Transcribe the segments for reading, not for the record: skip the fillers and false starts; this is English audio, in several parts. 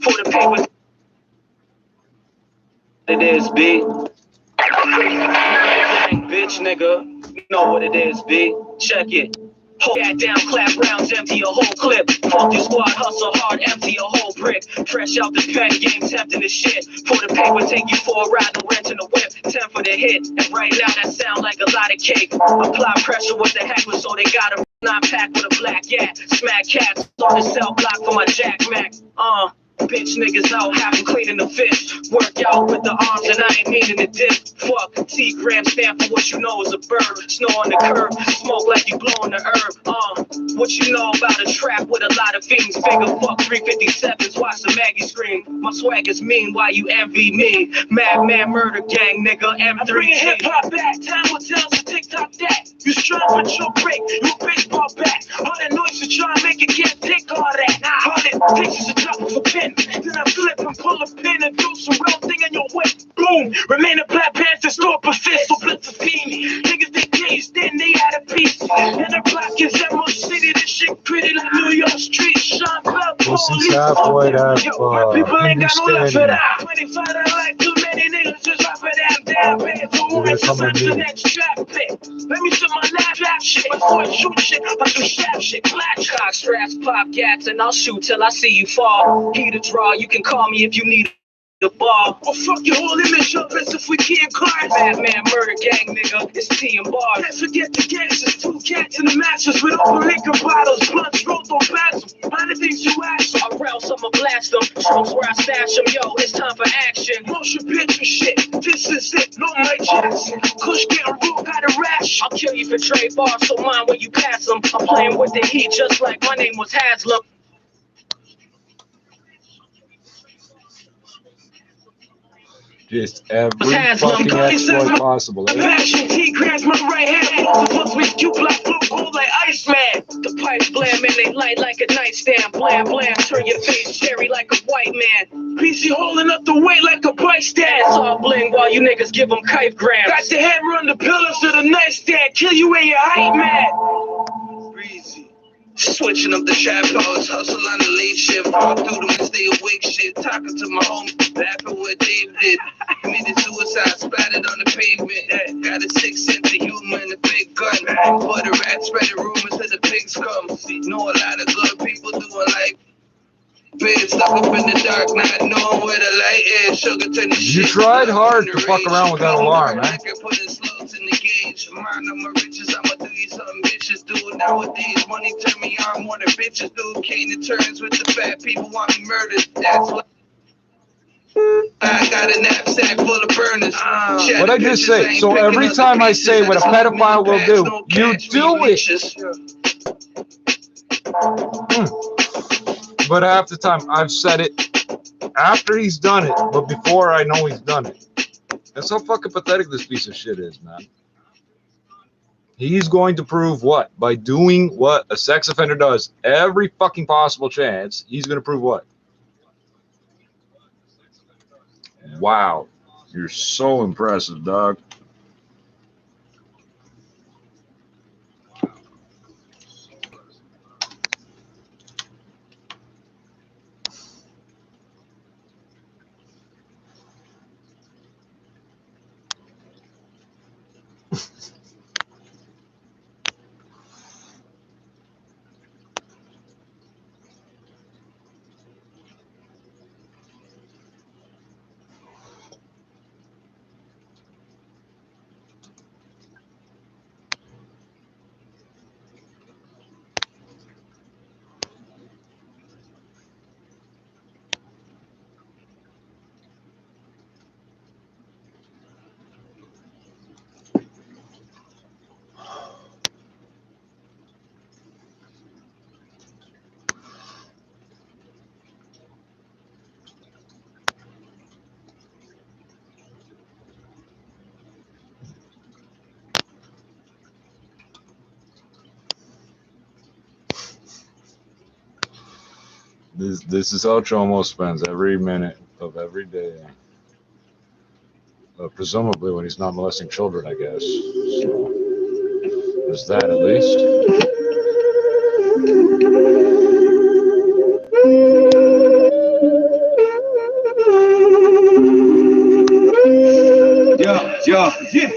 for the paper. It is, B. Bitch, nigga. You know what it is, B. Check it. Hold that down, clap rounds, empty a whole clip. Fuck your squad, hustle hard, empty a whole brick. Fresh out the pen, game tempting the shit. For the paper, take you for a ride, no rent in the whip. 10 for the hit, and right now that sound like a lot of cake. Apply pressure with the heckler, so they got a 9-pack with a black yak. Smack cats on the cell block for my Jack Max. Bitch niggas out having cleaning the fish. Work out with the arms and I ain't meaning to dip. Fuck, T-gram stand for what you know is a bird. Snow on the curb, smoke like you blowing the herb. What you know about a trap with a lot of fiends. Figure fuck 357s, watch the Maggie scream. My swag is mean, why you envy me? Madman murder gang, nigga, M3G. I bring hip-hop back, time will tell, so TikTok that. You strong with your break, you baseball bat. All that noise you try and make it, can't take all that. All it takes is a drop of a pin. Then I flip and pull a pin and do some real thing in your way. Boom! Remain a black pants and store persist. So blitz a fiend. Niggas they caged in, they out of peace. And the block is Emerald City. This shit pretty like New York Street. Sean Bell, police. People ain't got no love for that. 25, I like too many niggas. Just drop it down, bad. So who is the next trap pick? Let me see my last trap shit. Before I shoot shit, I do stab shit. Flash cock, straps, pop gats, and I'll shoot till I see you fall. He the draw, you can call me if you need the ball. Well, fuck your whole image up as if we can't climb. Madman murder gang, nigga, it's T and bars. Can't forget the gangsters, 2 cats in the mattress with open liquor bottles, blunts rolled on basil. Mind the things you ask, I rouse, I'ma blast them. Strokes where I stash them, yo, it's time for action. Motion picture shit, this is it, no Mike Jackson. Kush getting real, got a rash. I'll kill you for trade bars, so mind when you pass them. I'm playing with the heat just like my name was Haslam. Just every fucking exploit possible. Passion, T-grams, my right hand. Both of us with you black blue gold like Iceman. The pipes blam and they light like a nightstand. Blam, blam, turn your face cherry like a white man. PC holding up the weight like a bike stand. It's all bling while you niggas give them kite grams. Got the hammer on the pillars to the nightstand. Kill you in your height, man. Breezy. Switching up the shadows, hustle on the late shift, all through them and stay awake shit, talking to my home, laughing what Dave did, committed suicide, splattered on the pavement, got a 6th sense of humor and a big gun, for the rats spreading rumors to the pigs come, know a lot of good people doing like, been stuck up in the dark, not knowing where the light is, sugar to the shit. You tried hard to fuck around with that alarm, man. Putting slows in the gauge, mind on my riches, I'ma do you something bitches do. Nowadays, money turn me on more than bitches do. Came to terms with the fact people want me murdered. That's why I got a knapsack full of burners. What I just say, so every time I say what a pedophile will do, you do it. But half the time I've said it after he's done it, but before I know he's done it. That's how fucking pathetic this piece of shit is, man. He's going to prove what? By doing what a sex offender does every fucking possible chance, he's going to prove what? Wow. You're so impressive, dog. This is how Chomo spends every minute of every day. Presumably when he's not molesting children, I guess. So there's that at least. Yo, yeah.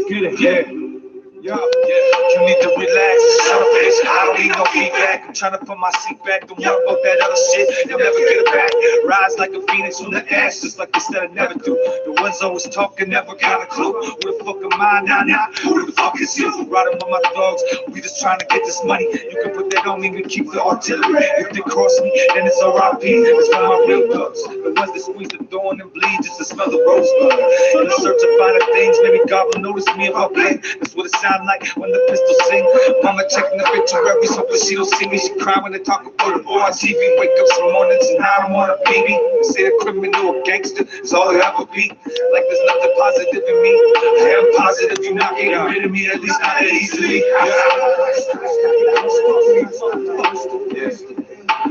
Get it, yeah. Yeah, you need to relax, son of a bitch. I don't need no feedback. I'm trying to put my seat back. Don't worry about that other shit. You'll never get it back. Rise like a phoenix from the ashes, like they said I never do. The ones always talking never got a clue. Who the fuck am I now? Who the fuck is you? Riding with my thugs. We just trying to get this money. You can put that on me. We keep the artillery. If they cross me, then it's R.I.P. It's for my real thugs. The ones that squeeze the thorn and bleed just to smell the rosebud. In the search of finer things, maybe God will notice me if I blame. That's what it sounds like when the pistol sing. Mama checking the obituaries, hoping she don't see me. She cry when they talk about the boy on TV. Wake up some mornings and I don't want a baby. They say the criminal or gangster is all I ever be. Like there's nothing positive in me. I am positive you're not getting rid of me, at least not that easily.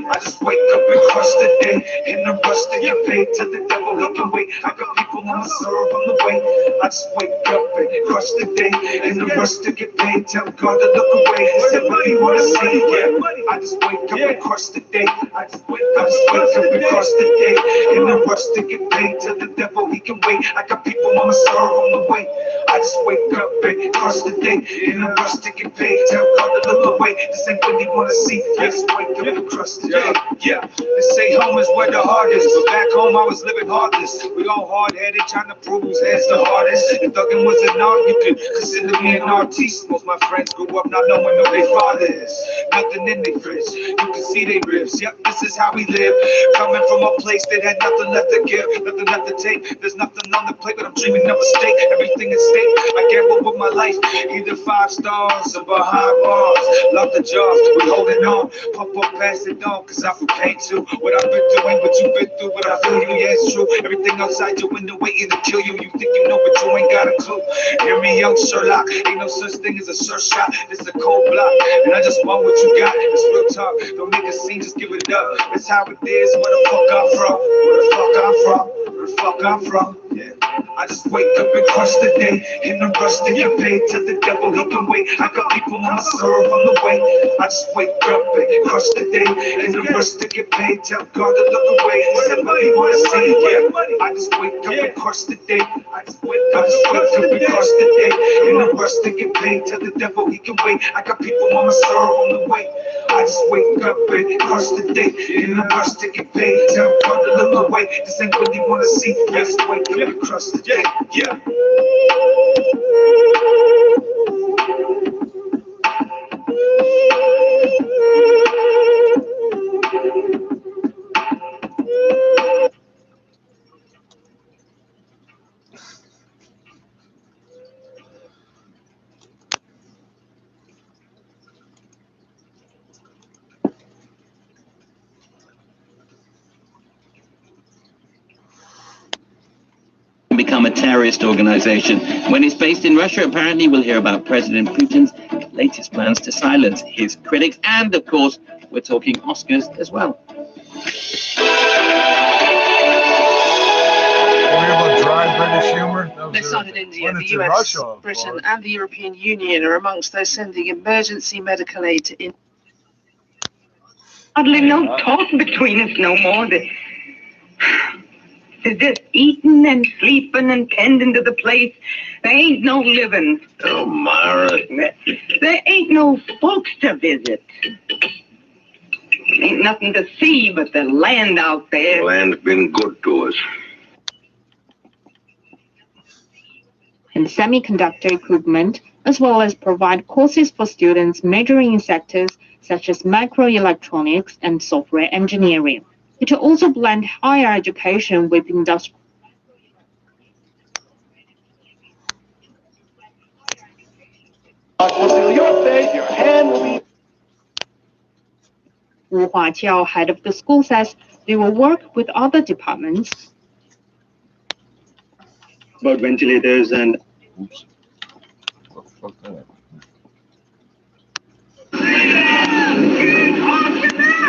I just wake up and crush the day. In the rush to get paid to the devil he can wait. I got people on my serve on the way. I just wake up and crush the day. In the rush to get paid, tell God to look away. He said, what do you want to see? Yeah, I just wake up and crush the day. I just wake up and crush the day. In the rush to get paid to the devil he can wait. I got people on my serve on the way. I just wake up and crush the day. In the rush to get paid, tell God to look away. This ain't what he want to see. I just wake up and crush the day. Yeah, they say home is where the heart is, but back home I was living heartless. We all hard-headed, trying to prove whose head's the hardest. If thugging was an art, you could consider me an artiste. Most of my friends grew up not knowing who their father is. Nothing in their fridge, you can see their ribs. Yep, this is how we live. Coming from a place that had nothing left to give, nothing left to take. There's nothing on the plate, but I'm dreaming of a steak. Everything at stake, I gamble with my life. Either 5 stars or behind bars. Love the jobs, we holding on. Pump up, pass it on. Cause I feel pain too. What I've been doing, what you've been through, what I feel you, yeah, it's true. Everything outside your window waiting to kill you. You think you know, but you ain't got a clue. Hear me, young Sherlock. Ain't no such thing as a sure shot. This is a cold block, and I just want what you got. It's real talk. Don't make a scene, just give it up. That's how it is. Where the fuck I'm from? Where the fuck I'm from? Where the fuck I'm from? Yeah. I just wake up and crush the day. In the rush to get paid to the devil he can wait. I got people on my serve on the way. I just wake up and crush the day. In the rush to get paid, tell God to look away. He said, what do you want to see? Yeah, I just wake up and crush the day. I just wake up and crush the day. In the rush to get paid, tell the devil he can wait. I got people on my serve on the way. I just wake up and crush the day. In the rush to get paid, tell God to look away. This ain't what you want to see. I just wake up and crush the day. Yeah. Become a terrorist organization. When it's based in Russia, apparently we'll hear about President Putin's latest plans to silence his critics. And of course, we're talking Oscars as well. Dry British humor? They cited India, the US, Britain and the European Union are amongst those sending emergency medical aid to India. Hardly no talk between us no more. They're just eating and sleeping and tending to the place. There ain't no living. Oh, Myra. There ain't no folks to visit. Ain't nothing to see but the land out there. The land's been good to us. And semiconductor equipment, as well as provide courses for students majoring in sectors such as microelectronics and software engineering. It will also blend higher education with industrial. 吴华教, head of the school, says they will work with other departments. About ventilators and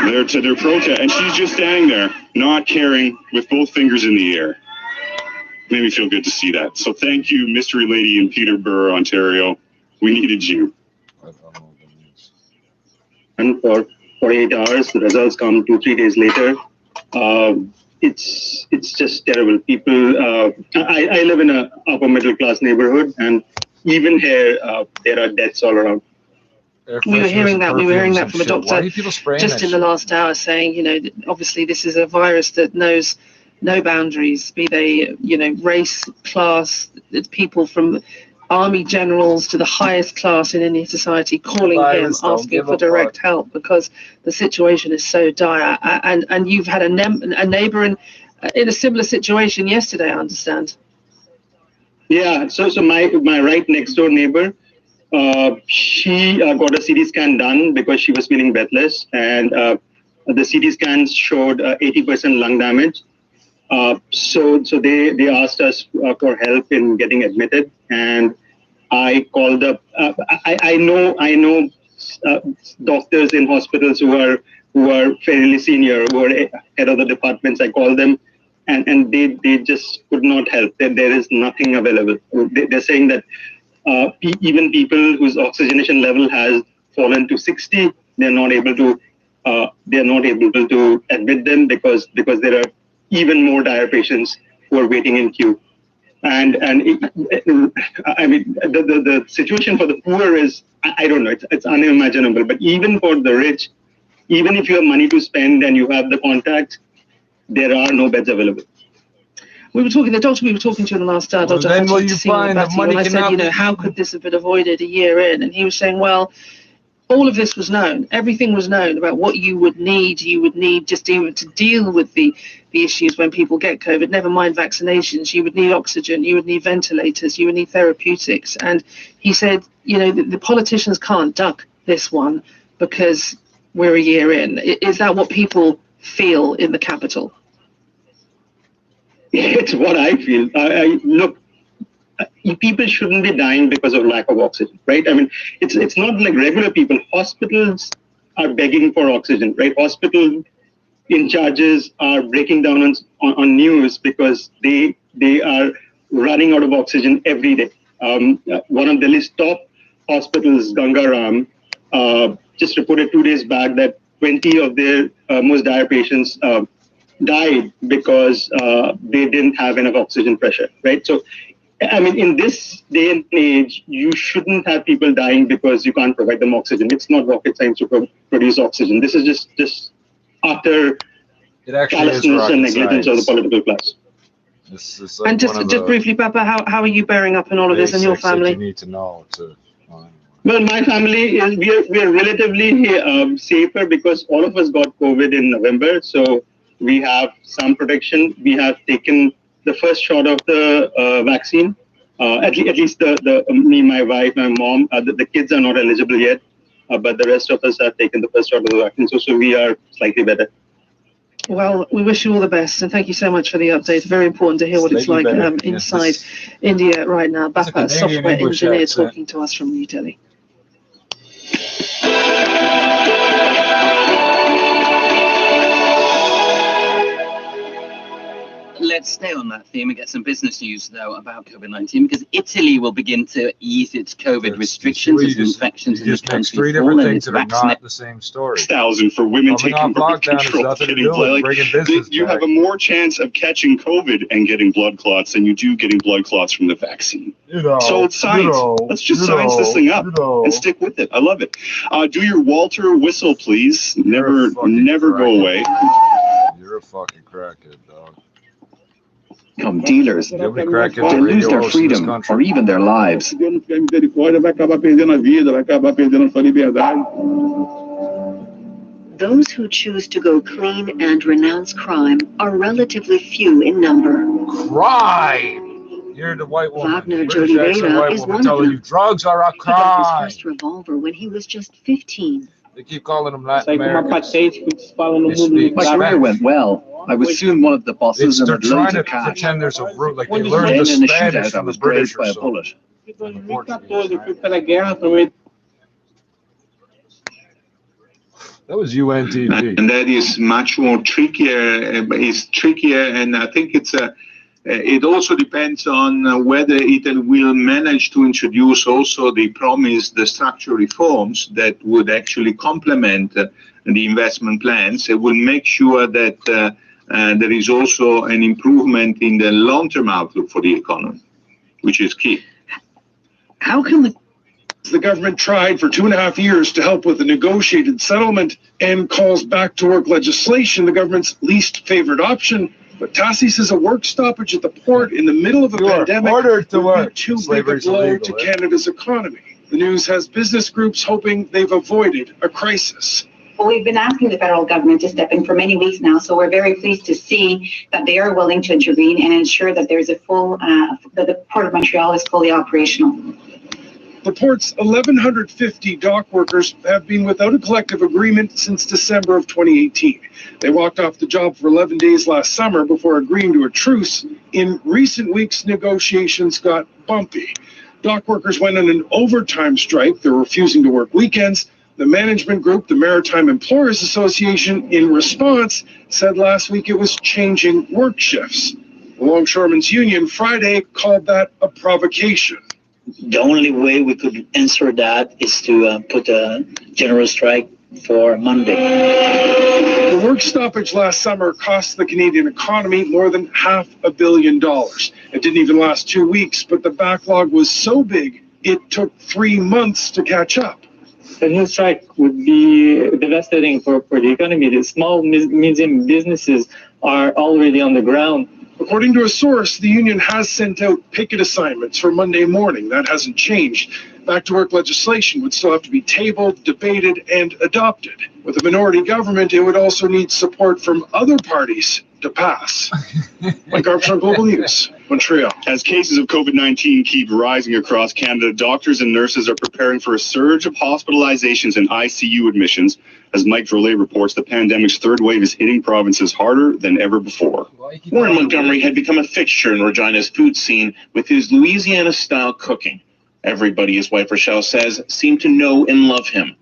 they're to their protest, and she's just standing there, not caring, with both fingers in the air. Made me feel good to see that. So thank you, Mystery Lady in Peterborough, Ontario. We needed you. And for 48 hours, the results come 2-3 days later. it's just terrible. People, I live in a upper middle class neighborhood, and even here there are deaths all around. We were hearing that. We were hearing that from a doctor just in the last hour, saying, you know, obviously this is a virus that knows no boundaries, be they, you know, race, class, people from army generals to the highest class in Indian society calling him, asking for direct help because the situation is so dire. And you've had a neighbor in a similar situation yesterday, I understand. Yeah. So my right next door neighbor, she got a CT scan done because she was feeling breathless, and the CT scans showed 80% lung damage. So they asked us for help in getting admitted, and I called up. I know doctors in hospitals who are fairly senior, who are head of the departments. I called them, and they just could not help. There is nothing available. They're saying that even people whose oxygenation level has fallen to 60, they're not able to admit them because there are even more dire patients who are waiting in queue. And I mean, the situation for the poor is, I don't know, it's unimaginable. But even for the rich, even if you have money to spend and you have the contact, there are no beds available. We were talking, the doctor we were talking to in the last hour, Dr. Then will you find the money? And I said, you know, how could this have been avoided a year in? And he was saying, well, all of this was known. Everything was known about what you would need. You would need just to deal with the issues when people get COVID, never mind vaccinations. You would need oxygen. You would need ventilators. You would need therapeutics. And he said, you know, the politicians can't duck this one because we're a year in. Is that what people feel in the capital? It's what I feel. Look, people shouldn't be dying because of lack of oxygen, right? I mean, it's not like regular people. Hospitals are begging for oxygen, right? Hospital in charges are breaking down on news because they are running out of oxygen every day. One of Delhi's top hospitals, Gangaram, just reported 2 days back that 20 of their most dire patients died because they didn't have enough oxygen pressure, right? So, I mean, in this day and age, you shouldn't have people dying because you can't provide them oxygen. It's not rocket science to produce oxygen. This is just utter callousness and negligence of the political class. Like, and just briefly, Papa, how are you bearing up in all of this and your family? You need to know. Well, my family is we are relatively safer because all of us got COVID in November, so we have some protection. We have taken the first shot of the vaccine. At least me, my wife, my mom. The kids are not eligible yet, but the rest of us have taken the first shot of the vaccine. So we are slightly better. Well, we wish you all the best, and thank you so much for the update. Very important to hear what it's like inside India right now. Bappa, a software engineer, talking to us from New Delhi. Let's stay on that theme and get some business news, though, about COVID-19, because Italy will begin to ease its COVID restrictions as infections in the country fall, and it's not the same story. 6,000 for women taking birth control, getting blood. You have a more chance of catching COVID and getting blood clots than you do getting blood clots from the vaccine. So it's science. Let's just science this thing up and stick with it. I love it. Do your Walter whistle, please. Never go away. You're a fucking crackhead, dog. Become dealers, they lose their freedom or even their lives. Those who choose to go clean and renounce crime are relatively few in number. Crime! You're the white woman. Wagner Jodivera is one of them. You drugs are a crime. He got his first revolver when he was just 15. They keep calling them Latin Americans. My career went well. I was soon one of the bosses and had loads of cash. Pretend there's a root, like they learned the Spanish from the British by a bullet. That was UNTV. And that is much more trickier. It's trickier, and I think it also depends on whether Italy will manage to introduce also the structural reforms that would actually complement the investment plans. It will make sure that there is also an improvement in the long-term outlook for the economy, which is key. How can the government tried for 2.5 years to help with the negotiated settlement and calls back-to-work legislation the government's least favored option? But Tassi says a work stoppage at the port in the middle of a pandemic would be too big a blow to Canada's economy. The News has business groups hoping they've avoided a crisis. Well, we've been asking the federal government to step in for many weeks now, so we're very pleased to see that they are willing to intervene and ensure that there's a full, that the Port of Montreal is fully operational. The port's 1,150 dock workers have been without a collective agreement since December of 2018. They walked off the job for 11 days last summer before agreeing to a truce. In recent weeks, negotiations got bumpy. Dock workers went on an overtime strike. They're refusing to work weekends. The management group, the Maritime Employers Association, in response, said last week it was changing work shifts. The Longshoremen's Union Friday called that a provocation. The only way we could answer that is to put a general strike for Monday. The work stoppage last summer cost the Canadian economy more than $500 million. It didn't even last 2 weeks, but the backlog was so big, it took 3 months to catch up. A new strike would be devastating for the economy. The small, medium businesses are already on the ground. According to a source, the union has sent out picket assignments for Monday morning. That hasn't changed. Back-to-work legislation would still have to be tabled, debated, and adopted. With a minority government, it would also need support from other parties to pass. Mike Armstrong, Global News, Montreal. As cases of COVID-19 keep rising across Canada, doctors and nurses are preparing for a surge of hospitalizations and ICU admissions. As Mike Drolet reports, the pandemic's third wave is hitting provinces harder than ever before. Warren Montgomery had become a fixture in Regina's food scene with his Louisiana-style cooking. Everybody, his wife Rochelle says, seemed to know and love him.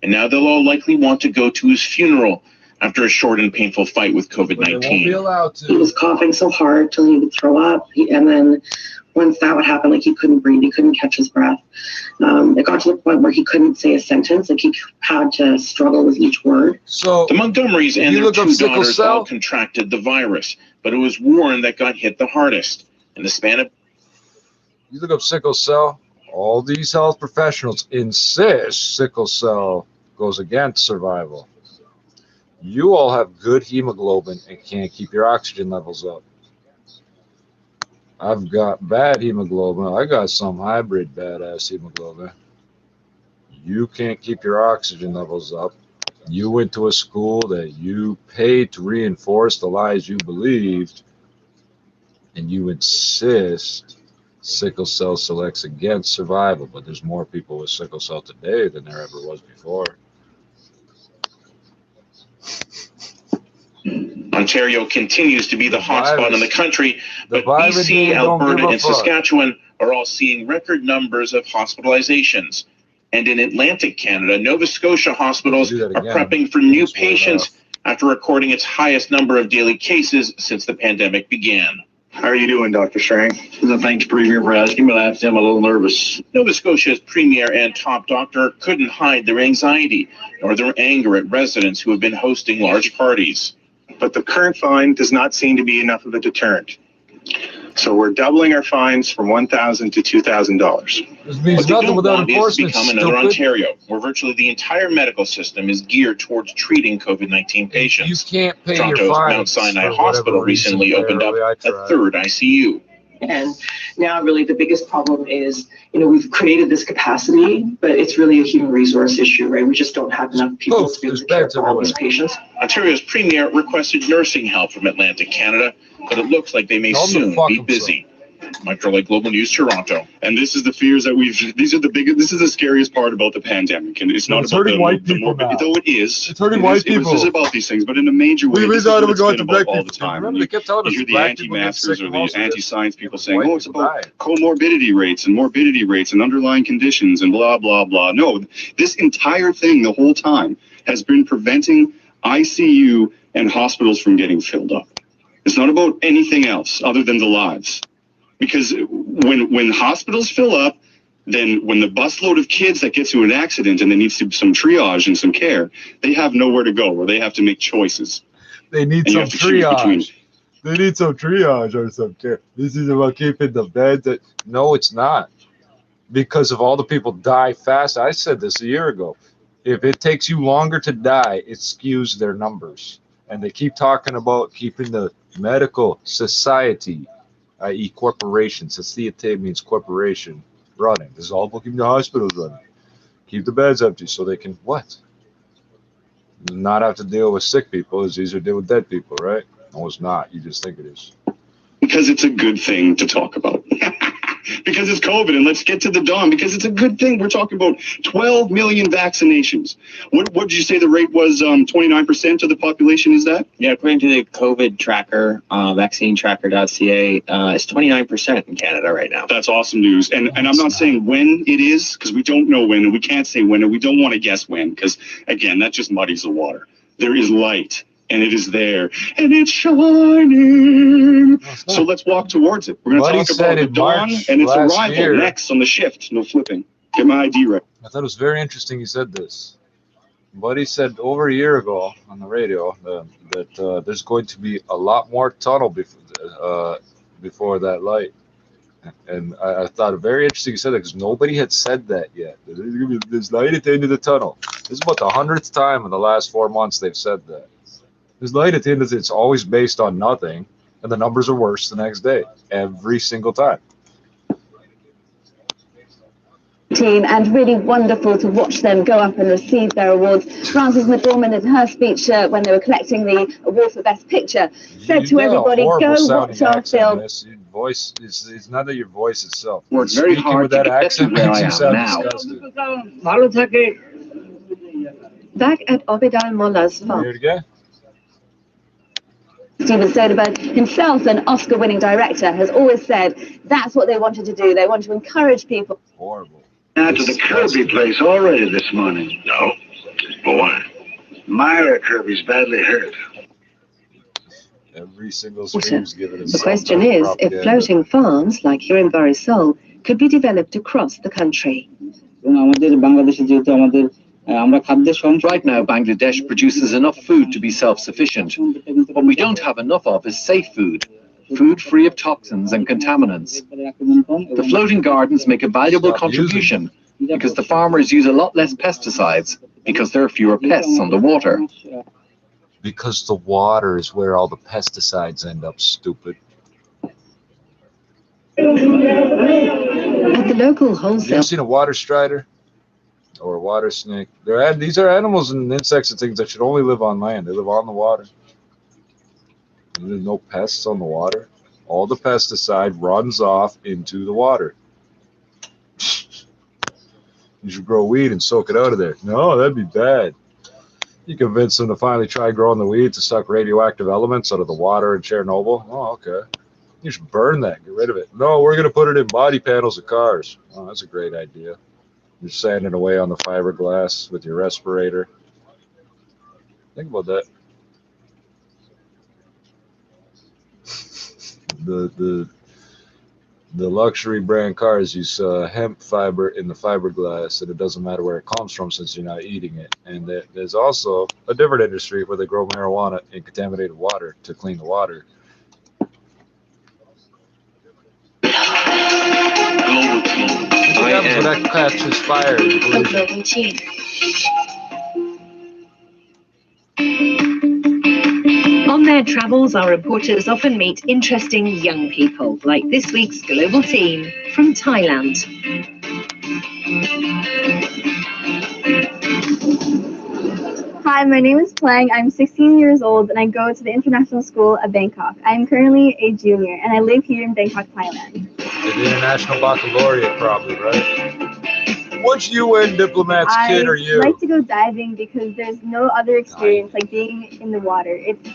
And now they'll all likely want to go to his funeral after a short and painful fight with COVID-19. He was coughing so hard till he would throw up. And then once that would happen, like he couldn't breathe, he couldn't catch his breath. It got to the point where he couldn't say a sentence, like he had to struggle with each word. So the Montgomerys and their two daughters all contracted the virus, but it was Warren that got hit the hardest. In the span of... You look up sickle cell, all these health professionals insist sickle cell goes against survival. You all have good hemoglobin and can't keep your oxygen levels up. I've got bad hemoglobin. I got some hybrid badass hemoglobin. You can't keep your oxygen levels up. You went to a school that you paid to reinforce the lies you believed, and you insist sickle cell selects against survival. But there's more people with sickle cell today than there ever was before. Ontario continues to be the hotspot in the country, but BC, Alberta, and Saskatchewan are all seeing record numbers of hospitalizations. And in Atlantic Canada, Nova Scotia hospitals are prepping for new patients after recording its highest number of daily cases since the pandemic began. How are you doing, Dr. Strang? Thanks, Premier, for asking, but I'm a little nervous. Nova Scotia's premier and top doctor couldn't hide their anxiety nor their anger at residents who have been hosting large parties. But the current fine does not seem to be enough of a deterrent. So we're doubling our fines from $1,000 to $2,000. This means nothing without enforcement. Become another Ontario, where virtually the entire medical system is geared towards treating COVID-19 patients. You can't pay Toronto's your fines Mount Sinai Hospital recently opened up a third ICU. And now really the biggest problem is, we've created this capacity, but it's really a human resource issue, right? We just don't have enough people to be able to care for all these patients. Ontario's premier requested nursing help from Atlantic Canada, but it looks like they may soon be busy. Mike Drolet, Global News, Toronto. And this is the fears that this is the scariest part about the pandemic. And it's not about hurting white people now. Though it is. It's hurting white people. It is about these things, but in a major way, we thought it would go to black all the time. You hear the anti-maskers or the anti-science people saying, oh, it's about comorbidity rates and morbidity rates and underlying conditions and blah, blah, blah. No, this entire thing the whole time has been preventing ICU and hospitals from getting filled up. It's not about anything else other than the lives. Because when hospitals fill up, then when the busload of kids that get to an accident and they need some triage and some care, they have nowhere to go or they have to make choices. They need some triage. They need some triage or something. This is about keeping the beds. No, it's not. Because of all the people die fast. I said this a year ago. If it takes you longer to die, it skews their numbers. And they keep talking about keeping the medical society, i.e. corporation. Societe means corporation, running. This is all about keeping the hospitals running. Keep the beds empty so they can, what? Not have to deal with sick people. It's easier to deal with dead people, right? No, it's not. You just think it is. Because it's a good thing to talk about. Because it's COVID, and let's get to the dawn, because it's a good thing. We're talking about 12 million vaccinations. What did you say the rate was? 29% of the population, is that? Yeah, according to the COVID tracker, vaccinetracker.ca, it's 29% in Canada right now. That's awesome news. And I'm not saying when it is, because we don't know when, and we can't say when, and we don't want to guess when, because, again, that just muddies the water. There is light. And it is there, and it's shining. So let's walk towards it. We're going to talk about the dawn and its arrival next on the shift. No flipping. Get my ID right. I thought it was very interesting you said this. Buddy said over a year ago on the radio that there's going to be a lot more tunnel before that light. And I thought it very interesting you said that because nobody had said that yet. There's light at the end of the tunnel. This is about the 100th time in the last 4 months they've said that. There's light at the end of it. It's always based on nothing, and the numbers are worse the next day, every single time. And really wonderful to watch them go up and receive their awards. Frances McDormand in her speech when they were collecting the award for Best Picture said to everybody, go watch our film. Your voice is not that your voice itself. Well, it's very hard with that accent makes you sound disgusting. Back at Obidal Molla's farm. Here to go. Steven Soderbergh himself, an Oscar-winning director, has always said that's what they wanted to do. They want to encourage people. Horrible. Down to the Kirby place already this morning. No. Boy. Myra Kirby's badly hurt. Every single stream's given us. The question is if floating farms, like here in Barisal, could be developed across the country. Right now, Bangladesh produces enough food to be self-sufficient. What we don't have enough of is safe food, food free of toxins and contaminants. The floating gardens make a valuable contribution because the farmers use a lot less pesticides because there are fewer pests on the water. Because the water is where all the pesticides end up, stupid. At the local wholesale... You ever seen a water strider? Or a water snake? These are animals and insects and things that should only live on land. They live on the water. And there's no pests on the water. All the pesticide runs off into the water. You should grow weed and soak it out of there. No, that'd be bad. You convince them to finally try growing the weed to suck radioactive elements out of the water in Chernobyl. Oh, okay. You should burn that. Get rid of it. No, we're going to put it in body panels of cars. Oh, that's a great idea. You're sanding away on the fiberglass with your respirator. Think about that. The luxury brand cars use hemp fiber in the fiberglass, and it doesn't matter where it comes from since you're not eating it. And there's also a different industry where they grow marijuana in contaminated water to clean the water. Global team. What happens when that catches fire? Global team. On their travels, our reporters often meet interesting young people, like this week's global team from Thailand. Hi, my name is Plang. I'm 16 years old and I go to the international school at Bangkok. I'm currently a junior and I live here in Bangkok, Thailand. The International Baccalaureate, probably, right? Which UN diplomat's kid are you? I like to go diving because there's no other experience like being in the water. It's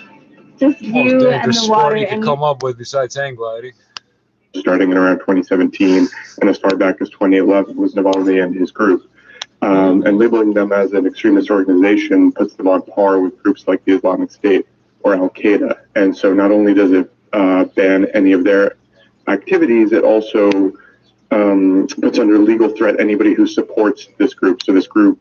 just you and the water. You can come up with besides hang gliding. Starting in around 2017, and as far back as 2011 was Navalny and his group. And labeling them as an extremist organization puts them on par with groups like the Islamic State or Al-Qaeda. And so not only does it ban any of their activities, it also puts under legal threat anybody who supports this group. So this group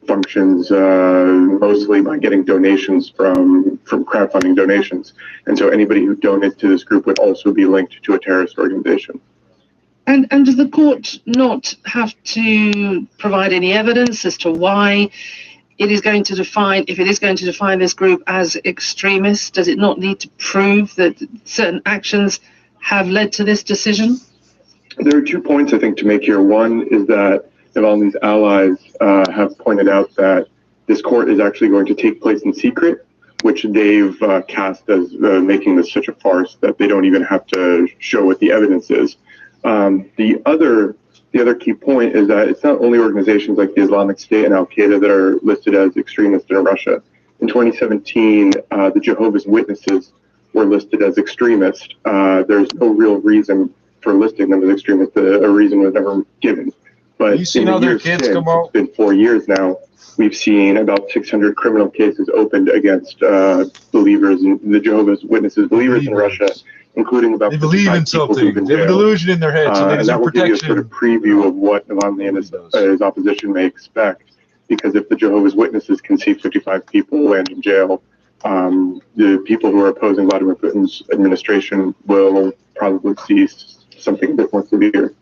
functions mostly by getting donations from crowdfunding donations. And so anybody who donates to this group would also be linked to a terrorist organization. And does the court not have to provide any evidence as to why it is going to define, if it is going to define this group as extremist? Does it not need to prove that certain actions have led to this decision? There are 2 points I think to make here. One is that Navalny's allies have pointed out that this court is actually going to take place in secret, which they've cast as making this such a farce that they don't even have to show what the evidence is. The other key point is that it's not only organizations like the Islamic State and Al-Qaeda that are listed as extremists in Russia. In 2017, the Jehovah's Witnesses were listed as extremists. There's no real reason for listing them as extremists. A reason was never given. But you seen how their kids come out? It's been 4 years now. We've seen about 600 criminal cases opened against believers in the Jehovah's Witnesses, believers in Russia, including about they believe in something. They have a delusion in their head, so they deserve protection. That will give you a sort of preview of what Navalny and his opposition may expect. Because if the Jehovah's Witnesses can see 55 people land in jail, the people who are opposing Vladimir Putin's administration will probably see something a bit more severe.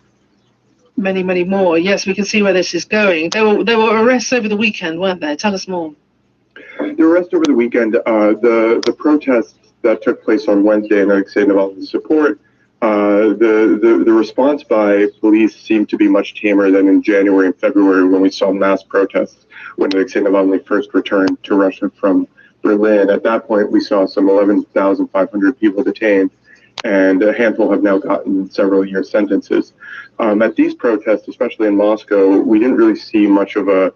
Many, many more. Yes, we can see where this is going. There were arrests over the weekend, weren't there? Tell us more. There were arrests over the weekend. The protests that took place on Wednesday in Alexei Navalny's support, the response by police seemed to be much tamer than in January and February when we saw mass protests when Alexei Navalny first returned to Russia from Berlin. At that point, we saw some 11,500 people detained, and a handful have now gotten several year sentences. At these protests, especially in Moscow, we didn't really see much of a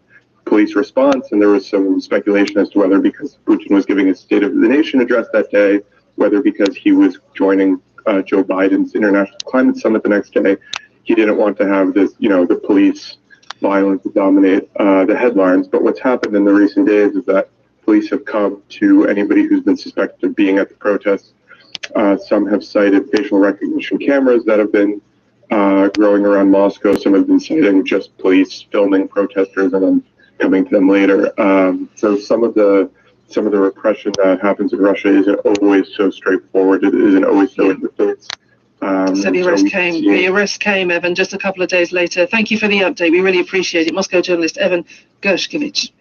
police response, and there was some speculation as to whether because Putin was giving his State of the Nation address that day, whether because he was joining Joe Biden's International Climate Summit the next day, he didn't want to have this, the police violence dominate the headlines. But what's happened in the recent days is that police have come to anybody who's been suspected of being at the protests. Some have cited facial recognition cameras that have been growing around Moscow. Some have been citing just police filming protesters and then coming to them later. So some of the repression that happens in Russia isn't always so straightforward. It isn't always so in the face. So the arrest came, Evan, just a couple of days later. Thank you for the update. We really appreciate it. Moscow journalist Evan Gershkovich.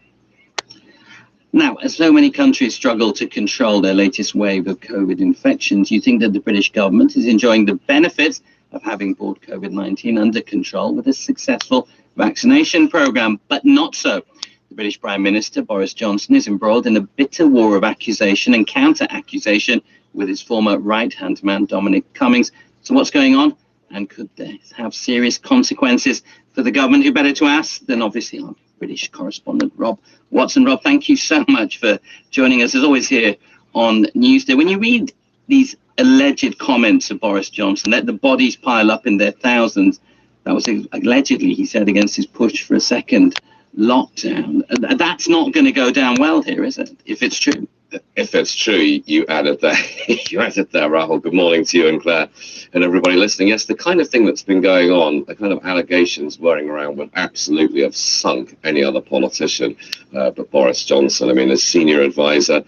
Now, as so many countries struggle to control their latest wave of COVID infections, you think that the British government is enjoying the benefits of having brought COVID-19 under control with a successful vaccination program, but not so. The British Prime Minister, Boris Johnson, is embroiled in a bitter war of accusation and counter-accusation with his former right-hand man, Dominic Cummings. So what's going on? And could this have serious consequences for the government? Who better to ask than obviously our British correspondent, Rob Watson. Rob, thank you so much for joining us, as always, here on Newsday. When you read these alleged comments of Boris Johnson, let the bodies pile up in their thousands, that was allegedly, he said, against his push for a second lockdown. That's not going to go down well here, is it, if it's true? If it's true, you added there, Rahul. Good morning to you and Claire and everybody listening. Yes, the kind of thing that's been going on, the kind of allegations whirring around would absolutely have sunk any other politician but Boris Johnson. I mean, his senior advisor,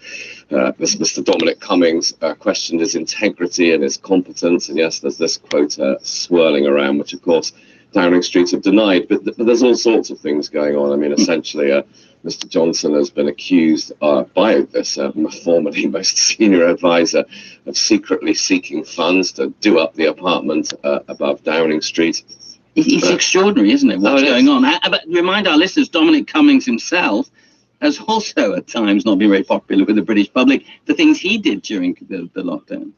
Mr. Dominic Cummings, questioned his integrity and his competence. And yes, there's this quote swirling around, which of course Downing Street have denied. But there's all sorts of things going on. I mean, essentially, Mr. Johnson has been accused by this formerly most senior advisor of secretly seeking funds to do up the apartment above Downing Street. It's extraordinary, isn't it, what's going on? But remind our listeners, Dominic Cummings himself has also at times not been very popular with the British public, the things he did during the lockdown.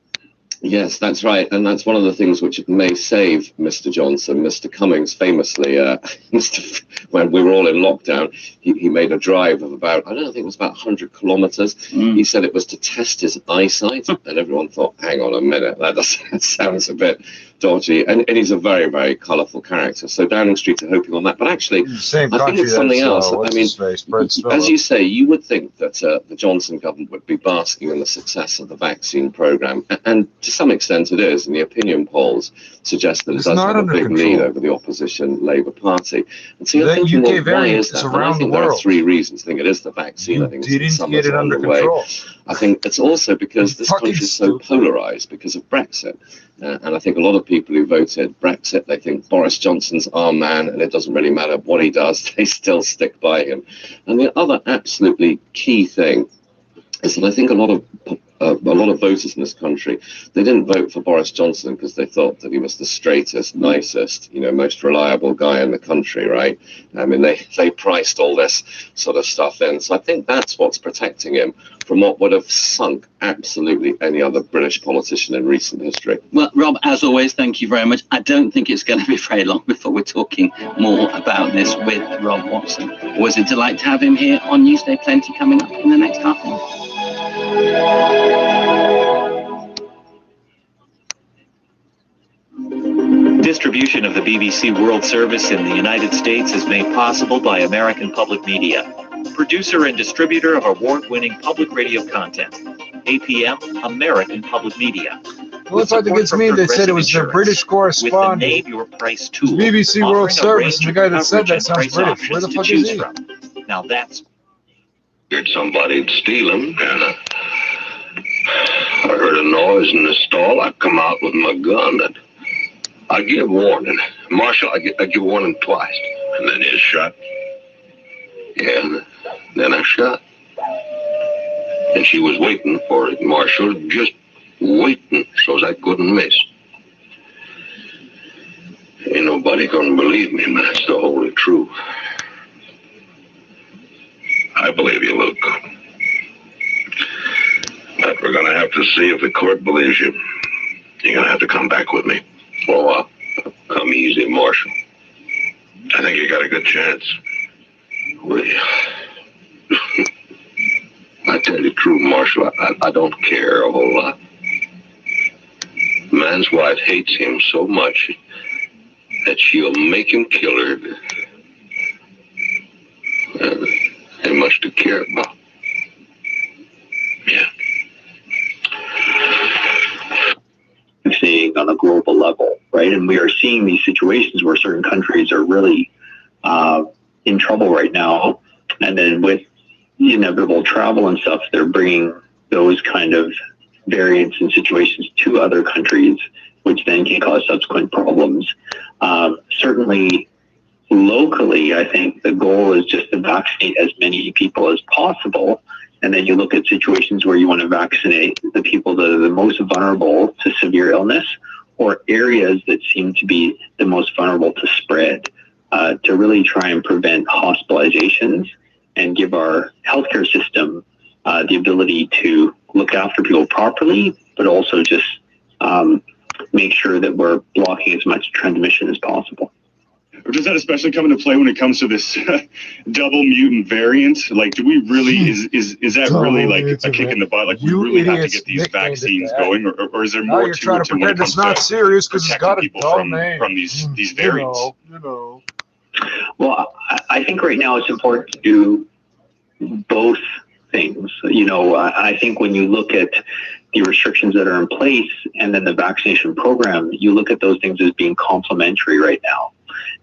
Yes, that's right. And that's one of the things which may save Mr. Johnson. Mr. Cummings famously, when we were all in lockdown, he made a drive of about, I think it was about 100 kilometers. He said it was to test his eyesight. And everyone thought, hang on a minute, that sounds a bit dodgy, and he's a very, very colourful character. So Downing Street are hoping on that. But actually, I think it's something else. I mean, as you say, you would think that the Johnson government would be basking in the success of the vaccine programme, and to some extent it is, and the opinion polls suggest that it does have a big lead over the opposition Labour Party. And so you're thinking, well, why is that? Well, I think there are three reasons. I think it is the vaccine. I think it's the summer's on the way. I think it's also because this country is so polarised because of Brexit. And I think a lot of people who voted Brexit, they think Boris Johnson's our man, and it doesn't really matter what he does, they still stick by him. And the other absolutely key thing is that I think a lot of voters in this country, they didn't vote for Boris Johnson because they thought that he was the straightest, nicest, most reliable guy in the country, right? I mean, they priced all this sort of stuff in. So I think that's what's protecting him from what would have sunk absolutely any other British politician in recent history. Well, Rob, as always, thank you very much. I don't think it's going to be very long before we're talking more about this with Rob Watson. Always a delight to have him here on Newsday. Plenty coming up in the next half hour. Distribution of the BBC World Service in the United States is made possible by American Public Media, producer and distributor of award-winning public radio content. APM, American Public Media. Well, if I think it's me, they said it was their British correspondent. With the Name Your Price tool. BBC World Service, and the guy that said that sounds British. Where the fuck is he? From. Now that's... Heard somebody steal him, and I heard a noise in the stall. I come out with my gun, and I give warning. Marshal, I give warning twice, and then he shot. And then I shot. And she was waiting for it, Marshal, just waiting so I couldn't miss. Ain't nobody gonna believe me, but that's the holy truth. I believe you, Luke. But we're gonna have to see if the court believes you. You're gonna have to come back with me. Oh, come easy, Marshal. I think you got a good chance. I tell you the truth, Marshal, I don't care a whole lot. Man's wife hates him so much that she'll make him kill her. Ain't much to care about. Yeah. Seeing on a global level, right? And we are seeing these situations where certain countries are really in trouble right now. And then with the inevitable travel and stuff, they're bringing those kind of variants and situations to other countries, which then can cause subsequent problems. Certainly, locally, I think the goal is just to vaccinate as many people as possible. And then you look at situations where you want to vaccinate the people that are the most vulnerable to severe illness, or areas that seem to be the most vulnerable to spread, to really try and prevent hospitalizations and give our healthcare system the ability to look after people properly, but also just make sure that we're blocking as much transmission as possible. Does that especially come into play when it comes to this double mutant variant? Like, do we really, is that really like a kick in the butt? Like, we really have to get these vaccines going, or is there more to it when it comes to serious because it's got a people from these variants? Well, I think right now it's important to do both things. I think when you look at the restrictions that are in place and then the vaccination program, you look at those things as being complementary right now.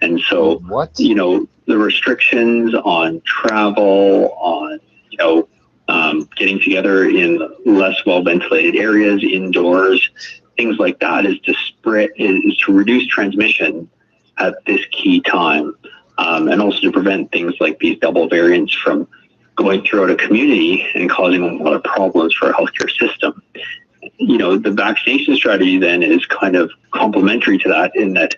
And so, the restrictions on travel, on, getting together in less well-ventilated areas, indoors, things like that is to reduce transmission at this key time. And also to prevent things like these double variants from going throughout a community and causing a lot of problems for our healthcare system. The vaccination strategy then is kind of complementary to that in that,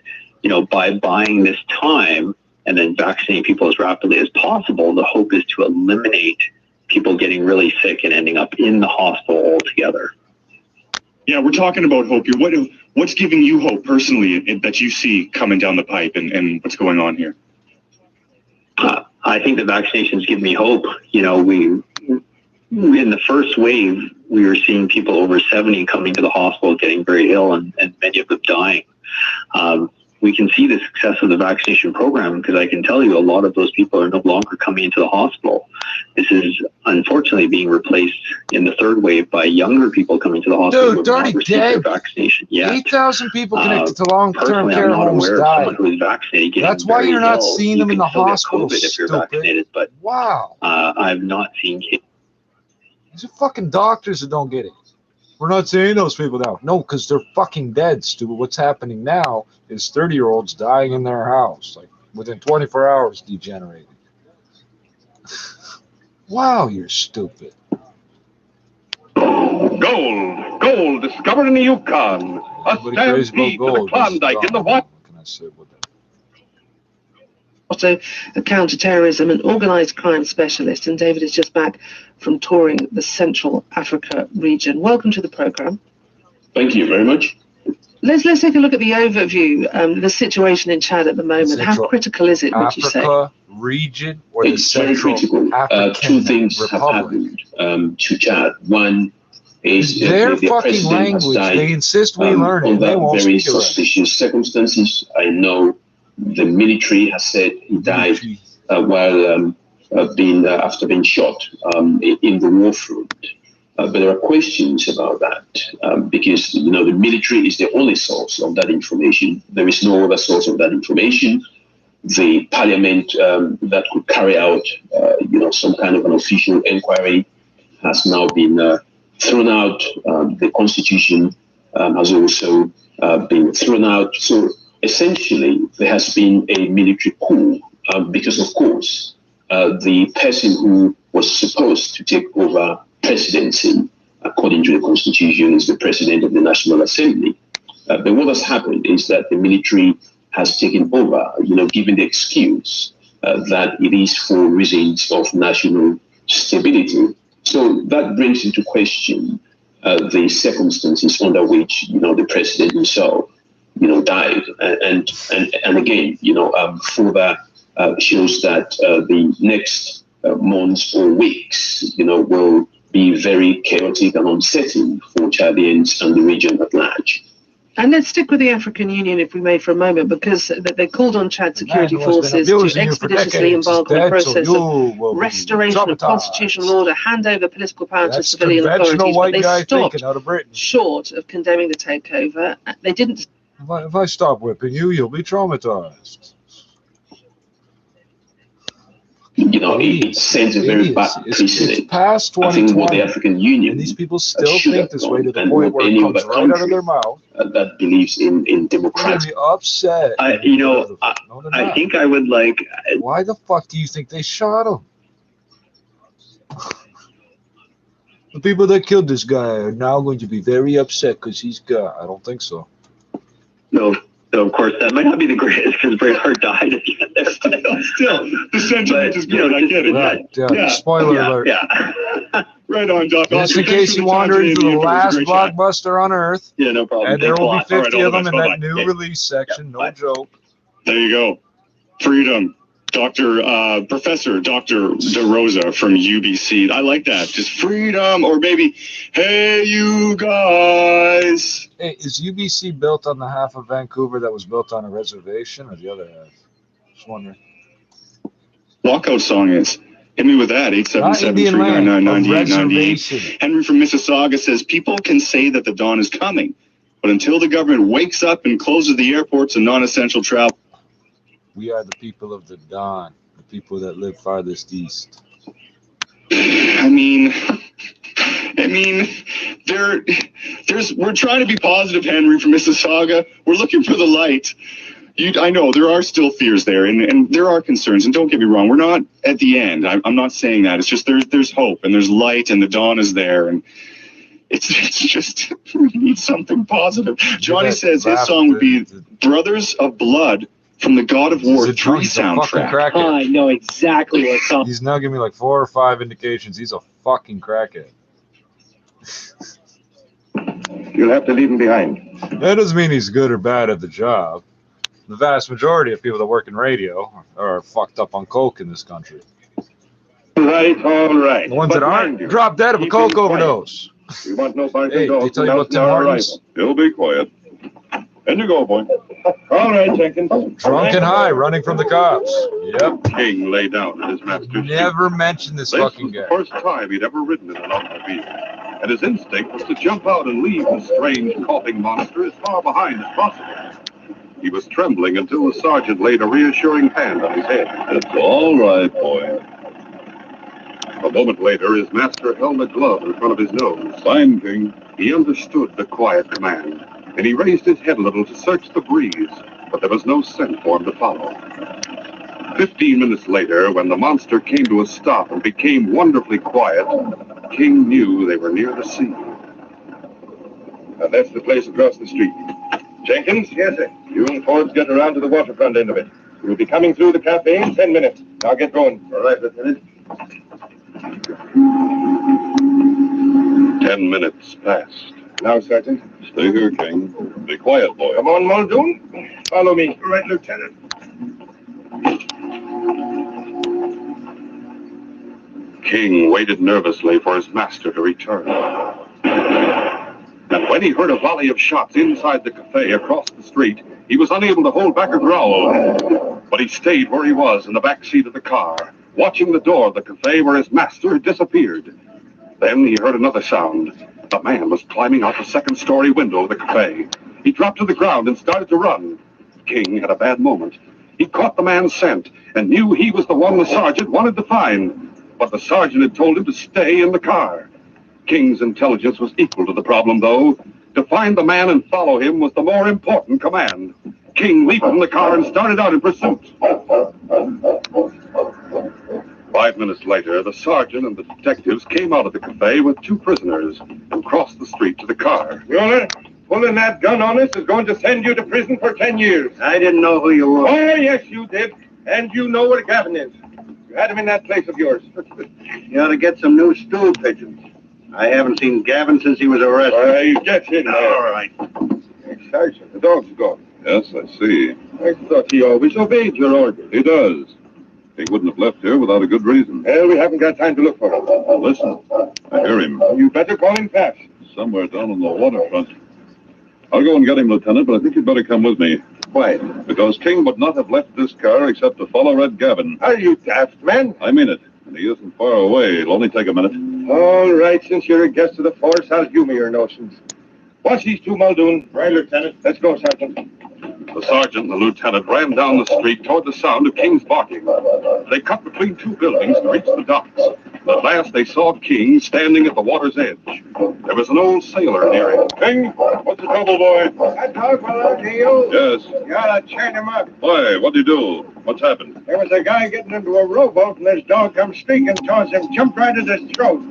by buying this time and then vaccinating people as rapidly as possible, the hope is to eliminate people getting really sick and ending up in the hospital altogether. Yeah, we're talking about hope here. What's giving you hope personally that you see coming down the pipe and what's going on here? I think the vaccinations give me hope. In the first wave, we were seeing people over 70 coming to the hospital getting very ill and many of them dying. We can see the success of the vaccination program because I can tell you a lot of those people are no longer coming into the hospital. This is unfortunately being replaced in the third wave by younger people coming to the hospital. Dude, already dead. Vaccination. Yeah, 8,000 people connected to long-term care I'm not homes aware of died. someone who is vaccinated. That's why you're not seeing them in the hospital, COVID if you're vaccinated, but wow. I've not seen cases. These are fucking doctors that don't get it. We're not seeing those people now. No, because they're fucking dead, stupid. What's happening now is 30-year-olds dying in their house, like within 24 hours, degenerating. Wow, you're stupid. Gold discovered in the Yukon. A stampede to the Klondike in the what? What can I say about that? Also a counter-terrorism and organised crime specialist, and David is just back from touring the Central Africa region. Welcome to the programme. Thank you very much. Let's take a look at the overview, the situation in Chad at the moment. How critical is it, would you say? Africa region or the It's very Central critical. African Two things Republic? have happened to Chad. One is Their the fucking president has language, died they insist we learn it. under They won't very speak it right. suspicious circumstances. I know the military has said he died while after being shot in the war front. But there are questions about that because the military is the only source of that information. There is no other source of that information. The parliament that could carry out some kind of an official inquiry has now been thrown out. The constitution has also been thrown out. So essentially, there has been a military coup because, of course, the person who was supposed to take over presidency, according to the constitution, is the president of the National Assembly. But what has happened is that the military has taken over, given the excuse that it is for reasons of national stability. So that brings into question the circumstances under which, the president himself, died. And again, further shows that the next months or weeks, will be very chaotic and uncertain for Chadians and the region at large. And let's stick with the African Union, if we may, for a moment, because they called on Chad security forces to expeditiously embark on a process of restoration of constitutional order, hand over political power to civilian authorities, but they stopped short of condemning the takeover. They didn't. If I stop whipping you, you'll be traumatized. It sends a very bad precedent. It's past 2020, I think what the African Union and these people still think this way to the point where it comes right out of their mouth. That believes in democracy. Be upset. I think I would like. Why the fuck do you think they shot him? The people that killed this guy are now going to be very upset because he's gone. I don't think so. No, of course, that might not be the greatest because Braveheart died at the end there. But still, the sentiment is good. I get it. Right, yeah. Spoiler alert. Yeah. Right on, Doc. Just in case you wander into the last blockbuster on Earth. Yeah, no problem. And there will be 50 of them in that new release section. No joke. There you go. Freedom. Professor Dr. DeRosa from UBC. I like that. Just freedom, or maybe, hey, you guys. Hey, is UBC built on the half of Vancouver that was built on a reservation, or the other half? Just wondering. Lockout song is. Hit me with that. 877-399-9898. Henry from Mississauga says, people can say that the dawn is coming, but until the government wakes up and closes the airports and non-essential travel. We are the people of the dawn, the people that live farthest east. I mean, we're trying to be positive, Henry from Mississauga. We're looking for the light. I know there are still fears there, and there are concerns. And don't get me wrong, we're not at the end. I'm not saying that. It's just there's hope and there's light and the dawn is there, and it's just we need something positive. Johnny says his song would be "Brothers of Blood" from the God of War 3 soundtrack. I know exactly what song. He's now giving me like 4 or 5 indications. He's a fucking crackhead. You'll have to leave him behind. That doesn't mean he's good or bad at the job. The vast majority of people that work in radio are fucked up on coke in this country. Right, all right. The ones that aren't drop dead of a coke overdose. We want no Hey, they tell you about Tim Hortons? They'll be quiet. In you go, boy. All right, Jenkins. Drunk and high, running from the cops. Yep. King lay down at his master's Never mentioned this fucking guy. The first time he'd ever ridden in an automobile, and his instinct was to jump out and leave the strange coughing monster as far behind as possible. He was trembling until the sergeant laid a reassuring hand on his head. It's all right, boy. A moment later, his master held a glove in front of his nose. Fine, King. He understood the quiet command, and he raised his head a little to search the breeze, but there was no scent for him to follow. 15 minutes later, when the monster came to a stop and became wonderfully quiet, King knew they were near the sea. And that's the place across the street. Jenkins? Yes, sir. You and Forbes get around to the waterfront end of it. We'll be coming through the cafe in 10 minutes. Now get going. All right, Lieutenant. 10 minutes passed. Now, Sergeant. Stay here, King. Be quiet, boy. Come on, Muldoon. Follow me. Right, Lieutenant. King waited nervously for his master to return. And when he heard a volley of shots inside the cafe across the street, he was unable to hold back a growl. But he stayed where he was in the back seat of the car, watching the door of the cafe where his master had disappeared. Then he heard another sound. A man was climbing out the second-story window of the cafe. He dropped to the ground and started to run. King had a bad moment. He caught the man's scent and knew he was the one the sergeant wanted to find. But the sergeant had told him to stay in the car. King's intelligence was equal to the problem, though. To find the man and follow him was the more important command. King leaped from the car and started out in pursuit. 5 minutes later, the sergeant and the detectives came out of the cafe with 2 prisoners and crossed the street to the car. Mueller, pulling that gun on us is going to send you to prison for 10 years. I didn't know who you were. Oh, yes, you did. And you know where Gavin is. You had him in that place of yours. You ought to get some new stool pigeons. I haven't seen Gavin since he was arrested. Get in there. All right. Hey, Sergeant, the dog's gone. Yes, I see. I thought he always obeyed your orders. He does. He wouldn't have left here without a good reason. Well, we haven't got time to look for him. Listen, I hear him. You better call him fast. Somewhere down on the waterfront. I'll go and get him, Lieutenant, but I think you'd better come with me. Why? Because King would not have left this car except to follow Red Gavin. Are you daft, man? I mean it. And he isn't far away. It'll only take a minute. All right, since you're a guest of the force, I'll humor your notions. Watch these 2, Muldoon. Right, Lieutenant. Let's go, Sergeant. The sergeant and the lieutenant ran down the street toward the sound of King's barking. They cut between 2 buildings to reach the docks. At last, they saw King standing at the water's edge. There was an old sailor near him. King, what's the trouble, boy? That dog belonged to you? Yes. You gotta chain him up. Why? What'd you do? What's happened? There was a guy getting into a rowboat, and this dog come speaking towards him, jumped right at his throat.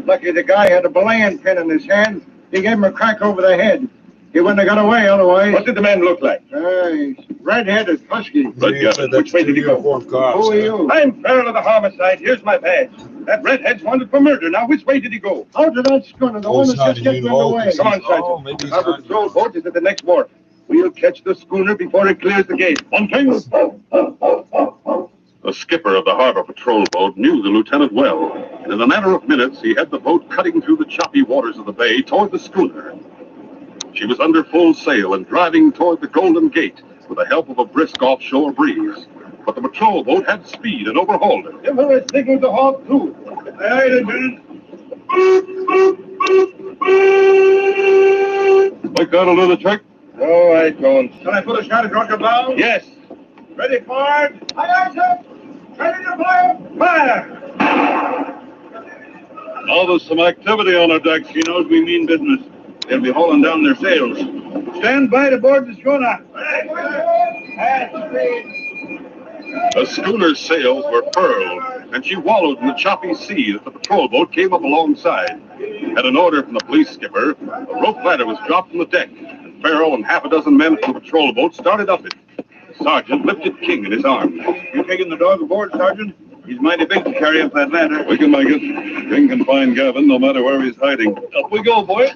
Lucky the guy had a belaying pin in his hand. He gave him a crack over the head. He wouldn't have got away otherwise. What did the man look like? He's red-headed, husky. Red Gavin, which way did he go? Cops, Who are you? I'm Farrell of the homicide. Here's my badge. That redhead's wanted for murder. Now, which way did he go? Out to that schooner, the one that's just getting underway. Come on, Sergeant. The harbor patrol boat is at the next wharf. We'll catch the schooner before it clears the gate. On things. The skipper of the harbor patrol boat knew the lieutenant well, and in a matter of minutes, he had the boat cutting through the choppy waters of the bay toward the schooner. She was under full sail and driving toward the Golden Gate with the help of a brisk offshore breeze. But the patrol boat had speed and overhauled it. Give her a signal to halt, too. Aye, Lieutenant. Think that'll do the trick? No, I don't. Can I put a shot across your bow? Yes. Ready, forward? Aye, sir. Ready to fire? Fire! Now there's some activity on our decks. She knows we mean business. They'll be hauling down their sails. Stand by to board the schooner. The schooner's sails were furled, and she wallowed in the choppy sea as the patrol boat came up alongside. At an order from the police skipper, a rope ladder was dropped from the deck, and Farrell and half a dozen men from the patrol boat started up it. The sergeant lifted King in his arms. You taking the dog aboard, Sergeant? He's mighty big to carry up that ladder. We can make it. King can find Gavin no matter where he's hiding. Up we go, boy.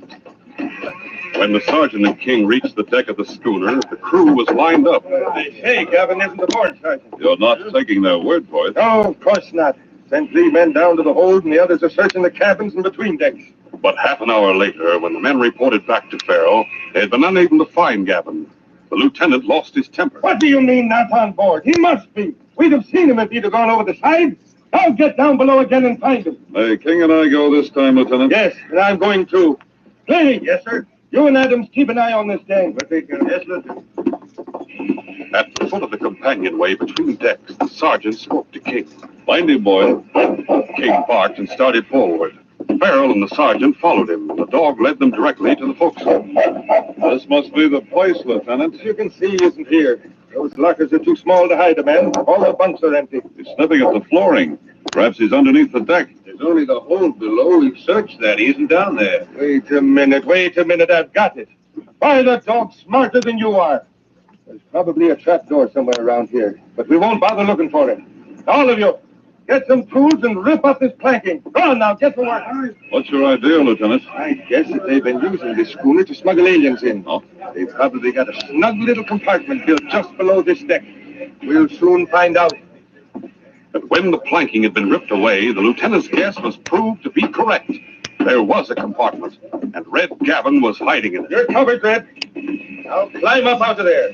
When the sergeant and King reached the deck of the schooner, the crew was lined up. They say Gavin isn't aboard, Sergeant. You're not taking their word for it. No, of course not. Sent 3 men down to the hold, and the others are searching the cabins and between decks. But half an hour later, when the men reported back to Farrell, they had been unable to find Gavin. The lieutenant lost his temper. What do you mean not on board? He must be. We'd have seen him if he'd have gone over the side. I'll get down below again and find him. May King and I go this time, Lieutenant? Yes, and I'm going too. Play. Yes, sir. You and Adams keep an eye on this gang. Yes, Lieutenant. At the foot of the companionway between decks, the sergeant spoke to King. Mind him, boy. King barked and started forward. Farrell and the sergeant followed him. The dog led them directly to the forecastle. This must be the place, Lieutenant. As you can see, he isn't here. Those lockers are too small to hide a man. All the bunks are empty. He's sniffing at the flooring. Perhaps he's underneath the deck. There's only the hold below. We've searched that. He isn't down there. Wait a minute. I've got it. Why, the dog's smarter than you are. There's probably a trap door somewhere around here, but we won't bother looking for it. All of you, get some tools and rip up this planking. Go on now, get to work. What's your idea, Lieutenant? I guess that they've been using this schooner to smuggle aliens in. Oh? They've probably got a snug little compartment built just below this deck. We'll soon find out. But when the planking had been ripped away, the lieutenant's guess was proved to be correct. There was a compartment, and Red Gavin was hiding in it. You're covered, Red. Now climb up out of there.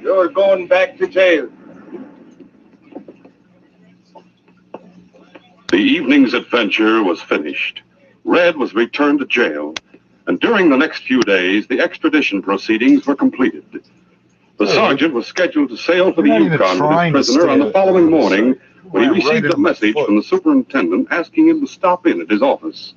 You're going back to jail. The evening's adventure was finished. Red was returned to jail, and during the next few days, the extradition proceedings were completed. The sergeant was scheduled to sail for the Yukon with his prisoner on the following morning when he received a message from the superintendent asking him to stop in at his office.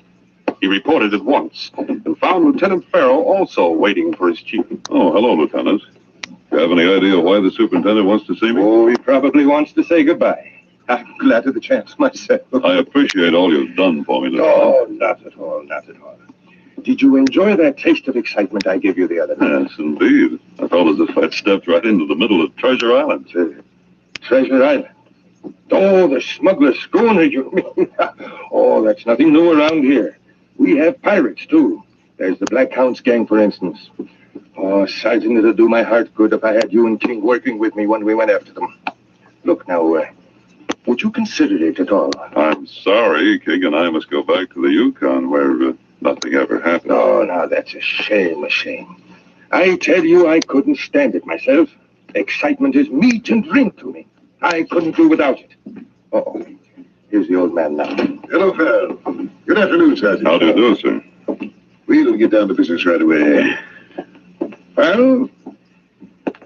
He reported at once and found Lieutenant Farrell also waiting for his chief. Oh, hello, Lieutenant. Do you have any idea why the superintendent wants to see me? Oh, he probably wants to say goodbye. I'm glad of the chance myself. I appreciate all you've done for me, Lieutenant. Oh, not at all. Did you enjoy that taste of excitement I gave you the other night? Yes, indeed. I felt as if I'd stepped right into the middle of Treasure Island. Treasure Island? Oh, the smuggler schooner, you mean? Oh, that's nothing new around here. We have pirates, too. There's the Black Hounds gang, for instance. Oh, Sergeant, it'd do my heart good if I had you and King working with me when we went after them. Look now, would you consider it at all? I'm sorry, King and I must go back to the Yukon where nothing ever happened. Oh, now that's a shame. I tell you, I couldn't stand it myself. Excitement is meat and drink to me. I couldn't do without it. Uh-oh. Here's the old man now. Hello, Farrell. Good afternoon, Sergeant. How do you do, sir? We'll get down to business right away. Farrell,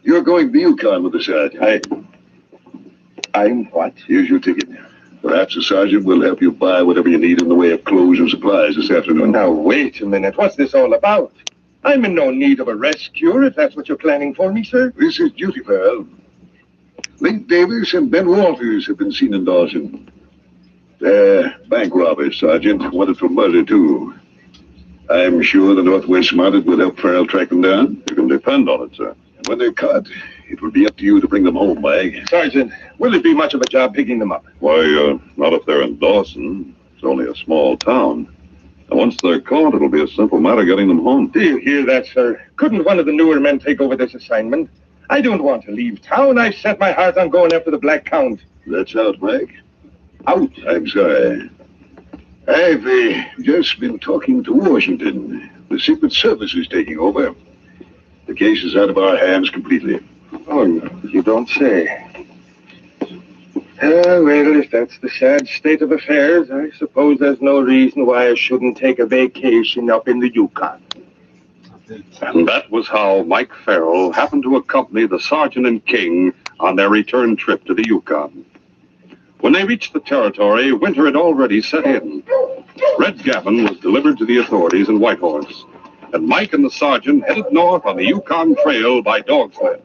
you're going to the Yukon with the sergeant. I'm what? Here's your ticket. Perhaps the sergeant will help you buy whatever you need in the way of clothes and supplies this afternoon. Now, wait a minute. What's this all about? I'm in no need of a rescue, if that's what you're planning for me, sir. This is duty, Farrell. Link Davis and Ben Walters have been seen in Dawson. They're bank robbers, Sergeant. Wanted for murder, too. I'm sure the Northwest Smarted will help Farrell track them down. You can depend on it, sir. And when they're caught, it will be up to you to bring them home, Mike. Sergeant, will it be much of a job picking them up? Why, not if they're in Dawson. It's only a small town. And once they're caught, it'll be a simple matter getting them home. Do you hear that, sir? Couldn't one of the newer men take over this assignment? I don't want to leave town. I've set my heart on going after the Black Count. That's out, Mike. Out? I'm sorry. I've just been talking to Washington. The Secret Service is taking over. The case is out of our hands completely. Oh, you don't say. Well, if that's the sad state of affairs, I suppose there's no reason why I shouldn't take a vacation up in the Yukon. And that was how Mike Farrell happened to accompany the sergeant and King on their return trip to the Yukon. When they reached the territory, winter had already set in. Red Gavin was delivered to the authorities in Whitehorse, and Mike and the sergeant headed north on the Yukon Trail by dog sled.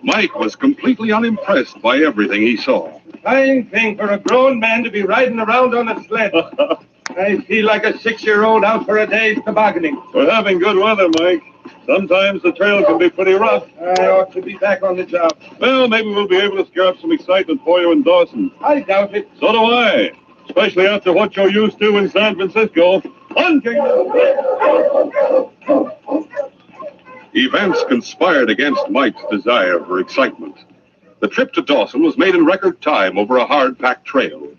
Mike was completely unimpressed by everything he saw. Fine thing for a grown man to be riding around on a sled. I feel like a 6-year-old out for a day's tobogganing. We're having good weather, Mike. Sometimes the trail can be pretty rough. I ought to be back on the job. Well, maybe we'll be able to scare up some excitement for you in Dawson. I doubt it. So do I. Especially after what you're used to in San Francisco. Events conspired against Mike's desire for excitement. The trip to Dawson was made in record time over a hard-packed trail.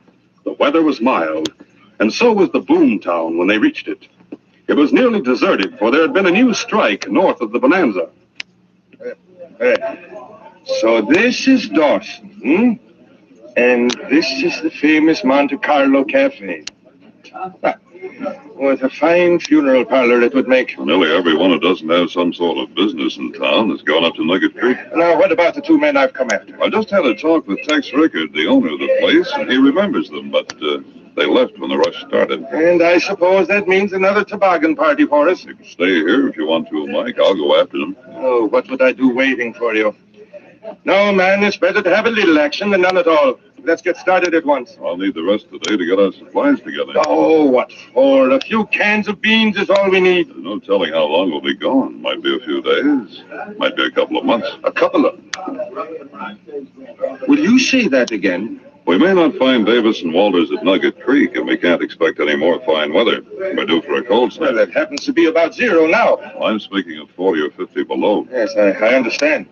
The weather was mild, and so was the boom town when they reached it. It was nearly deserted, for there had been a new strike north of the Bonanza. So this is Dawson, And this is the famous Monte Carlo Cafe. What a fine funeral parlor it would make. Nearly everyone who doesn't have some sort of business in town has gone up to Nugget Creek. Now, what about the two men I've come after? I just had a talk with Tex Rickard, the owner of the place, and he remembers them, but they left when the rush started. And I suppose that means another toboggan party for us. You can stay here if you want to, Mike. I'll go after them. Oh, what would I do waiting for you? No, man, it's better to have a little action than none at all. Let's get started at once. I'll need the rest of the day to get our supplies together. Oh, what for? A few cans of beans is all we need. There's no telling how long we'll be gone. Might be a few days. Might be a couple of months. A couple of... Will you say that again? We may not find Davis and Walters at Nugget Creek, and we can't expect any more fine weather. We're due for a cold snap. Well, it happens to be about 0 now. I'm speaking of 40 or 50 below. Yes, I understand.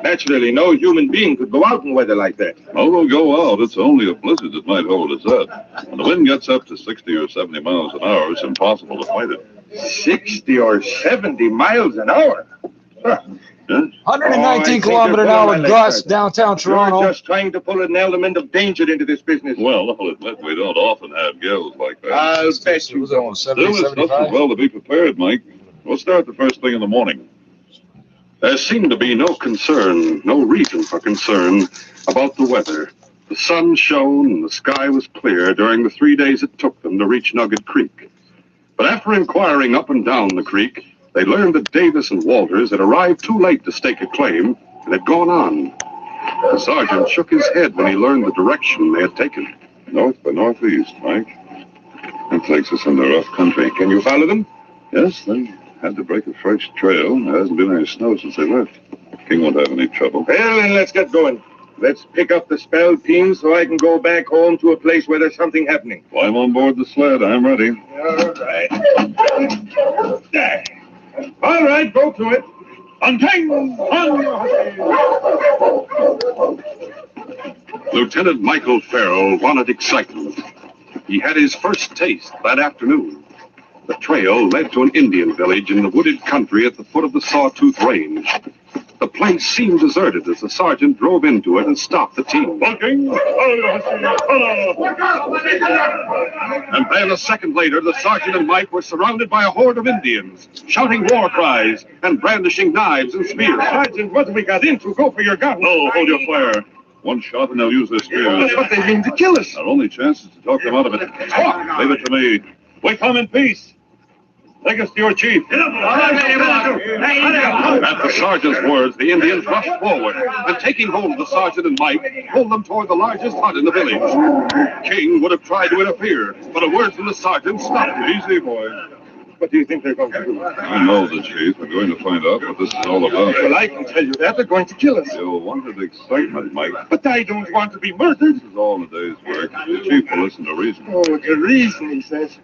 Naturally, no human being could go out in weather like that. Oh, we'll go out. It's only a blizzard that might hold us up. When the wind gets up to 60 or 70 miles an hour, it's impossible to fight it. 60 or 70 miles an hour? Huh. Yes? 119 kilometer an hour gusts downtown Toronto. You're just trying to pull an element of danger into this business. Well, I'll admit we don't often have gales like that. I'll bet you don't. Still, it's nothing well to be prepared, Mike. We'll start the first thing in the morning. There seemed to be no concern, no reason for concern about the weather. The sun shone and the sky was clear during the 3 days it took them to reach Nugget Creek. But after inquiring up and down the creek, they learned that Davis and Walters had arrived too late to stake a claim and had gone on. The sergeant shook his head when he learned the direction they had taken. North by northeast, Mike. That takes us into rough country. Can you follow them? Yes, they had to break a fresh trail. There hasn't been any snow since they left. King won't have any trouble. Well, then let's get going. Let's pick up the spalpeen so I can go back home to a place where there's something happening. Climb on board the sled. I'm ready. All right. There. All right, go to it. Lieutenant Michael Farrell wanted excitement. He had his first taste that afternoon. The trail led to an Indian village in the wooded country at the foot of the Sawtooth Range. The place seemed deserted as the sergeant drove into it and stopped the team. And then a second later, the sergeant and Mike were surrounded by a horde of Indians, shouting war cries and brandishing knives and spears. Sergeant, what have we got into? Go for your gun. No, hold your fire. One shot and they'll use their spears. But they mean to kill us. Our only chance is to talk them out of it. Talk! Leave it to me. We come in peace. Take us to your chief. At the sergeant's words, the Indians rushed forward, and taking hold of the sergeant and Mike, pulled them toward the largest hut in the village. King would have tried to interfere, but a word from the sergeant stopped him. Easy, boy. What do you think they're going to do? I know the chief. We're going to find out what this is all about. Well, I can tell you that. They're going to kill us. You wanted excitement, Mike. But I don't want to be murdered. This is all in a day's work. The chief will listen to reason. Oh, the reason, he says.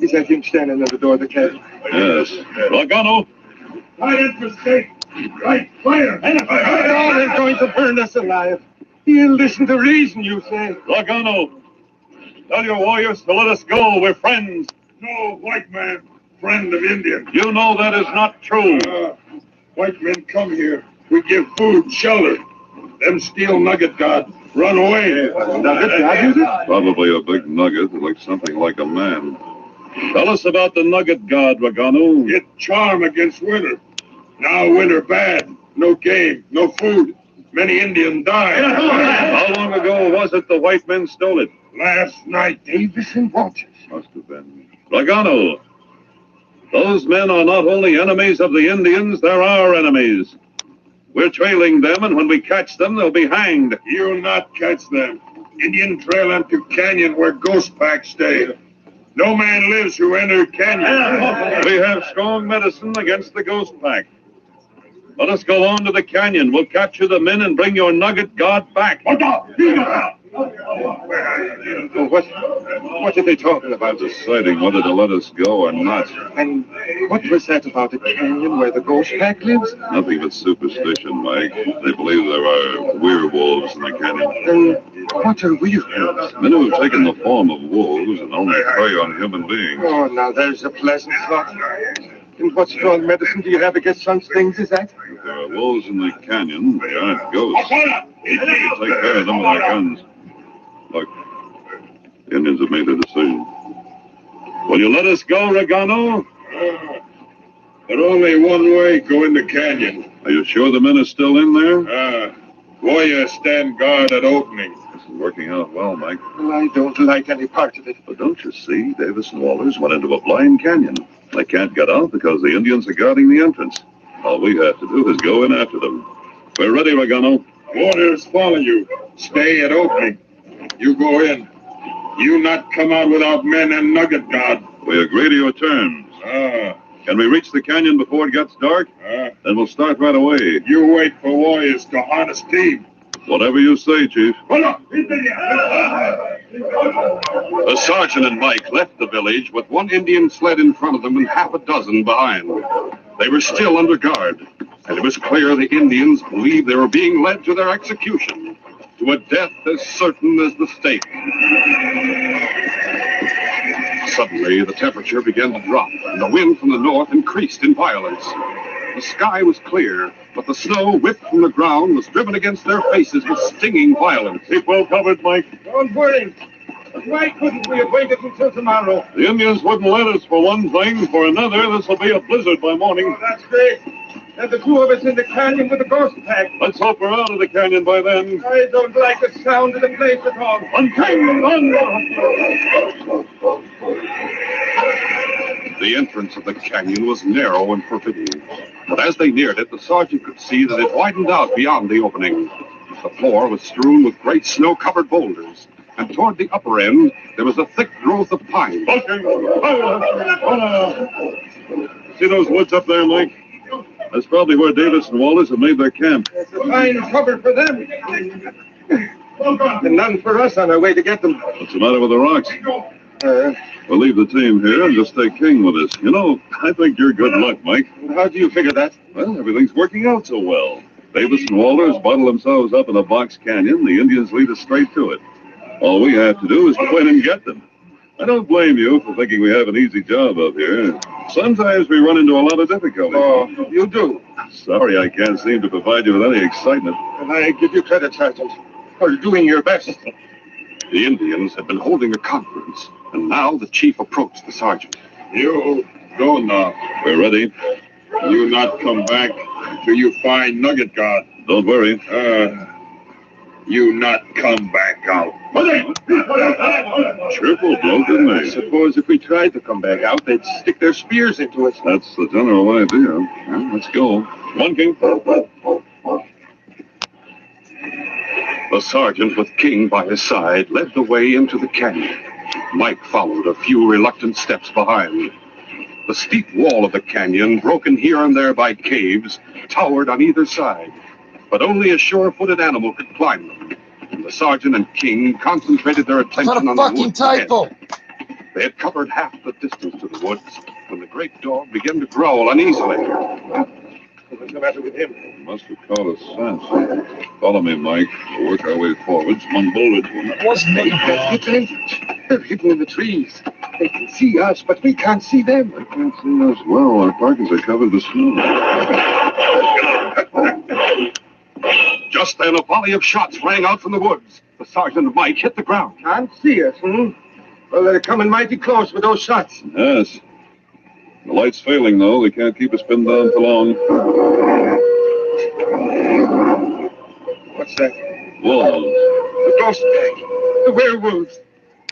Is that him standing at the door of the cabin? Yes. Logano. Right mistake. Right, fire. Oh, they're going to burn us alive. He'll listen to reason, you say. Logano. Tell your warriors to let us go. We're friends. No, white man. Friend of Indian. You know that is not true. White men come here. We give food, shelter. Them steal nugget god. Run away. Nugget god, is it? Probably a big nugget that looks something like a man. Tell us about the nugget god, Waganu. It charm against winter. Now winter bad. No game, no food. Many Indians die. How long ago was it the white men stole it? Last night, Davis and Walters. Must have been. Waganu, those men are not only enemies of the Indians, they're our enemies. We're trailing them, and when we catch them, they'll be hanged. You'll not catch them. Indian trail into canyon where ghost packs stay. No man lives who entered canyon. We have strong medicine against the ghost pack. Let us go on to the canyon. We'll capture the men and bring your nugget god back. What are they talking about? Deciding whether to let us go or not. And what was that about the canyon where the ghost pack lives? Nothing but superstition, Mike. They believe there are werewolves in the canyon. Then What are we? Men who have taken the form of wolves and only prey on human beings. Oh, now there's a pleasant thought. And what strong medicine do you have against such things as that? If there are wolves in the canyon, they aren't ghosts. We take care of them with our guns. Look, the Indians have made their decision. Will you let us go, Regano? But only one way, go in the canyon. Are you sure the men are still in there? Warriors stand guard at opening. This is working out well, Mike. Well, I don't like any part of it. But don't you see, Davis and Walters went into a blind canyon. They can't get out because the Indians are guarding the entrance. All we have to do is go in after them. We're ready, Regano. Warriors follow you. Stay at opening. You go in. You not come out without men and nugget guard. We agree to your terms. Can we reach the canyon before it gets dark? Then we'll start right away. You wait for warriors to harness team. Whatever you say, Chief. Hold up! The sergeant and Mike left the village with one Indian sled in front of them and half a dozen behind. They were still under guard, and it was clear the Indians believed they were being led to their execution, to a death as certain as the stake. Suddenly, the temperature began to drop, and the wind from the north increased in violence. The sky was clear, but the snow whipped from the ground was driven against their faces with stinging violence. Keep well covered, Mike. Don't worry. Why couldn't we have waited until tomorrow? The Indians wouldn't let us for one thing. For another, this will be a blizzard by morning. Oh, that's great. And the two of us in the canyon with the ghost pack. Let's hope we're out of the canyon by then. I don't like the sound of the place at all. The entrance of the canyon was narrow and forbidding, but as they neared it, the sergeant could see that it widened out beyond the opening. The floor was strewn with great snow-covered boulders, and toward the upper end, there was a thick growth of pine. See those woods up there, Mike? That's probably where Davis and Walters have made their camp. It's a fine cover for them. And none for us on our way to get them. What's the matter with the rocks? We'll leave the team here and just take King with us. You know, I think you're good luck, Mike. How do you figure that? Well, everything's working out so well. Davis and Walters bottle themselves up in a box canyon. The Indians lead us straight to it. All we have to do is go in and get them. I don't blame you for thinking we have an easy job up here. Sometimes we run into a lot of difficulty. Oh, you do? Sorry I can't seem to provide you with any excitement. And I give you credit, Sergeant, for doing your best. The Indians had been holding a conference, and now the chief approached the sergeant. You go now. We're ready. You not come back till you find nugget guard. Don't worry. You not come back out. Triple blow, didn't they? I suppose if we tried to come back out, they'd stick their spears into us. That's the general idea. Well, let's go. Come on, King. The sergeant, with King by his side, led the way into the canyon. Mike followed a few reluctant steps behind. The steep wall of the canyon, broken here and there by caves, towered on either side. But only a sure-footed animal could climb them. And the sergeant and King concentrated their attention on the woods ahead. They had covered half the distance to the woods when the great dog began to growl uneasily. What's the matter with him? He must have caught a sense. Follow me, Mike. We'll work our way forwards. One bullet. Wasn't it? They're hidden in the trees. They can see us, but we can't see them. They can't see us well. Our parkas are covered with snow. Just then, a volley of shots rang out from the woods. The sergeant and Mike hit the ground. Can't see us, Well, they're coming mighty close with those shots. Yes. The light's failing, though. They can't keep us pinned down for long. What's that? Wolves. The ghost pack. The werewolves.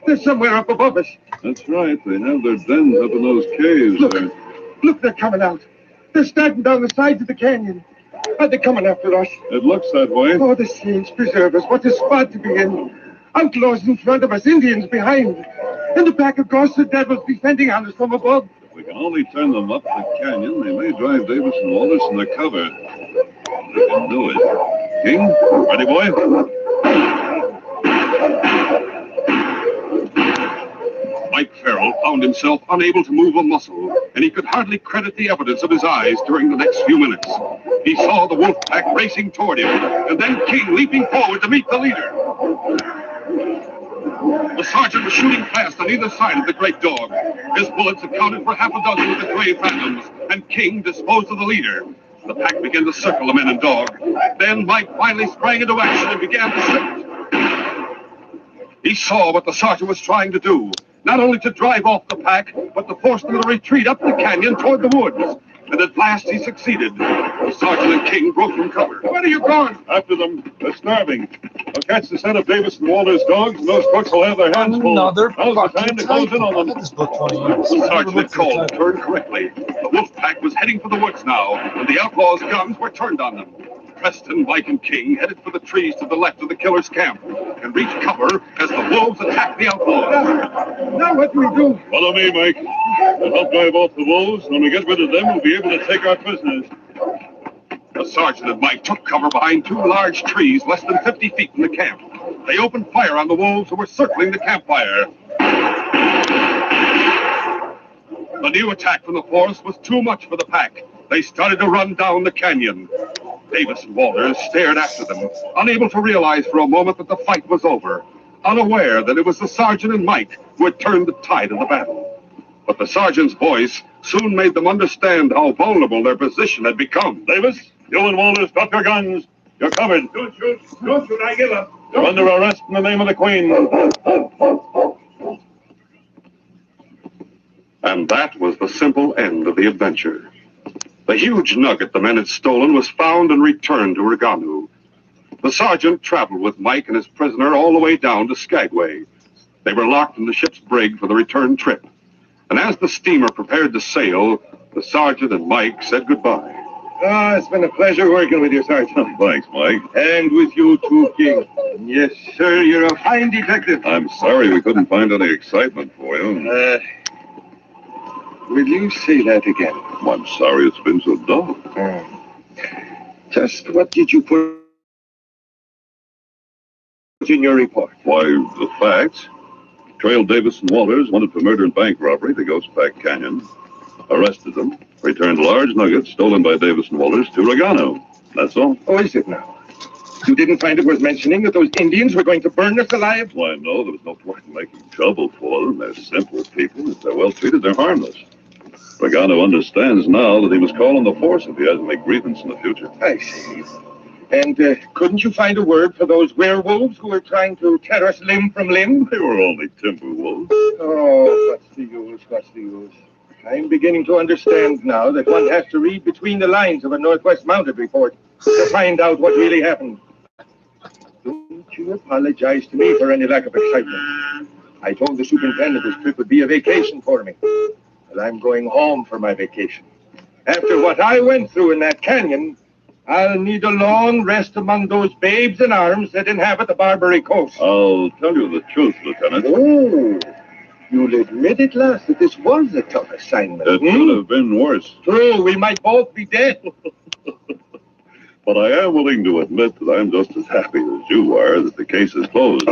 They're somewhere up above us. That's right. They have their dens up in those caves. Look, they're coming out. They're starting down the sides of the canyon. Are they coming after us? It looks that way. Oh, the saints preserve us. What a spot to be in. Outlaws in front of us, Indians behind. And a pack of ghosts of devils descending on us from above. If we can only turn them up the canyon, they may drive Davis and Walters in their cover. They can do it. King, ready, boy? Mike Farrell found himself unable to move a muscle, and he could hardly credit the evidence of his eyes during the next few minutes. He saw the wolf pack racing toward him, and then King leaping forward to meet the leader. The sergeant was shooting fast on either side of the great dog. His bullets accounted for half a dozen of the gray phantoms, and King disposed of the leader. The pack began to circle the men and dog. Then Mike finally sprang into action and began to shoot. He saw what the sergeant was trying to do, not only to drive off the pack, but to force them to retreat up the canyon toward the woods. And at last he succeeded. The sergeant and King broke from cover. Where are you going? After them. They're starving. I'll catch the scent of Davis and Walter's dogs, and those crooks will have their hands full. Now's the time to close in on them. The sergeant had called and turned correctly. The wolf pack was heading for the woods now, and the outlaws' guns were turned on them. Preston, Mike, and King headed for the trees to the left of the killer's camp and reached cover as the wolves attacked the outlaws. Now what do we do? Follow me, Mike. We'll help drive off the wolves. When we get rid of them, we'll be able to take our prisoners. The sergeant and Mike took cover behind two large trees less than 50 feet from the camp. They opened fire on the wolves who were circling the campfire. The new attack from the forest was too much for the pack. They started to run down the canyon. Davis and Walters stared after them, unable to realize for a moment that the fight was over, unaware that it was the sergeant and Mike who had turned the tide of the battle. But the sergeant's voice soon made them understand how vulnerable their position had become. Davis, you and Walters, drop your guns. You're covered. Don't shoot. Don't shoot. I give up. You're under arrest in the name of the Queen. And that was the simple end of the adventure. The huge nugget the men had stolen was found and returned to Reganu. The sergeant traveled with Mike and his prisoner all the way down to Skagway. They were locked in the ship's brig for the return trip. And as the steamer prepared to sail, the sergeant and Mike said goodbye. Ah, it's been a pleasure working with you, Sergeant. Thanks, Mike. And with you too, King. Yes, sir, you're a fine detective. I'm sorry we couldn't find any excitement for you. Will you say that again? I'm sorry it's been so dull. Just what did you put in your report? Why, the facts. Trailed Davis and Walters, wanted for murder and bank robbery to Ghost Pack Canyon. Arrested them. Returned large nuggets stolen by Davis and Walters to Regano. That's all. Oh, is it now? You didn't find it worth mentioning that those Indians were going to burn us alive? Why, no, there was no point in making trouble for them. They're simple people. If they're well treated, they're harmless. Regano understands now that he must call on the force if he has any grievance in the future. I see. And couldn't you find a word for those werewolves who were trying to tear us limb from limb? They were only timber wolves. Oh, what's the use? What's the use? I'm beginning to understand now that one has to read between the lines of a Northwest Mounted report to find out what really happened. Don't you apologize to me for any lack of excitement. I told the superintendent this trip would be a vacation for me. But I'm going home for my vacation. After what I went through in that canyon, I'll need a long rest among those babes in arms that inhabit the Barbary Coast. I'll tell you the truth, Lieutenant. Oh, you'll admit at last that this was a tough assignment. It could have been worse. True, we might both be dead. But I am willing to admit that I'm just as happy as you are that the case is closed.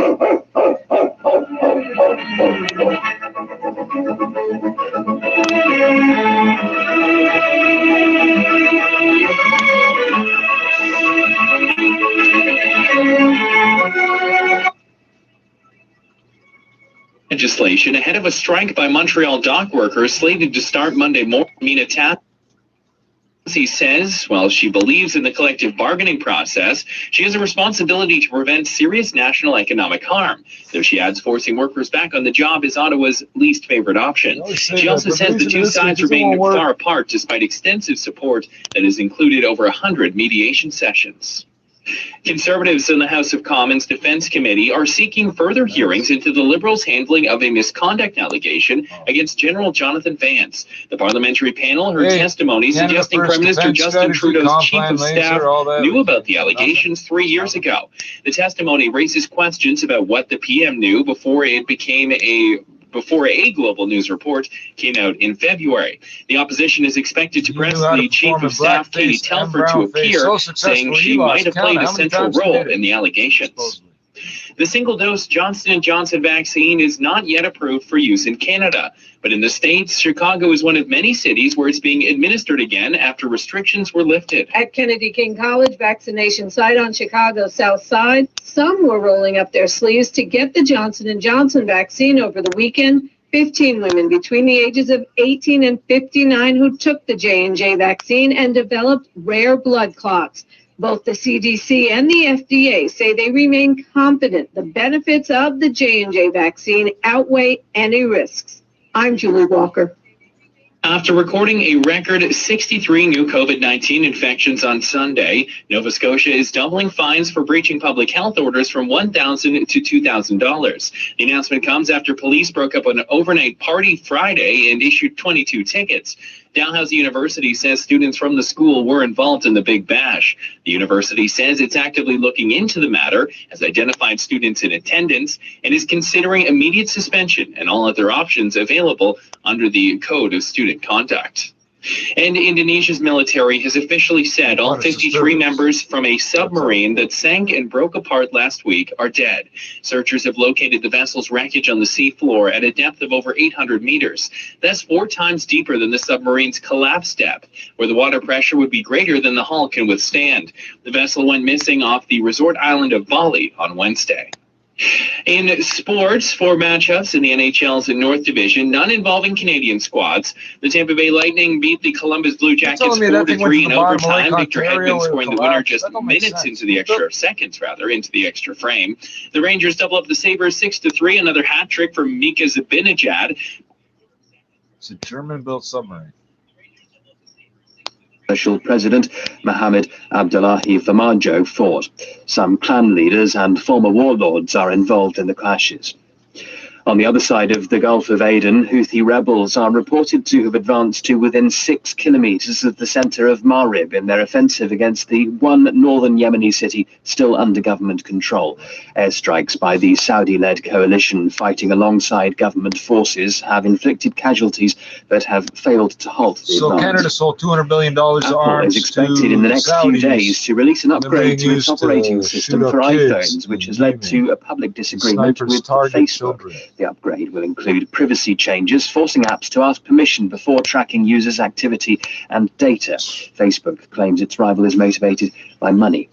Legislation ahead of a strike by Montreal dock workers slated to start Monday morning. Mina Tassi says, while she believes in the collective bargaining process, she has a responsibility to prevent serious national economic harm. Though she adds forcing workers back on the job is Ottawa's least favorite option. She also says the two sides remain far apart despite extensive support that has included over 100 mediation sessions. Conservatives in the House of Commons Defense Committee are seeking further hearings into the Liberals' handling of a misconduct allegation against General Jonathan Vance. The parliamentary panel heard testimony suggesting Prime Minister Justin Trudeau's chief of staff knew about the allegations 3 years ago. The testimony raises questions about what the PM knew before a Global News report came out in February. The opposition is expected to press the Chief of Staff, Katie Telford, to appear, saying she might have played a central role in the allegations. The single-dose Johnson & Johnson vaccine is not yet approved for use in Canada, but in the States, Chicago is one of many cities where it's being administered again after restrictions were lifted. At Kennedy King College vaccination site on Chicago's South Side, some were rolling up their sleeves to get the Johnson & Johnson vaccine over the weekend. 15 women between the ages of 18 and 59 who took the J&J vaccine and developed rare blood clots. Both the CDC and the FDA say they remain confident the benefits of the J&J vaccine outweigh any risks. I'm Julie Walker. After recording a record 63 new COVID-19 infections on Sunday, Nova Scotia is doubling fines for breaching public health orders from $1,000 to $2,000. The announcement comes after police broke up an overnight party Friday and issued 22 tickets. Dalhousie University says students from the school were involved in the Big Bash. The university says it's actively looking into the matter, has identified students in attendance, and is considering immediate suspension and all other options available under the Code of Student Conduct. And Indonesia's military has officially said all 53 members from a submarine that sank and broke apart last week are dead. Searchers have located the vessel's wreckage on the seafloor at a depth of over 800 meters. That's 4 times deeper than the submarine's collapse depth, where the water pressure would be greater than the hull can withstand. The vessel went missing off the resort island of Bali on Wednesday. In sports, 4 matchups in the NHL's North Division, none involving Canadian squads. The Tampa Bay Lightning beat the Columbus Blue Jackets 4-3 in overtime. Victor Hedman scoring the winner just minutes into the extra seconds, into the extra frame. The Rangers double up the Sabres 6-3. Another hat trick from Mika Zibanejad. It's a German-built submarine. Special President Mohammed Abdullahi Farmajo fought. Some clan leaders and former warlords are involved in the clashes. On the other side of the Gulf of Aden, Houthi rebels are reported to have advanced to within 6 kilometers of the center of Marib in their offensive against the one northern Yemeni city still under government control. Airstrikes by the Saudi-led coalition fighting alongside government forces have inflicted casualties but have failed to halt the advance. Canada sold $200 billion Apple arms is expected in the next few days to release an upgrade to its operating system for iPhones, which has led to a public disagreement with Facebook. The upgrade will include privacy changes, forcing apps to ask permission before tracking users' activity and data. Facebook claims its rival is motivated by money.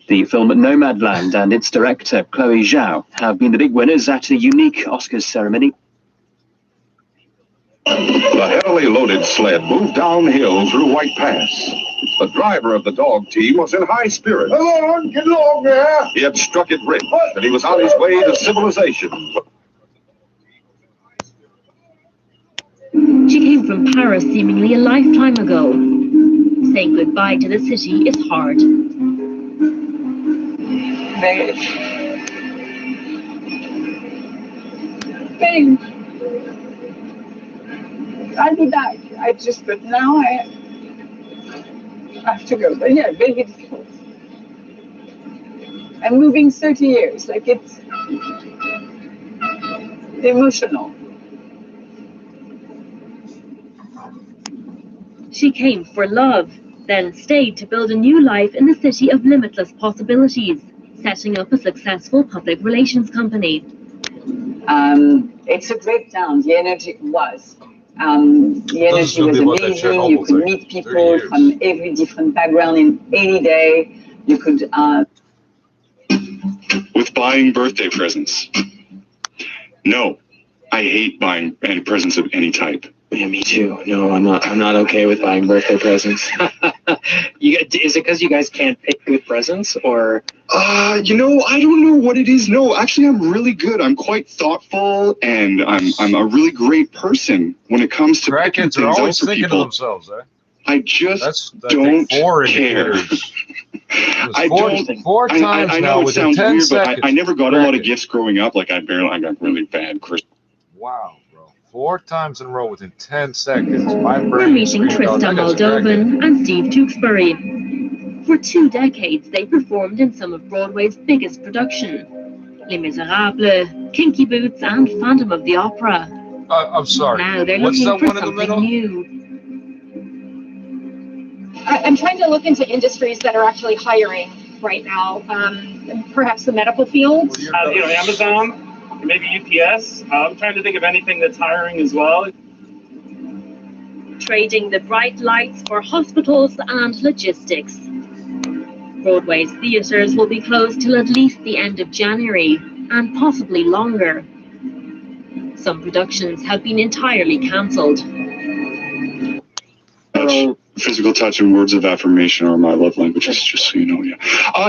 The film Nomadland and its director, Chloe Zhao, have been the big winners at a unique Oscars ceremony. The heavily loaded sled moved downhill through White Pass. The driver of the dog team was in high spirits. Come on, get along there. He had struck it rich, and he was on his way to civilization. She came from Paris seemingly a lifetime ago. Saying goodbye to the city is hard. I'll be back. But now I have to go. But yeah, very difficult. I'm moving 30 years. Like, it's emotional. She came for love, then stayed to build a new life in the city of limitless possibilities, setting up a successful public relations company. It's a great town. The energy was. The energy was amazing. You could meet people from every different background in any day. You could. With buying birthday presents. No, I hate buying any presents of any type. Yeah, me too. No, I'm not okay with buying birthday presents. Is it because you guys can't pick good presents, or? I don't know what it is. No, actually, I'm really good. I'm quite thoughtful, and I'm a really great person when it comes to picking things out always for thinking people. of themselves, eh? I just don't care. I don't. 4 times I now know it within sounds 10 weird, seconds. but I never got a lot of gifts growing up. Like I got really bad Christmas. Wow, bro. 4 times in a row within 10 seconds. My We're brain meeting Trista Moldovan and Steve Tewksbury. For 2 decades, they performed in some of Broadway's biggest productions. Les Miserables, Kinky Boots, and Phantom of the Opera. I'm sorry. Now they're What's looking that for one in the middle? something new. I'm trying to look into industries that are actually hiring right now? Perhaps the medical field? Amazon, maybe UPS. I'm trying to think of anything that's hiring as well. Trading the bright lights for hospitals and logistics. Broadway's theatres will be closed till at least the end of January, and possibly longer. Some productions have been entirely cancelled. Physical touch and words of affirmation are my love languages, just so you know.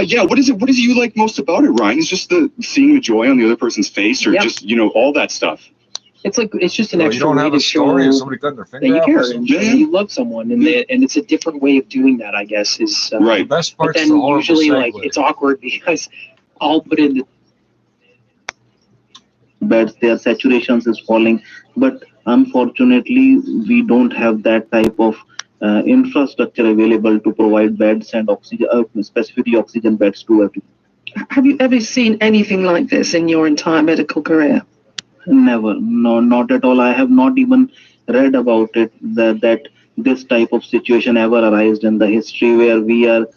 Yeah. What is it you like most about it, Ryan? Is just seeing the joy on the other person's face, or just all that stuff? It's just an extra you don't way have to a story show of somebody cutting their that finger you off care or and something. you love someone, and it's a different way of doing that, I guess. Is right. The best But part's then the horrible usually, like, segue. it's awkward because I'll put in the beds, their saturations is falling, but unfortunately we don't have that type of infrastructure available to provide beds and oxygen, specifically oxygen beds to everyone. Have you ever seen anything like this in your entire medical career? Never, no, not at all. I have not even read about it, that this type of situation ever arisen in the history where we are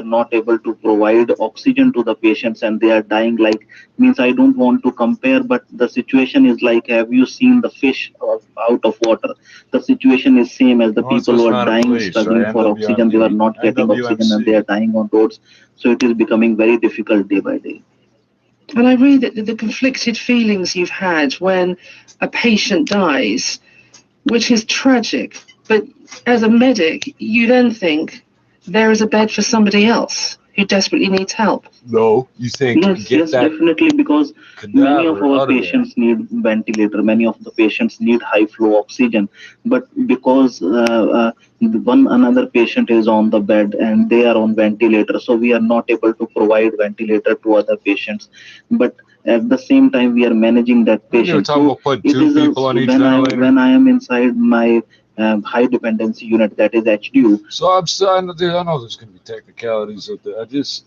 not able to provide oxygen to the patients and they are dying. Like, means I don't want to compare, but the situation is like, have you seen the fish out of water? The situation is same as the people who are dying, struggling for oxygen. They are not getting oxygen and they are dying on roads. So it is becoming very difficult day by day. And I read that the conflicted feelings you've had when a patient dies, which is tragic, but as a medic, you then think there is a bed for somebody else who desperately needs help. No, you think Yes, definitely, because many of our patients need ventilator, many of the patients need high flow oxygen, but because one another patient is on the bed and they are on ventilator, so we are not able to provide ventilator to other patients. But at the same time, we are managing that patient. So it is when I am inside my high dependency unit, that is HDU. So I know there's going to be technicalities of that.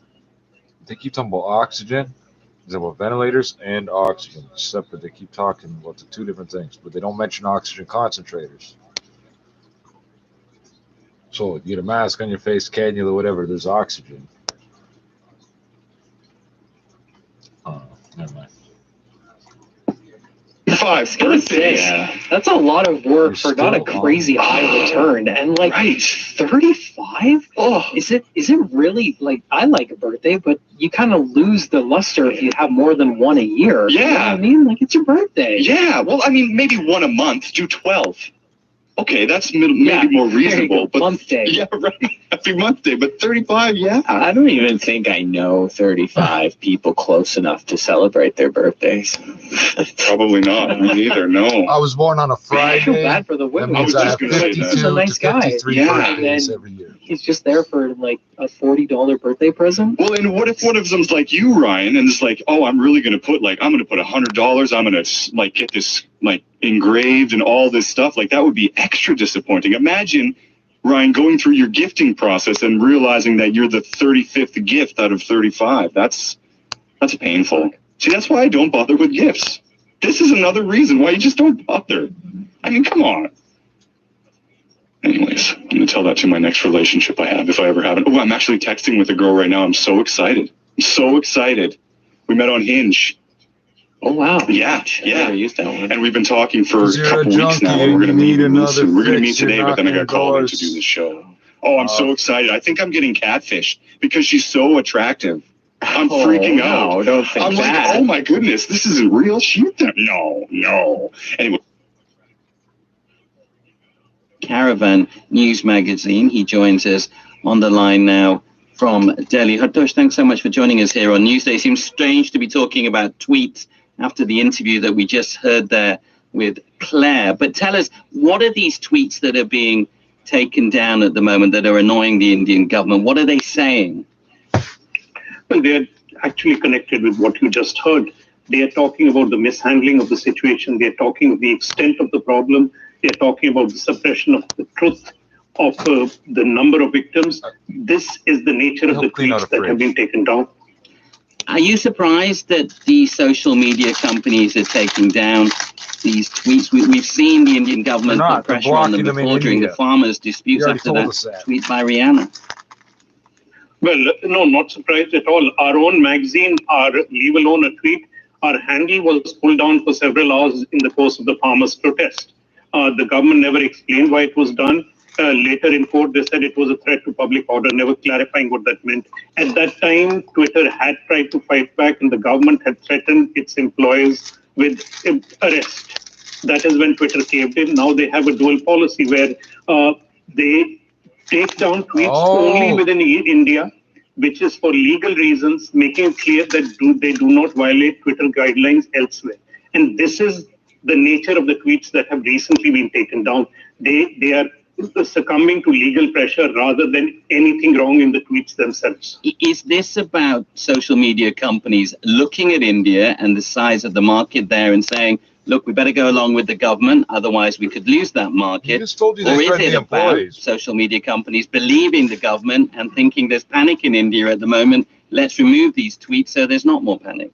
They keep talking about oxygen, they about ventilators and oxygen, separate. They keep talking about the two different things, but they don't mention oxygen concentrators. So you get a mask on your face, cannula, whatever, there's oxygen. Never mind. 5 birthday. That's a lot of work for not a crazy high return. And like 35? Oh, is it really, like, I like a birthday, but you kind of lose the luster if you have more than one a year. Yeah. You know what I mean? Like, it's your birthday. Yeah. Well, I mean, maybe one a month, do 12. Okay, that's maybe more reasonable. But month day. Yeah, right. Happy month day. But 35, yeah. I don't even think I know 35 people close enough to celebrate their birthdays. Probably not. Me neither. No. I was born on a Friday. I feel bad for the women. I was just going to say that. He's a nice guy. Yeah. And then he's just there for like a $40 birthday present. Well, and what if one of them's like you, Ryan, and it's like, oh, I'm really going to put $100. I'm going to like get this like engraved and all this stuff. Like, that would be extra disappointing. Imagine, Ryan, going through your gifting process and realizing that you're the 35th gift out of 35. That's painful. See, that's why I don't bother with gifts. This is another reason why you just don't bother. I mean, come on. Anyways, I'm going to tell that to my next relationship I have, if I ever have it. Oh, I'm actually texting with a girl right now. I'm so excited. I'm so excited. We met on Hinge. Oh, wow. Yeah. I used that one. And we've been talking for a couple weeks now, and we're going to meet soon. We're going to meet today, but then I got called in to do the show. Oh, I'm so excited. I think I'm getting catfished because she's so attractive. I'm freaking out. No, don't think I'm that. like, oh my goodness, this isn't real. No. Anyway. Caravan News Magazine. He joins us on the line now from Delhi. Hartosh, thanks so much for joining us here on Newsday. It seems strange to be talking about tweets after the interview that we just heard there with Claire. But tell us, what are these tweets that are being taken down at the moment that are annoying the Indian government? What are they saying? Well, they're actually connected with what you just heard. They are talking about the mishandling of the situation. They're talking of the extent of the problem. They're talking about the suppression of the truth of the number of victims. This is the nature of the tweets that have been taken down. Are you surprised that the social media companies are taking down these tweets? We've seen the Indian government put pressure on them before during the farmers' disputes after that tweet by Rihanna. Well, no, not surprised at all. Our own magazine, leave alone a tweet, our handle was pulled down for several hours in the course of the farmers' protest. The government never explained why it was done. Later in court, they said it was a threat to public order, never clarifying what that meant. At that time, Twitter had tried to fight back, and the government had threatened its employees with arrest. That is when Twitter caved in. Now they have a dual policy where they take down tweets only within India, which is for legal reasons, making it clear that they do not violate Twitter guidelines elsewhere. And this is the nature of the tweets that have recently been taken down. They are succumbing to legal pressure rather than anything wrong in the tweets themselves. Is this about social media companies looking at India and the size of the market there and saying, look, we better go along with the government, otherwise we could lose that market? Or is it about social media companies believing the government and thinking there's panic in India at the moment, let's remove these tweets so there's not more panic?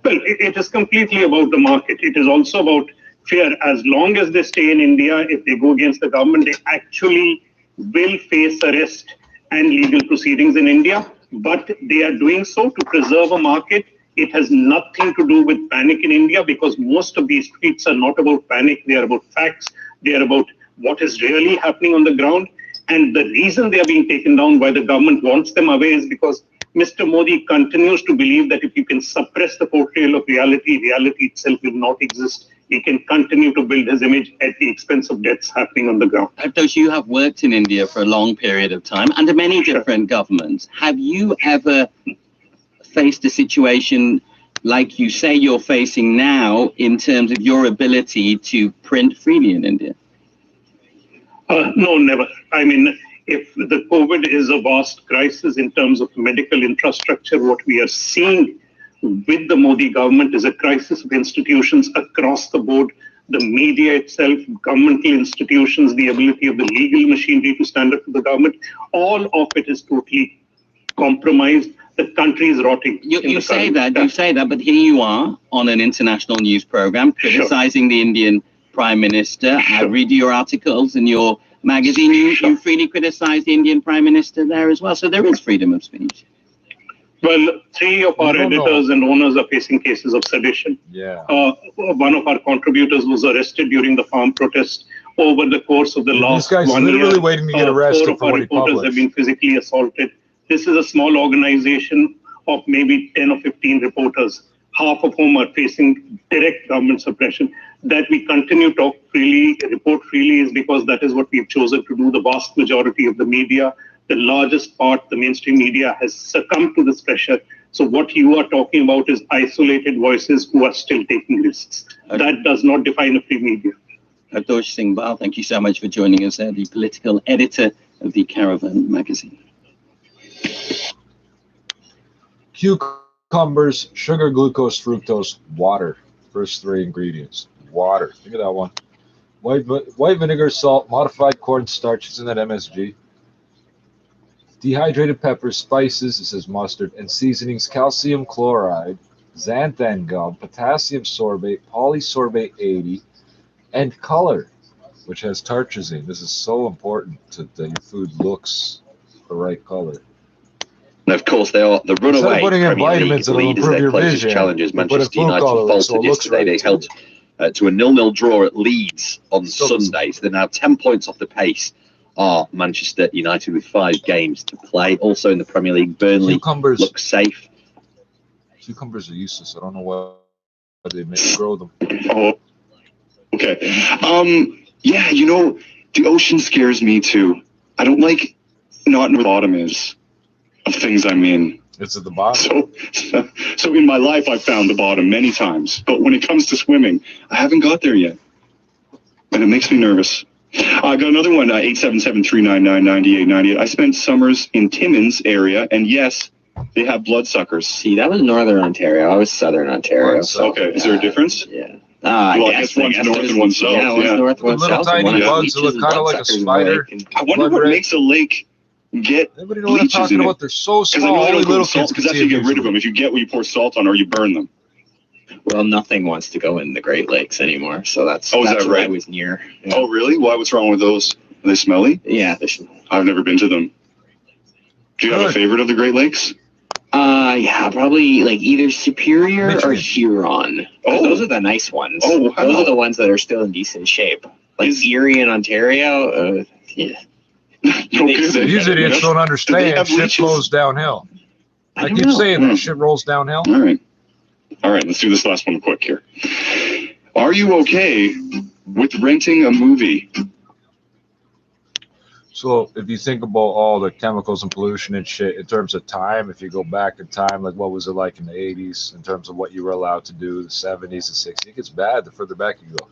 Well, it is completely about the market. It is also about fear. As long as they stay in India, if they go against the government, they actually will face arrest and legal proceedings in India. But they are doing so to preserve a market. It has nothing to do with panic in India, because most of these tweets are not about panic. They are about facts. They are about what is really happening on the ground. And the reason they are being taken down, why the government wants them away, is because Mr. Modi continues to believe that if you can suppress the portrayal of reality, reality itself will not exist. He can continue to build his image at the expense of deaths happening on the ground. Abdosh, you have worked in India for a long period of time under many different governments. Have you ever faced a situation like you say you're facing now in terms of your ability to print freely in India? No, never. I mean, if the COVID is a vast crisis in terms of medical infrastructure, what we are seeing with the Modi government is a crisis of institutions across the board. The media itself, governmental institutions, the ability of the legal machinery to stand up to the government, all of it is totally compromised. The country is rotting. You say that, but here you are on an international news program criticizing the Indian Prime Minister. I read your articles in your magazine. You freely criticize the Indian Prime Minister there as well. So there is freedom of speech. Well, 3 of our editors and owners are facing cases of sedition. One of our contributors was arrested during the farm protest. Over the course of the last 1 year, literally waiting to get arrested 4 of our reporters have been physically assaulted. This is a small organization of maybe 10 or 15 reporters, half of whom are facing direct government suppression. That we continue to talk freely, report freely, is because that is what we've chosen to do. The vast majority of the media, the largest part, the mainstream media, has succumbed to this pressure. So what you are talking about is isolated voices who are still taking risks. That does not define a free media. Abdosh Singh Bal, thank you so much for joining us, the political editor of the Caravan magazine. Cucumbers, sugar, glucose, fructose, water. First 3 ingredients. Water. Think of that one. White vinegar, salt, modified cornstarch. Isn't that MSG? Dehydrated peppers, spices, it says mustard, and seasonings, calcium chloride, xanthan gum, potassium sorbate, polysorbate 80, and color, which has tartrazine. This is so important that your food looks the right color. And of course, they are the runaway Premier League lead as their closest challengers. Manchester United faltered yesterday. They held to a 0-0 draw at Leeds on Sunday. So they're now 10 points off the pace are Manchester United with 5 games to play. Also in the Premier League, Burnley looks safe. Cucumbers are useless. I don't know why they grow them. Oh, okay. Yeah, you know, the ocean scares me too. I don't like not where the bottom is of things I'm in. It's at the bottom. So in my life, I've found the bottom many times. But when it comes to swimming, I haven't got there yet. And it makes me nervous. I got another one, 877-399-9898. I spent summers in Timmins area, and yes, they have bloodsuckers. See, that was Northern Ontario. I was Southern Ontario. Okay, is there a difference? Yeah. Well, I guess one's north and one's south. Yeah, one's north, one's south. Tiny bugs that look kind of like a spider. I wonder what makes a lake get Anybody know what I'm talking about? They're so small, only little kids can see them. Because that's how you get rid of them. If you get what you pour salt on, or you burn them. Well, nothing wants to go in the Great Lakes anymore, so that's that right? I was near. Yeah. Oh, really? Why? What's wrong with those? Are they smelly? Yeah, I've never been to them. Do you have a favorite of the Great Lakes? Yeah, probably like either Superior or Huron. Oh, those are the nice ones. Oh, wow. Those are the ones that are still in decent shape. Like Erie and Ontario, yeah. These idiots don't understand. Shit flows downhill. I keep saying that shit rolls downhill. All right. All right, let's do this last one quick here. Are you okay with renting a movie? So if you think about all the chemicals and pollution and shit in terms of time, if you go back in time, like what was it like in the 80s in terms of what you were allowed to do, the 70s, the 60s, it gets bad the further back you go.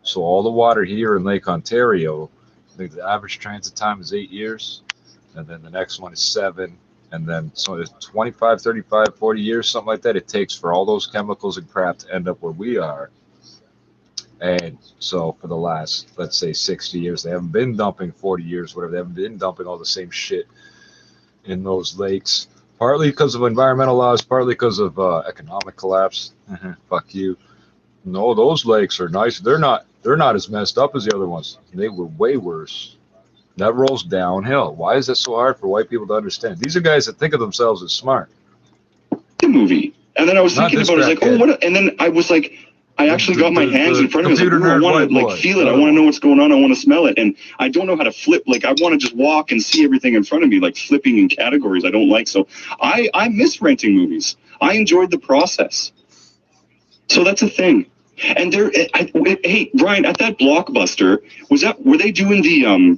So all the water here in Lake Ontario, I think the average transit time is 8 years, and then the next one is 7, and then so it's 25, 35, 40 years, something like that it takes for all those chemicals and crap to end up where we are. And so for the last, let's say 60 years, they haven't been dumping 40 years, whatever. They haven't been dumping all the same shit in those lakes, partly because of environmental laws, partly because of economic collapse. Fuck you. No, those lakes are nice. They're not as messed up as the other ones. They were way worse. That rolls downhill. Why is that so hard for white people to understand? These are guys that think of themselves as smart. The movie. And then I was thinking about it, I was like, oh, what? And then I was like, I actually got my hands in front of me. I was like, I want to like feel it. I want to know what's going on. I want to smell it. And I don't know how to flip. Like, I want to just walk and see everything in front of me, like flipping in categories I don't like. So I miss renting movies. I enjoyed the process. So that's a thing. And hey, Brian, at that Blockbuster, were they doing the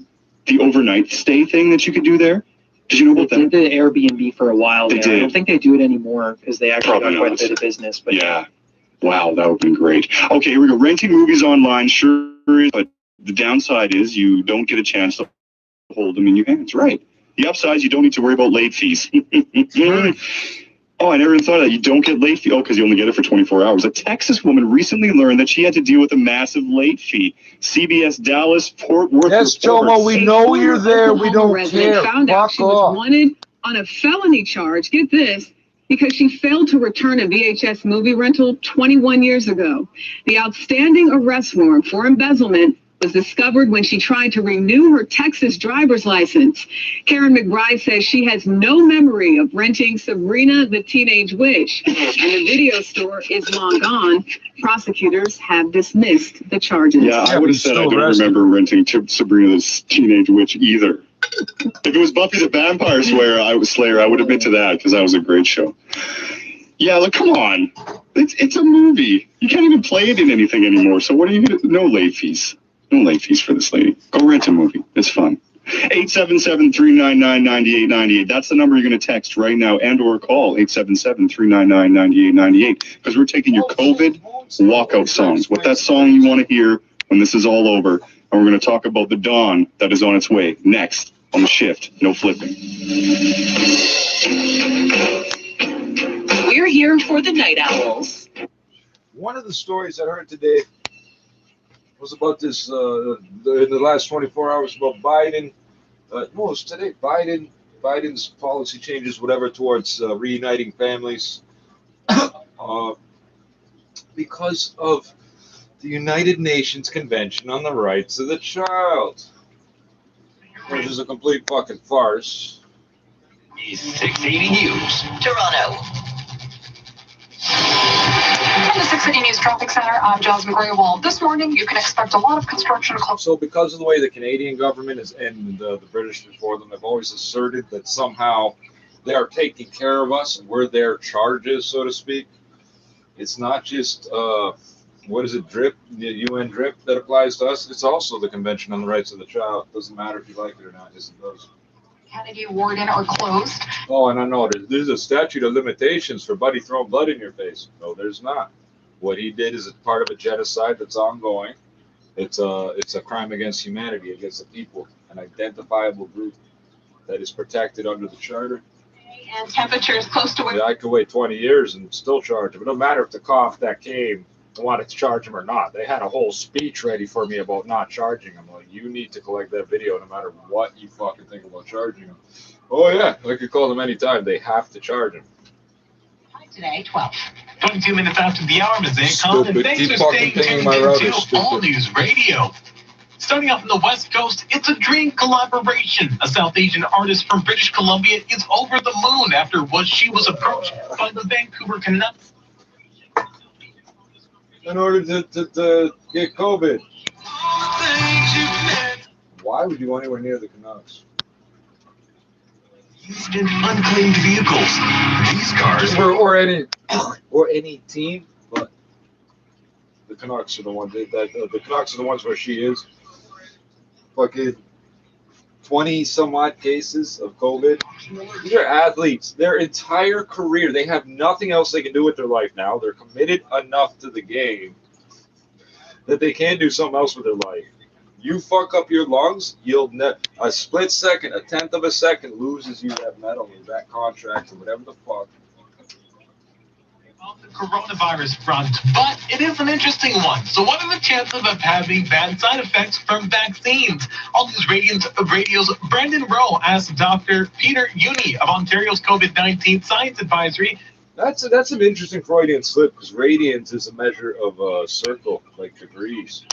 overnight stay thing that you could do there? Did you know about that? They did the Airbnb for a while. They did. I don't think they do it anymore because they actually got quite a bit of business. But yeah. Wow, that would have been great. Okay, here we go. Renting movies online, sure is, but the downside is you don't get a chance to hold them in your hands. Right. The upside is you don't need to worry about late fees. Oh, I never even thought of that. You don't get late fee. Oh, because you only get it for 24 hours. A Texas woman recently learned that she had to deal with a massive late fee. CBS Dallas Fort Worth. Yes, Jomo, we know you're there. We don't care. Found out she was wanted on a felony charge. Get this. Because she failed to return a VHS movie rental 21 years ago. The outstanding arrest warrant for embezzlement was discovered when she tried to renew her Texas driver's license. Karen McBride says she has no memory of renting Sabrina the Teenage Witch, and the video store is long gone. Prosecutors have dismissed the charges. Yeah, I would have said I don't remember renting Sabrina the Teenage Witch either. If it was Buffy the Vampire Slayer, I would admit to that because that was a great show. Yeah, look, come on. It's a movie. You can't even play it in anything anymore. So what are you going to do? No late fees. No late fees for this lady. Go rent a movie. It's fun. 877-399-9898. That's the number you're going to text right now and or call 877-399-9898 because we're taking your COVID walkout songs. What that song you want to hear when this is all over. And we're going to talk about the dawn that is on its way next on the shift. No flipping. We're here for the Night Owls. One of the stories I heard today was about this, in the last 24 hours, about Biden. No, it was today. Biden's policy changes, whatever, towards reuniting families because of the United Nations Convention on the Rights of the Child, which is a complete fucking farce. 680 News, Toronto. From the 680 News Traffic Center, I'm Jasmine Graywald. This morning, you can expect a lot of construction. So because of the way the Canadian government is, and the British before them have always asserted that somehow they are taking care of us and we're their charges, so to speak, it's not just, what is it, DRIP, the UN DRIP that applies to us? It's also the Convention on the Rights of the Child. Doesn't matter if you like it or not, yes, it does. Kennedy Warden are closed. Oh, and I know there's a statute of limitations for buddy throwing blood in your face. No, there's not. What he did is a part of a genocide that's ongoing. It's a crime against humanity, against the people, an identifiable group that is protected under the charter. And temperatures close to... I could wait 20 years and still charge him. It don't matter if the cough that came wanted to charge him or not. They had a whole speech ready for me about not charging him. Like, you need to collect that video no matter what you fucking think about charging him. Oh yeah, I could call them anytime. They have to charge him. Today, 12. 22 minutes after the hour, Ms. Call, and thanks for staying tuned into All News Radio. Starting off on the West Coast, it's a dream collaboration. A South Asian artist from British Columbia is over the moon after she was approached by the Vancouver Canucks in order to get COVID. Why would you go anywhere near the Canucks? Used in unclaimed vehicles. These cars or any team, but the Canucks are the ones the Canucks are the ones where she is. Fucking 20 some odd cases of COVID. These are athletes. Their entire career, they have nothing else they can do with their life now. They're committed enough to the game that they can't do something else with their life. You fuck up your lungs, you'll a split second, a tenth of a second loses you that medal or that contract or whatever the fuck. On the coronavirus front, but it is an interesting one. So what are the chances of having bad side effects from vaccines? All these radio's Brendan Rowe asked Dr. Peter Uni of Ontario's COVID-19 Science Advisory. That's an interesting Freudian slip, because radians is a measure of a circle, like degrees.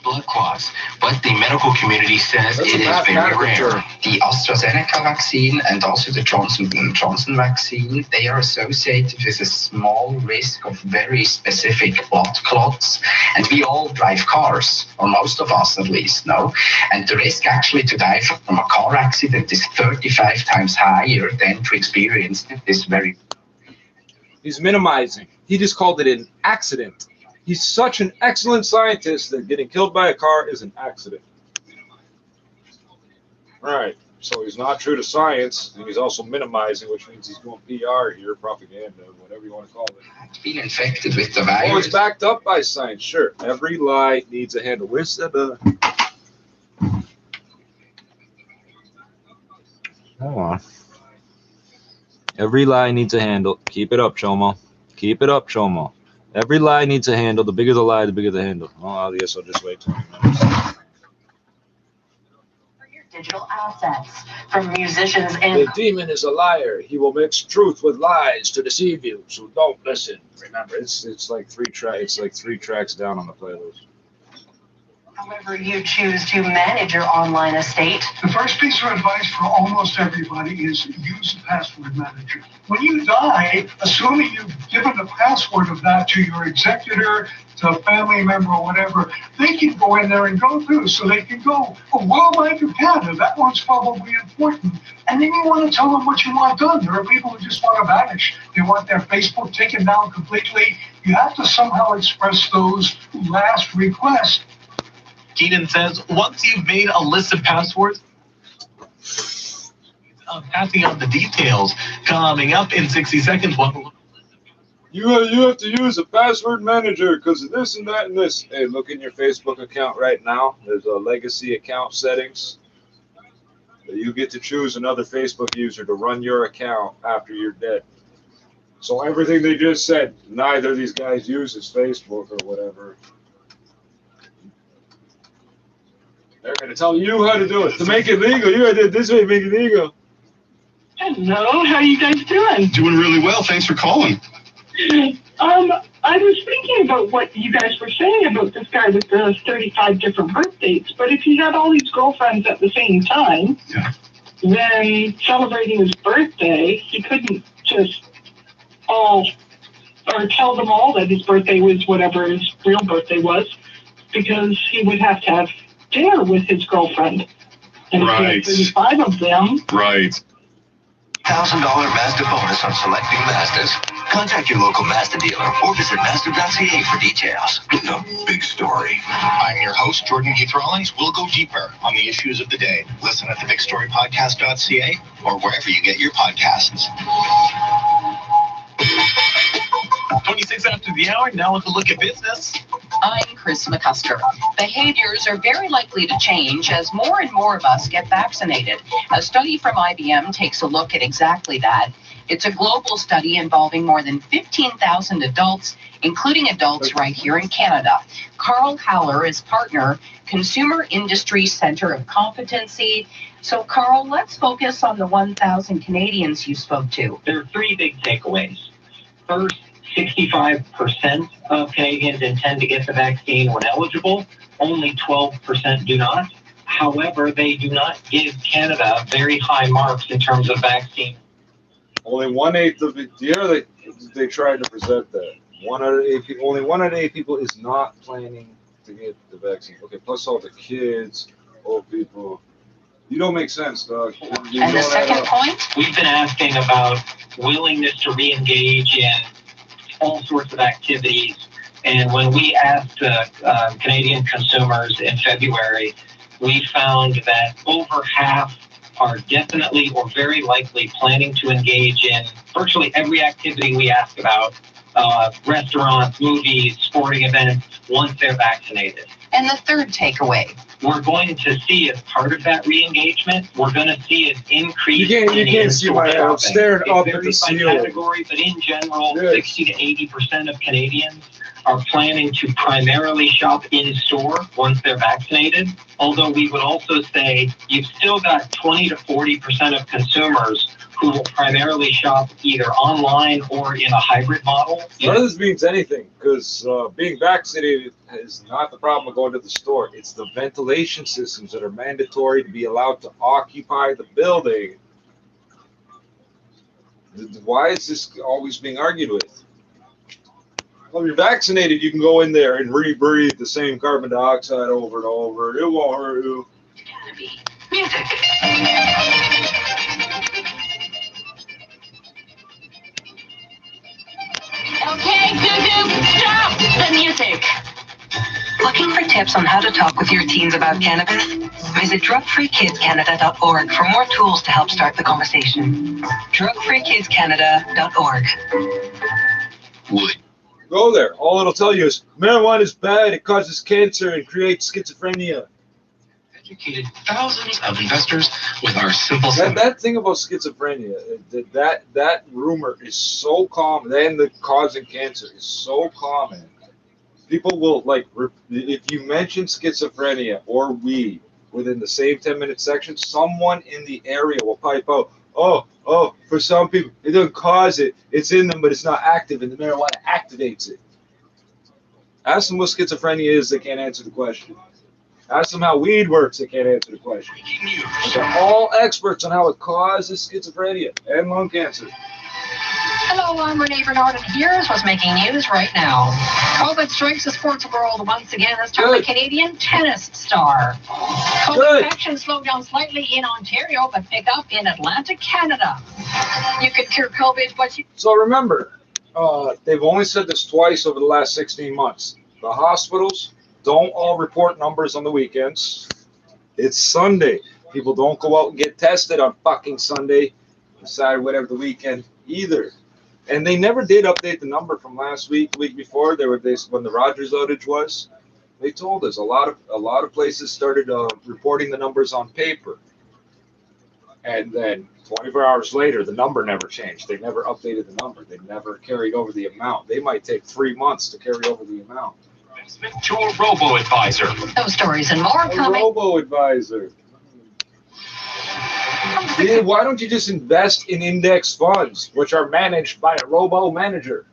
Blood clots, but the medical community says it is very rare. The AstraZeneca vaccine and also the Johnson & Johnson vaccine, they are associated with a small risk of very specific blood clots. And we all drive cars, or most of us at least, no? And the risk actually to die from a car accident is 35 times higher than to experience this very... He's minimizing. He just called it an accident. He's such an excellent scientist that getting killed by a car is an accident. All right, so he's not true to science, and he's also minimizing, which means he's doing PR here, propaganda, whatever you want to call it. Being infected with the virus. Oh, it's backed up by science, sure. Every lie needs a handle. Where's the... Hold on. Every lie needs a handle. Keep it up, Chomo. Keep it up, Chomo. Every lie needs a handle. The bigger the lie, the bigger the handle. Oh, I guess I'll just wait 20 minutes. For your digital assets from musicians and... The demon is a liar. He will mix truth with lies to deceive you. So don't listen. Remember, it's like three tracks down on the playlist. However you choose to manage your online estate. The first piece of advice for almost everybody is use a password manager. When you die, assuming you've given the password of that to your executor, to a family member or whatever, they can go in there and go through. So they can go, oh, well, like your Canada, that one's probably important. And then you want to tell them what you want done. There are people who just want to vanish. They want their Facebook taken down completely. You have to somehow express those last requests. Keenan says, once you've made a list of passwords, passing out the details coming up in 60 seconds. You have to use a password manager because of this and that and this. Hey, look in your Facebook account right now. There's a legacy account settings. You get to choose another Facebook user to run your account after you're dead. So everything they just said, neither of these guys uses Facebook or whatever. They're going to tell you how to do it. To make it legal, you got to do it this way to make it legal. Hello, how are you guys doing? Doing really well. Thanks for calling. I was thinking about what you guys were saying about this guy with the 35 different birth dates, but if he had all these girlfriends at the same time, then celebrating his birthday, he couldn't just tell them all that his birthday was whatever his real birthday was, because he would have to have dinner with his girlfriend. And if he had 35 of them. Right. $1,000 Mazda bonus on selecting Mazdas. Contact your local Mazda dealer or visit Mazda.ca for details. The big story. I'm your host, Jordan Heath Rawlings. We'll go deeper on the issues of the day. Listen at thebigstorypodcast.ca or wherever you get your podcasts. 26 after the hour, now let's look at business. I'm Chris McCusker. Behaviors are very likely to change as more and more of us get vaccinated. A study from IBM takes a look at exactly that. It's a global study involving more than 15,000 adults, including adults right here in Canada. Carl Howler is partner, Consumer Industry Center of Competency. So, Carl, let's focus on the 1,000 Canadians you spoke to. There are three big takeaways. First, 65% of Canadians intend to get the vaccine when eligible. only 12% do not. However, they do not give Canada very high marks in terms of vaccine. Only 1/8 of it. Yeah, they tried to present that. 1 out of 8 people. Only 1 out of 8 people is not planning to get the vaccine. Okay, plus all the kids, old people. You don't make sense, dog. And the second point, we've been asking about willingness to re-engage in all sorts of activities. And when we asked Canadian consumers in February, we found that over half are definitely or very likely planning to engage in virtually every activity we ask about, restaurants, movies, sporting events, once they're vaccinated. And the third takeaway, we're going to see as part of that re-engagement, we're going to see an increase you can't see my head. I'm staring up at the ceiling. Category, but in general, 60 to 80% of Canadians are planning to primarily shop in store once they're vaccinated. Although we would also say you've still got 20 to 40% of consumers who will primarily shop either online or in a hybrid model. None of this means anything, because being vaccinated is not the problem of going to the store. It's the ventilation systems that are mandatory to be allowed to occupy the building. Why is this always being argued with? Well, if you're vaccinated, you can go in there and re-breathe the same carbon dioxide over and over. It won't hurt you. Music. Okay, Goo-Goo, stop the music. Looking for tips on how to talk with your teens about cannabis? Visit drugfreekidscanada.org for more tools to help start the conversation. drugfreekidscanada.org. Go there. All it'll tell you is marijuana is bad. It causes cancer and creates schizophrenia. Educated thousands of investors with our simple. That thing about schizophrenia, that rumor is so common, and the causing cancer is so common. People will, like, if you mention schizophrenia or weed within the same 10-minute section, someone in the area will pipe out, oh, for some people, it doesn't cause it. It's in them, but it's not active, and the marijuana activates it. Ask them what schizophrenia is, they can't answer the question. Ask them how weed works, they can't answer the question. They're all experts on how it causes schizophrenia and lung cancer. Hello, I'm Renee Bernard, and here's what's making news right now. COVID strikes the sports world once again, this time a Canadian tennis star. COVID infections slow down slightly in Ontario, but pick up in Atlantic Canada. You can cure COVID, but you... So remember, they've only said this twice over the last 16 months. The hospitals don't all report numbers on the weekends. It's Sunday. People don't go out and get tested on fucking Sunday, Saturday, whatever the weekend either. And they never did update the number from last week, the week before. When the Rogers outage was. They told us a lot of places started reporting the numbers on paper. And then 24 hours later, the number never changed. They never updated the number. They never carried over the amount. They might take 3 months to carry over the amount. To a robo-advisor. Those stories and more coming. A robo-advisor. Why don't you just invest in index funds, which are managed by a robo-manager?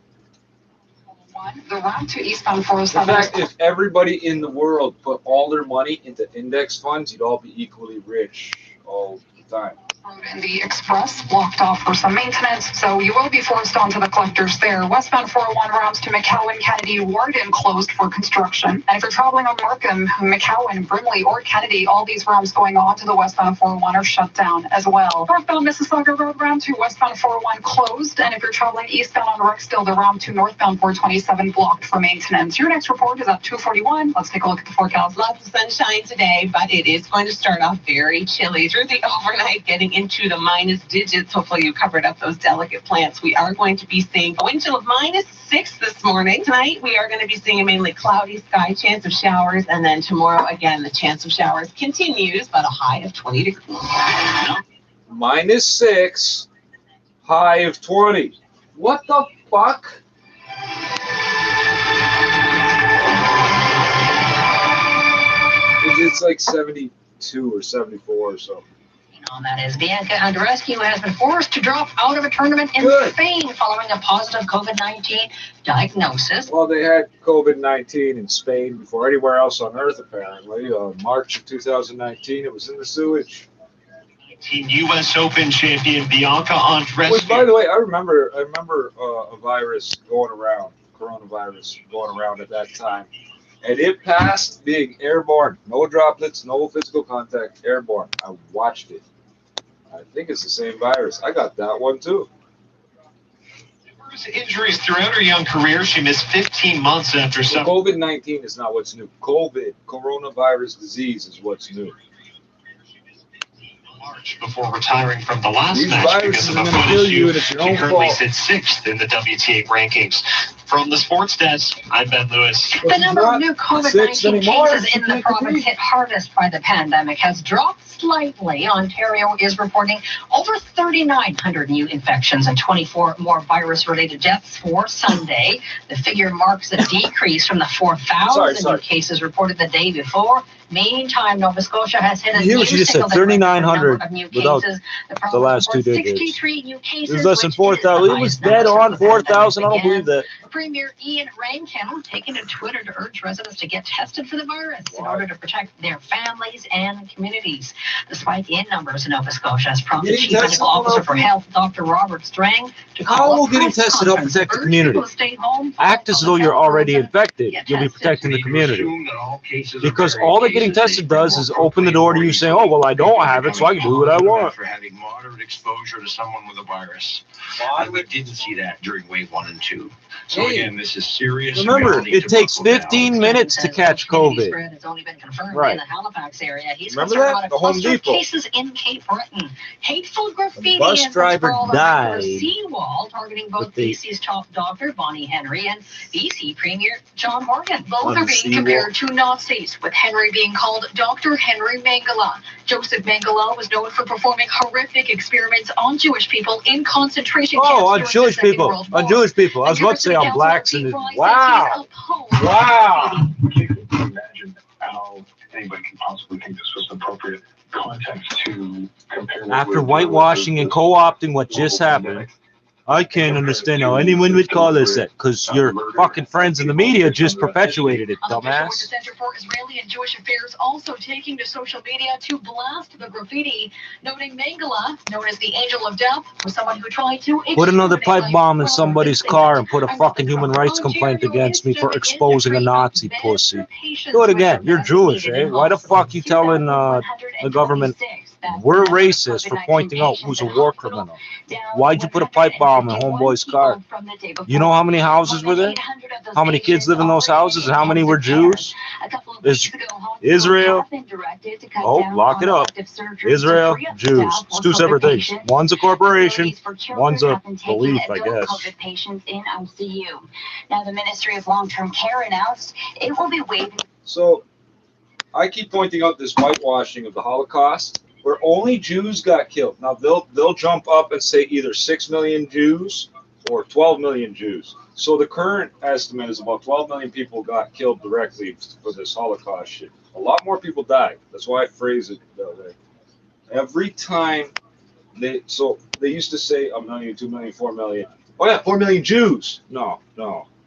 The route to eastbound 407. In fact, if everybody in the world put all their money into index funds, you'd all be equally rich all the time. And the express blocked off for some maintenance, so you will be forced onto the collectors there. Westbound 401 routes to McCowan, Kennedy, Warden closed for construction. And if you're traveling on Markham, McCowan, Brimley, or Kennedy, all these routes going on to the westbound 401 are shut down as well. Northbound Mississauga Road route to westbound 401 closed, and if you're traveling eastbound on Rexdale, the route to northbound 427 blocked for maintenance. Your next report is at 2:41. Let's take a look at the forecast. Lots of sunshine today, but it is going to start off very chilly through the overnight, getting into the minus digits. Hopefully you covered up those delicate plants. We are going to be seeing a wind chill of -6 this morning. Tonight we are going to be seeing a mainly cloudy sky, chance of showers, and then tomorrow again the chance of showers continues, but a high of 20 degrees. -6, high of 20. What the fuck? It's like 72 or 74 or something. On that is Bianca Andreescu has been forced to drop out of a tournament in Spain following a positive COVID-19 diagnosis. Well, they had COVID-19 in Spain before anywhere else on Earth, apparently. March of 2019, it was in the sewage. U.S. Open champion Bianca Andreescu. Which, by the way, I remember a virus going around, coronavirus going around at that time. And it passed being airborne. No droplets, no physical contact, airborne. I watched it. I think it's the same virus. I got that one too. Injuries throughout her young career. She missed 15 months after some. COVID-19 is not what's new. Coronavirus disease is what's new. March before retiring from the last match because of a foot issue. She currently sits 6th in the WTA rankings. From the sports desk, I'm Ben Lewis. The number of new COVID-19 cases in the province hit hardest by the pandemic has dropped slightly. Ontario is reporting over 3,900 new infections and 24 more virus-related deaths for Sunday. The figure marks a decrease from the 4,000 new cases reported the day before. Meantime, Nova Scotia has hit a new single-digit number of new cases. The last 2 digits. 63 new cases. It was less than 4,000. It was dead on 4,000. I don't believe that. Premier Ian Rankin taking to Twitter to urge residents to get tested for the virus in order to protect their families and communities. The spike in numbers in Nova Scotia has prompted Chief Medical Officer for Health, Dr. Robert Strang, to call How will getting tested help protect the community? Act as though you're already infected. You'll be protecting the community. Because all that getting tested does is open the door to you saying, oh, well, I don't have it, so I can do what I want. For having moderate exposure to someone with a virus. And we didn't see that during wave 1 and 2. So again, this is serious. Remember, it takes 15 minutes to catch COVID. Has only been confirmed Right. in the Halifax area. He's Remember concerned that? about The a Home cluster of Depot. cases in Cape Breton. Hateful graffiti bus and driver sprawl died around a seawall targeting both with the- BC's top doctor Bonnie Henry and BC Premier John Morgan. Both On are the being seawall. compared to Nazis, with Henry being called Dr. Henry Mengele. Joseph Mengele was known for performing horrific experiments on Jewish people in concentration camps. Oh, on during Jewish the Second people. World War. On Jewish people. I was about to say on blacks and wow. Wow. Imagine how anybody can possibly think this was appropriate context to compare. After whitewashing and co-opting what just happened, I can't understand how anyone would call this that, because your fucking friends in the media just perpetuated it, The dumbass. Center for Israeli and Jewish Affairs also taking to social media to blast the graffiti, noting Mengele, known as the Angel of Death, was someone who tried to Put another pipe exterminate bomb in life somebody's car and put a fucking human rights complaint against me for exposing a Nazi pussy. Do it again. You're Jewish, eh? Why the fuck you telling the government we're racist for pointing out who's a war criminal? Why'd you put a pipe bomb in Homeboy's car? You know how many houses were there? How many kids live in those houses and how many were Jews? Is Israel? Oh, lock it up. Israel, Jews. It's two separate things. One's a corporation, one's a belief, I guess. COVID patients in ICU. Now, the Ministry of Long-Term Care announced it will be waiving. So, I keep pointing out this whitewashing of the Holocaust, where only Jews got killed. Now they'll jump up and say either 6 million Jews or 12 million Jews. So the current estimate is about 12 million people got killed directly for this Holocaust shit. A lot more people died. That's why I phrase it that way. Every time they used to say 1 million, 2 million, 4 million. Oh yeah, 4 million Jews. No.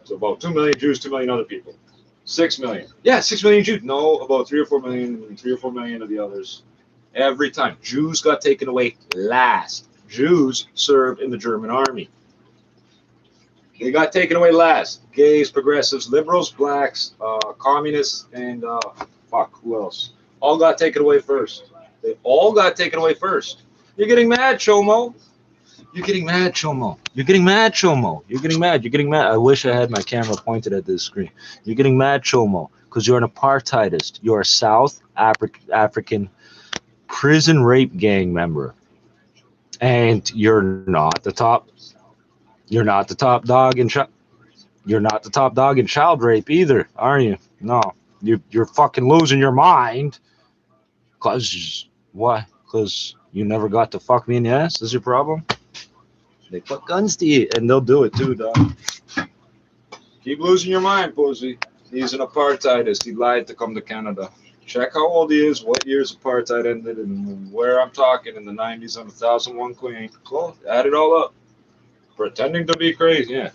It's about 2 million Jews, 2 million other people. 6 million. Yeah, 6 million Jews. No, about 3 or 4 million of the others. Every time. Jews got taken away last. Jews served in the German army. They got taken away last. Gays, progressives, liberals, blacks, communists, and who else? All got taken away first. They all got taken away first. You're getting mad, Chomo. You're getting mad, Chomo. You're getting mad, Chomo. You're getting mad. You're getting mad. I wish I had my camera pointed at this screen. You're getting mad, Chomo, because you're an apartheidist. You're a South African prison rape gang member, and you're not the top dog in child rape either, are you? No, you're fucking losing your mind. Cause why? Cause you never got to fuck me in the ass. Is your problem? They put guns to you, and they'll do it too, dog. Keep losing your mind, pussy. He's an apartheidist. He lied to come to Canada. Check how old he is, what years apartheid ended, and where I'm talking in the 90s on 1001 Queen. Cool. Add it all up. Pretending to be crazy, yeah.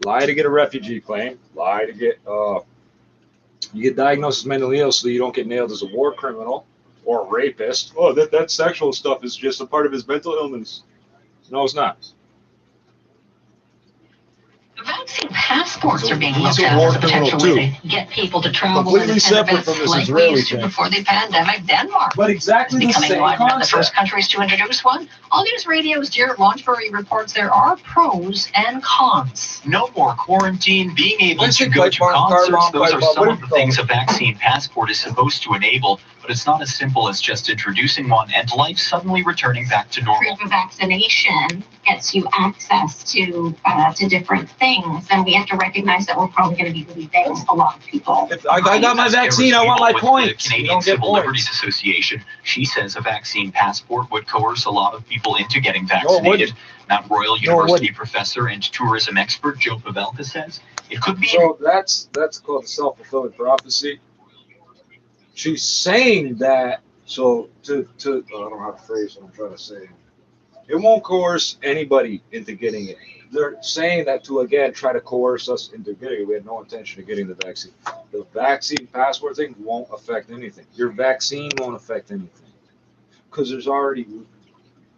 Lie to get a refugee claim. Lie to get you get diagnosed as mentally ill so you don't get nailed as a war criminal or a rapist. Oh, that sexual stuff is just a part of his mental illness. No, it's not. Vaccine passports are being looked at as a potential way to get people to travel completely separate from this like Israeli we used to thing. before the pandemic. Denmark, but exactly the becoming same one of the concept. first countries to introduce one. All News Radio's Jared Launchbury reports there are pros and cons. No more quarantine, being able to go to concerts. Those are some of the things a vaccine passport is supposed to enable, but it's not as simple as just introducing one and life suddenly returning back to normal. Proof of vaccination gets you access to different things, and we have to recognize that we're probably going to be leaving a lot of people. If I got my vaccine, I want my points. The Canadian Civil Liberties Association. She says a vaccine passport would coerce a lot of people into getting vaccinated. Mount Royal University professor and tourism expert Joe Pavelka says it could be. So that's called a self-fulfilling prophecy. She's saying that so to I don't know how to phrase what I'm trying to say. It won't coerce anybody into getting it. They're saying that to, again, try to coerce us into getting it. We had no intention of getting the vaccine. The vaccine passport thing won't affect anything. Your vaccine won't affect anything. Because there's already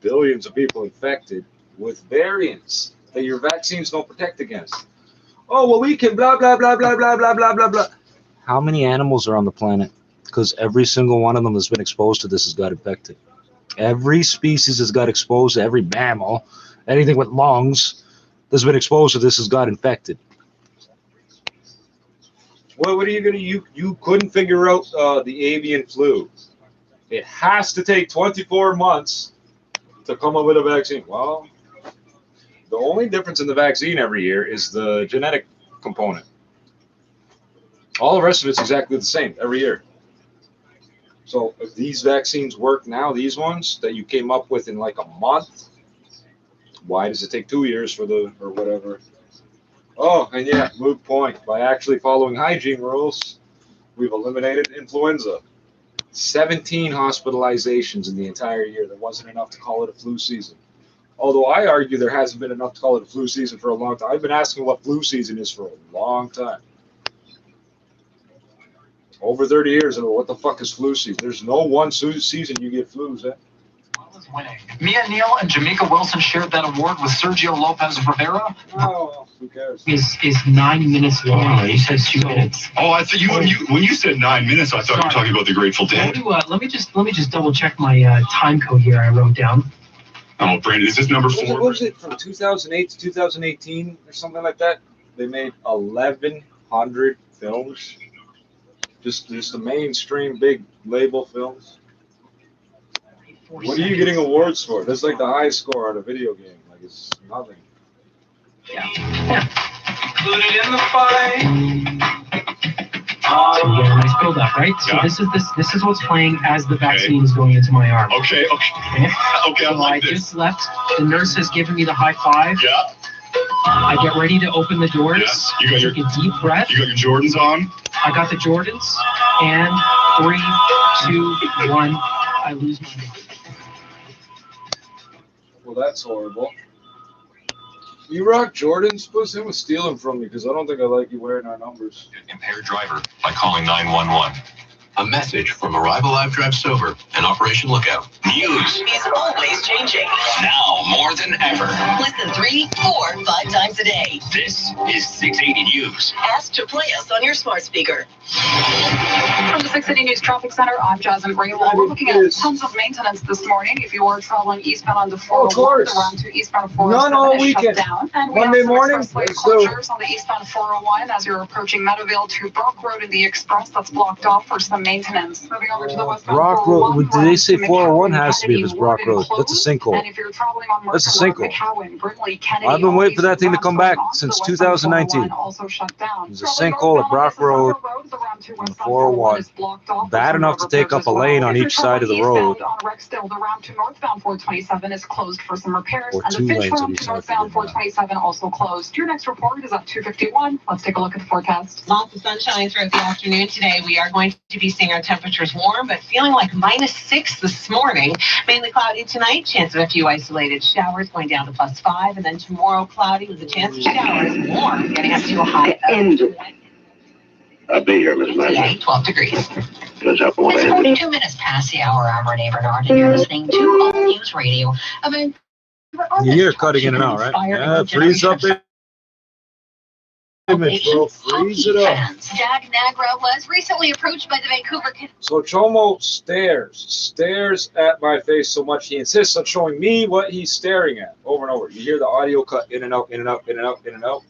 billions of people infected with variants that your vaccines don't protect against. Oh, well, we can blah, blah, blah, blah, blah, blah, blah, blah, blah. How many animals are on the planet? Because every single one of them that's been exposed to this has got infected. Every species has got exposed to, every mammal, anything with lungs that's been exposed to this has got infected. Well, what are you going to, you couldn't figure out the avian flu. It has to take 24 months to come up with a vaccine. Well, the only difference in the vaccine every year is the genetic component. All the rest of it's exactly the same every year. So if these vaccines work now, these ones that you came up with in like a month, why does it take 2 years for the, or whatever? Oh, and yeah, moot point. By actually following hygiene rules, we've eliminated influenza. 17 hospitalizations in the entire year. There wasn't enough to call it a flu season. Although I argue there hasn't been enough to call it a flu season for a long time. I've been asking what flu season is for a long time. Over 30 years, and what the fuck is flu season? There's no one season you get flus, eh? Winning. Mia Neal and Jamaica Wilson shared that award with Sergio Lopez Rivera. Oh, who cares? Is 9 minutes long. You said 2 minutes. Oh, I thought you when you said 9 minutes, I thought you were talking about the Grateful Dead. Let me just double check my time code here. I wrote down. Oh, Brandon, is this number 4? What was it from 2008 to 2018 or something like that? They made 1,100 films. Just the mainstream big label films. What are you getting awards for? That's like the highest score on a video game. Like it's nothing. Yeah. Included in the fight. So we get a nice build up, right? So this is what's playing as the vaccine is going into my arm. Okay. So I just left. The nurse has given me the high five. Yeah. I get ready to open the doors. Yes. You got take a deep breath. You got your Jordans on. I got the Jordans. And 3, 2, 1. I lose my mind. Well, that's horrible. You rock Jordans? Puss, him was stealing from me because I don't think I like you wearing our numbers. Impaired driver by calling 911. A message from Arrival Live Drive Sober and Operation Lookout. News is always changing. Now more than ever. Listen 3, 4, 5 times a day. This is 680 News. Ask to play us on your smart speaker. From the 680 News Traffic Center, I'm Jasmine Greenwald. We're looking at tons of maintenance this morning. If you are traveling eastbound on the 401, the round to eastbound 407 None all is weekend. shut down. And we Monday have some morning, expressway let's go. closures on the eastbound 401 as you're approaching Meadowville to Brook Road in the express. That's blocked off for some maintenance. Moving over to the westbound Brock 401, Road. Did they say 401 has to be if it's Brock Road? That's a sinkhole. And if you're traveling on That's a sinkhole. McCowan, Brinley, Kennedy, I've been waiting for that thing to come back onto since the westbound 2019. 401 also shut down. There's a sinkhole at Brock Road. on the 401, bad enough to take up a lane on each side of the road, on Rexdale, the route to northbound 427 is closed for some repairs, or and the 2 Finch lanes on route each to side. northbound 427 also closed. Your next report is at 2:51. Let's take a look at the forecast. Lots of sunshine throughout the afternoon today. We are going to be seeing our temperatures warm, but feeling like -6 this morning. Mainly cloudy tonight. Chance of a few isolated showers going down to +5, and then tomorrow cloudy with a chance of showers. Warm, getting us to a high of I'll be here, Miss Madison. 12 degrees. Good job, It's 42 minutes past the hour. I'm Renee Bernard, and you're listening to All News Radio. You're cutting in and out, right? Yeah, freeze up the image, bro. Freeze it up. Jack Nagra was recently approached by the Vancouver. So Chomo stares at my face so much he insists on showing me what he's staring at over and over. You hear the audio cut in and out, in and out, in and out, in and out.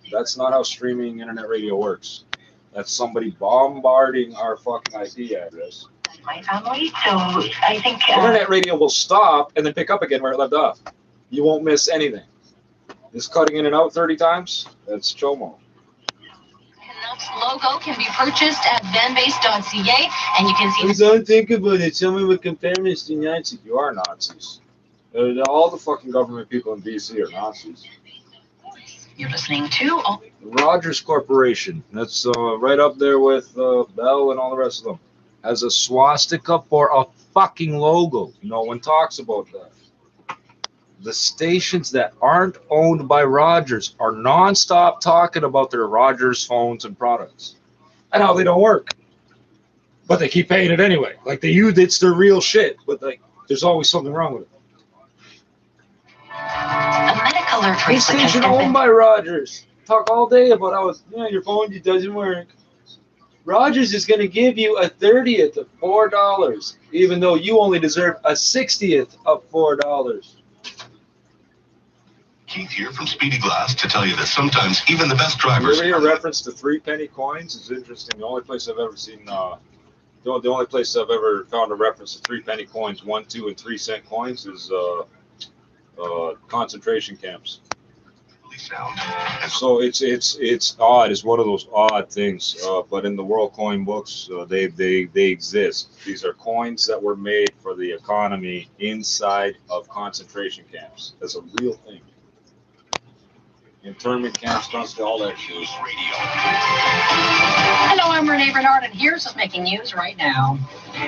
That's not how streaming internet radio works. That's somebody bombarding our fucking IP address. My family, so I think internet radio will stop and then pick up again where it left off. You won't miss anything. This cutting in and out 30 times, that's Chomo. Canucks logo can be purchased at benbase.ca, and you can see. Don't think about it. Tell me what compares to Nazis. You are Nazis. All the fucking government people in BC are Nazis. You're listening to Rogers Corporation. That's right up there with Bell and all the rest of them. Has a swastika for a fucking logo. No one talks about that. The stations that aren't owned by Rogers are nonstop talking about their Rogers phones and products and how they don't work. But they keep paying it anyway. Like they use it's their real shit. But like there's always something wrong with it. a medical alert This bracelet has station been owned by Rogers. Talk all day about how your phone doesn't work. Rogers is going to give you a 30th of $4, even though you only deserve a 60th of $4. Keith here from Speedy Glass to tell you that sometimes even the best drivers. You ever hear reference to 3-penny coins? It's interesting. The only place I've ever seen, the only place I've ever found a reference to 3-penny coins, 1, 2, and 3 cent coins is concentration camps. So it's odd. It's one of those odd things. But in the world coin books, they exist. These are coins that were made for the economy inside of concentration camps. That's a real thing. Internment camps, all that shit. Hello, I'm Renee Bernard, and here's what's making news right now.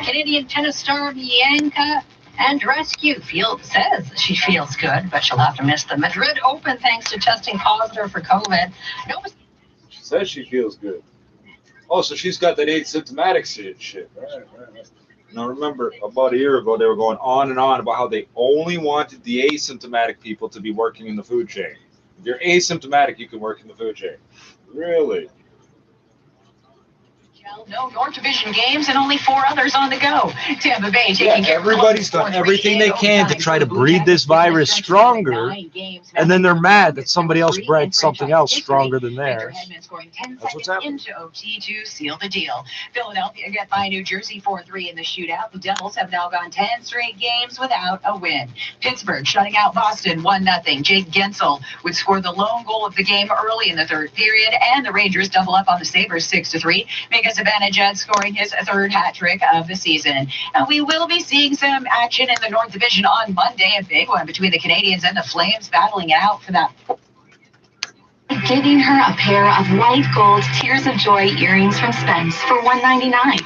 Canadian tennis star Bianca Andreescu says she feels good, but she'll have to miss the Madrid Open thanks to testing positive for COVID. She says she feels good. Oh, so she's got that asymptomatic shit. Right. Now remember, about a year ago, they were going on and on about how they only wanted the asymptomatic people to be working in the food chain. If you're asymptomatic, you can work in the food chain. Really? No North Division games and only 4 others on the go. Tampa Bay taking care of everybody's done everything they can to try to breed this virus stronger, and then they're mad that somebody else bred something else stronger than theirs. That's what's happening. Into OT to seal the deal. Philadelphia get by New Jersey 4-3 in the shootout. The Devils have now gone 10 straight games without a win. Pittsburgh shutting out Boston 1-0. Jake Gensel would score the lone goal of the game early in the third period, and the Rangers double up on the Sabres 6-3. Make us Zibanejad scoring his 3rd hat trick of the season. And we will be seeing some action in the North Division on Monday, a big one between the Canadians and the Flames battling it out for that. Giving her a pair of white gold Tears of Joy earrings from Spence for $199.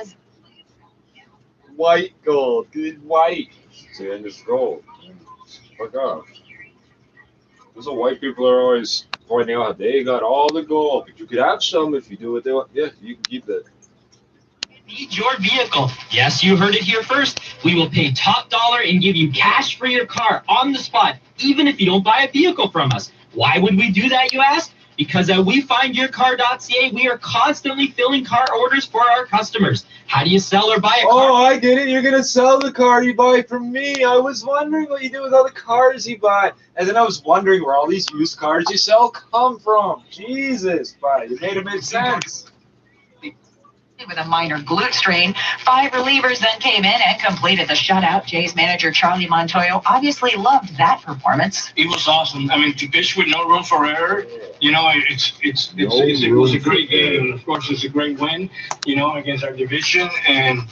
As white gold, good white. See, and it's gold. Fuck off. Those are white people are always pointing out they got all the gold, but you could have some if you do what they want. Yeah, you can keep that. Need your vehicle. Yes, you heard it here first. We will pay top dollar and give you cash for your car on the spot, even if you don't buy a vehicle from us. Why would we do that, you ask? Because at WeFindYourCar.ca, we are constantly filling car orders for our customers. How do you sell or buy a car? Oh, I get it. You're going to sell the car you buy from me. I was wondering what you do with all the cars you buy. And then I was wondering where all these used cars you sell come from. Jesus, buddy. You made it make sense. with a minor glute strain. 5 relievers then came in and completed the shutout. Jays manager Charlie Montoyo obviously loved that performance. It was awesome. I mean, to pitch with no room for error, you know, it was a great game. And of course, it's a great win, you know, against our division. And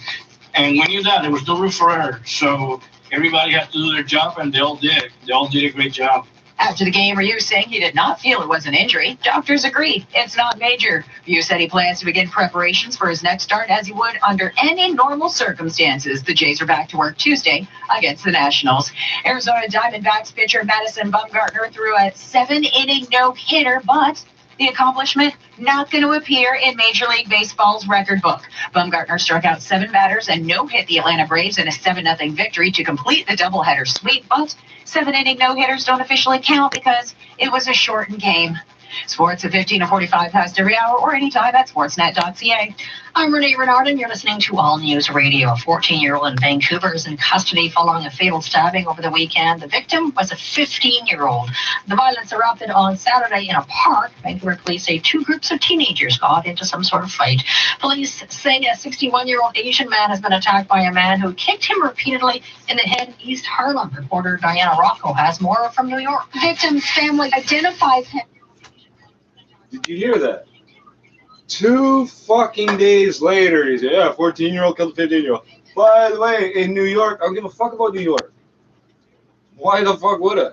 we knew that there was no room for error. So everybody had to do their job, and they all did. They all did a great job. After the game, Ryu saying he did not feel it was an injury. Doctors agree it's not major. Ryu said he plans to begin preparations for his next start as he would under any normal circumstances. The Jays are back to work Tuesday against the Nationals. Arizona Diamondbacks pitcher Madison Bumgarner threw a 7-inning no-hitter, but the accomplishment not going to appear in Major League Baseball's record book. Bumgarner struck out 7 batters and no-hit the Atlanta Braves in a 7-0 victory to complete the doubleheader sweep, but 7-inning no-hitters don't officially count because it was a shortened game. Sports at 15 to 45 past every hour or anytime at sportsnet.ca. I'm Renee Renard, and you're listening to All News Radio. A 14-year-old in Vancouver is in custody following a fatal stabbing over the weekend. The victim was a 15-year-old. The violence erupted on Saturday in a park. Vancouver police say 2 groups of teenagers got into some sort of fight. Police say a 61-year-old Asian man has been attacked by a man who kicked him repeatedly in the head in East Harlem. Reporter Diana Rocco has more from New York. Victim's family identifies him. Did you hear that? 2 fucking days later, he said, yeah, 14-year-old killed a 15-year-old. By the way, in New York, I don't give a fuck about New York. Why the fuck would I?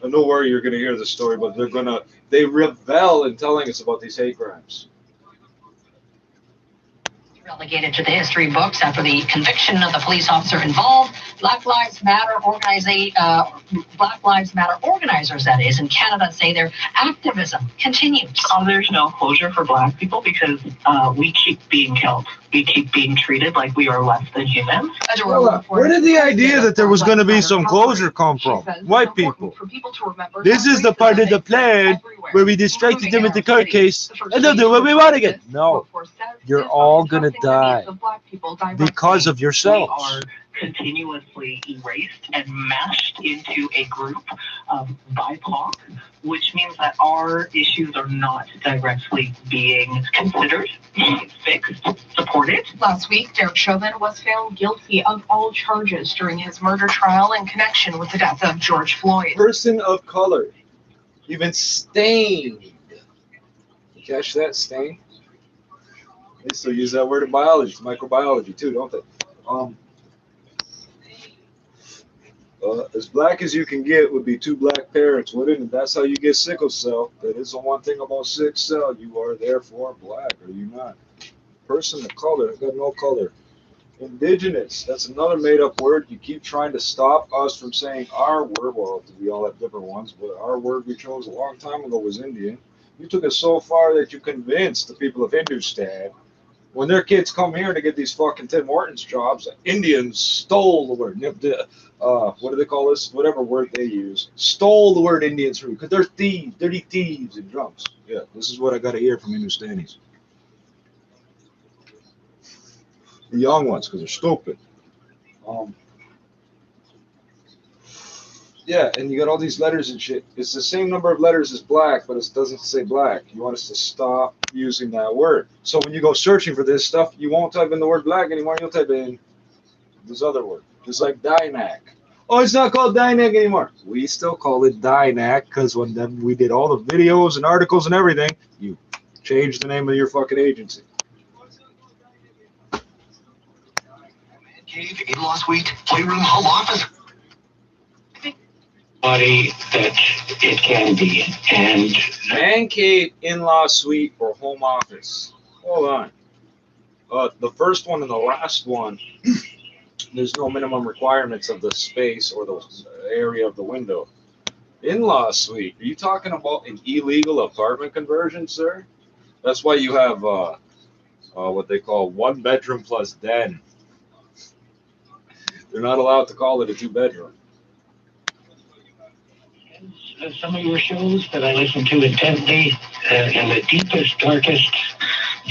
And don't worry, you're going to hear the story, but they revel in telling us about these hate crimes. Relegated to the history books after the conviction of the police officer involved. Black Lives Matter organizers, that is, in Canada, say their activism continues. There's no closure for Black people because we keep being killed. We keep being treated like we are less than human. Where did the idea that there was going to be some closure come from? White people. This is the part of the plan where we distracted them with the court case and they'll do what we want again. No, you're all going to die because of yourselves. Continuously erased and mashed into a group of BIPOC, which means that our issues are not directly being considered, fixed, supported. Last week, Derek Chauvin was found guilty of all charges during his murder trial in connection with the death of George Floyd. Person of color, even stained. You catch that, stain? They still use that word in biology, microbiology too, don't they? As black as you can get would be 2 black parents, wouldn't it? And that's how you get sickle cell. That is the one thing about sickle cell. You are therefore black, are you not? Person of color, I've got no color. Indigenous, that's another made-up word. You keep trying to stop us from saying our word. Well, we all have different ones, but our word we chose a long time ago was Indian. You took it so far that you convinced the people of Hindustan, when their kids come here to get these fucking Tim Hortons jobs, Indians stole the word. What do they call this? Whatever word they use. Stole the word Indians from you because they're thieves, dirty thieves and drunks. Yeah, this is what I got to hear from Hindustanis. The young ones, because they're stupid. Yeah, and you got all these letters and shit. It's the same number of letters as black, but it doesn't say black. You want us to stop using that word. So when you go searching for this stuff, you won't type in the word black anymore. You'll type in this other word. Just like Dynac. Oh, it's not called Dynac anymore. We still call it Dynac because when we did all the videos and articles and everything, you changed the name of your fucking agency. Cave, in-law suite, playroom, home office. Body that it can be, and man cave, in-law suite, or home office. Hold on. The first one and the last one, there's no minimum requirements of the space or the area of the window. In-law suite, are you talking about an illegal apartment conversion, sir? That's why you have what they call 1 bedroom plus den. They're not allowed to call it a 2-bedroom. Some of your shows that I listened to intently in the deepest, darkest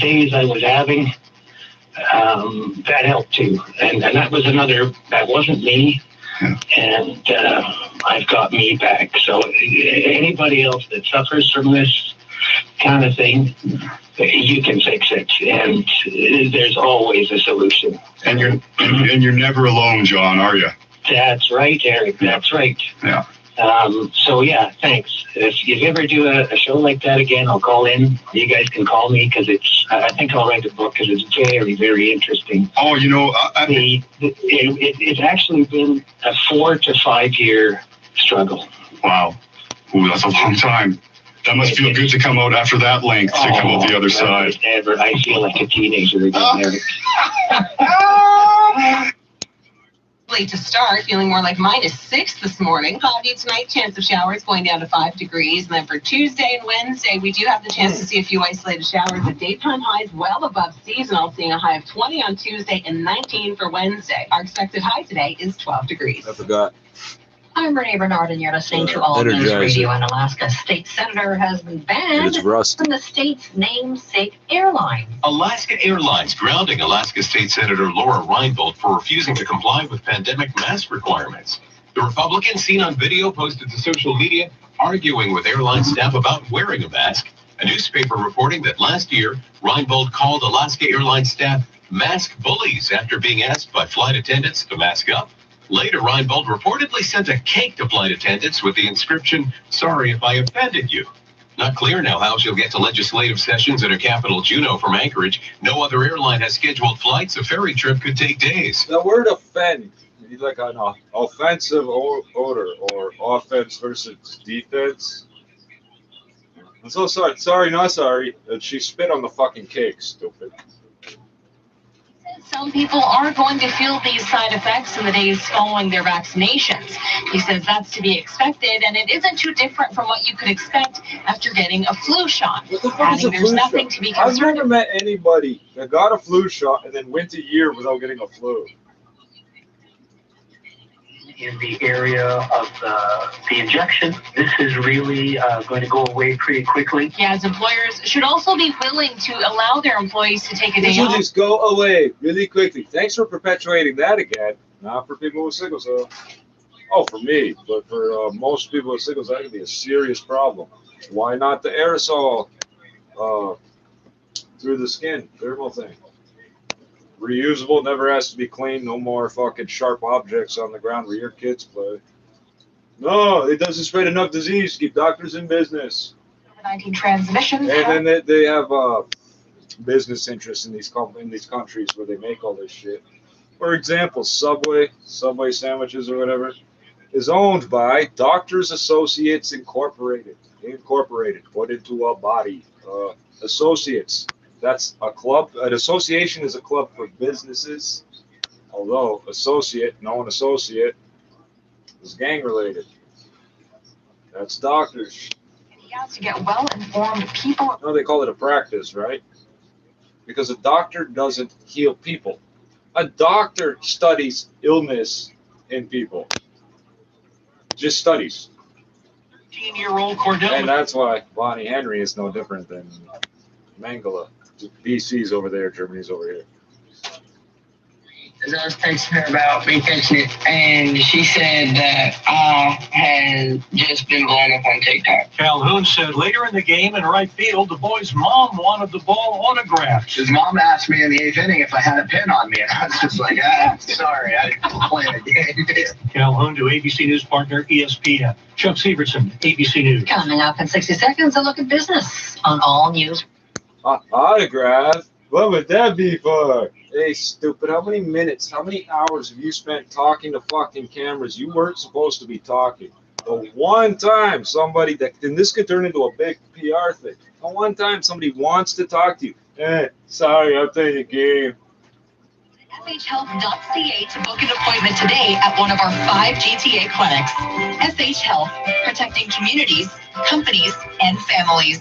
days I was having, that helped too. And that was that wasn't me. And I've got me back. So anybody else that suffers from this, kind of thing, you can fix it, and there's always a solution. And you're never alone, John, are you? That's right, Eric. That's right. Yeah. So yeah, thanks. If you ever do a show like that again, I'll call in. You guys can call me because I think I'll write a book because it's very, very interesting. Oh, you know, it's actually been a 4 to 5 year struggle. Wow. Ooh, that's a long time. That must feel good to come out after that length, to come out the other side. Never. I feel like a teenager again, Eric. To start, feeling more like -6 this morning. Cloudy tonight, chance of showers going down to 5 degrees. And then for Tuesday and Wednesday, we do have the chance to see a few isolated showers. The daytime highs well above seasonal, seeing a high of 20 on Tuesday and 19 for Wednesday. Our expected high today is 12 degrees. I forgot. I'm Renee Bernard, and you're listening to All News Radio. An Alaska state senator has been banned from the state's namesake airline. Alaska Airlines grounding Alaska State Senator Laura Reinbold for refusing to comply with pandemic mask requirements. The Republican, seen on video, posted to social media, arguing with airline staff about wearing a mask. A newspaper reporting that last year, Reinbold called Alaska Airlines staff mask bullies after being asked by flight attendants to mask up. Later, Reinbold reportedly sent a cake to flight attendants with the inscription, "Sorry if I offended you." Not clear now how she'll get to legislative sessions at her capital, Juneau, from Anchorage. No other airline has scheduled flights. A ferry trip could take days. The word offend, like an offensive order or offense versus defense. I'm so sorry. Sorry, not sorry. She spit on the fucking cake, stupid. Some people are going to feel these side effects in the days following their vaccinations. He says that's to be expected, and it isn't too different from what you could expect after getting a flu shot. Adding there's nothing to be concerned about. I've never met anybody that got a flu shot and then went a year without getting a flu. In the area of the injection, this is really going to go away pretty quickly. Yeah, as employers should also be willing to allow their employees to take a day This will off. just go away really quickly. Thanks for perpetuating that again. Not for people with sickle cell. Oh, for me, but for most people with sickle cell, that could be a serious problem. Why not the aerosol through the skin, thermal thing? Reusable, never has to be cleaned. No more fucking sharp objects on the ground where your kids play. No, it doesn't spread enough disease to keep doctors in business. COVID-19 transmission. And then they have business interests in these countries where they make all this shit. For example, Subway sandwiches or whatever, is owned by Doctors Associates Incorporated. Put into a body. Associates. That's a club. An association is a club for businesses, although known associate, is gang related. That's doctors. He has to get well-informed people. No, they call it a practice, right? Because a doctor doesn't heal people. A doctor studies illness in people. Just studies. 15-year-old Cordell. And that's why Bonnie Henry is no different than Mangala. BC's over there, Germany's over here. I was texting her about me catching it, and she said that I had just been blown up on TikTok. Calhoun said later in the game in right field, the boy's mom wanted the ball autographed. His mom asked me in the 8th inning if I had a pin on me, and I was just like, sorry, I didn't play the game. Calhoun to ABC News partner ESPN. Chuck Severson, ABC News. Coming up in 60 seconds, a look at business on All News. Autograph? What would that be for? Hey, stupid, how many minutes, how many hours have you spent talking to fucking cameras? You weren't supposed to be talking. The one time somebody and this could turn into a big PR thing. The one time somebody wants to talk to you, sorry, I'm playing a game. SHHealth.ca to book an appointment today at one of our 5 GTA clinics. SH Health, protecting communities, companies, and families.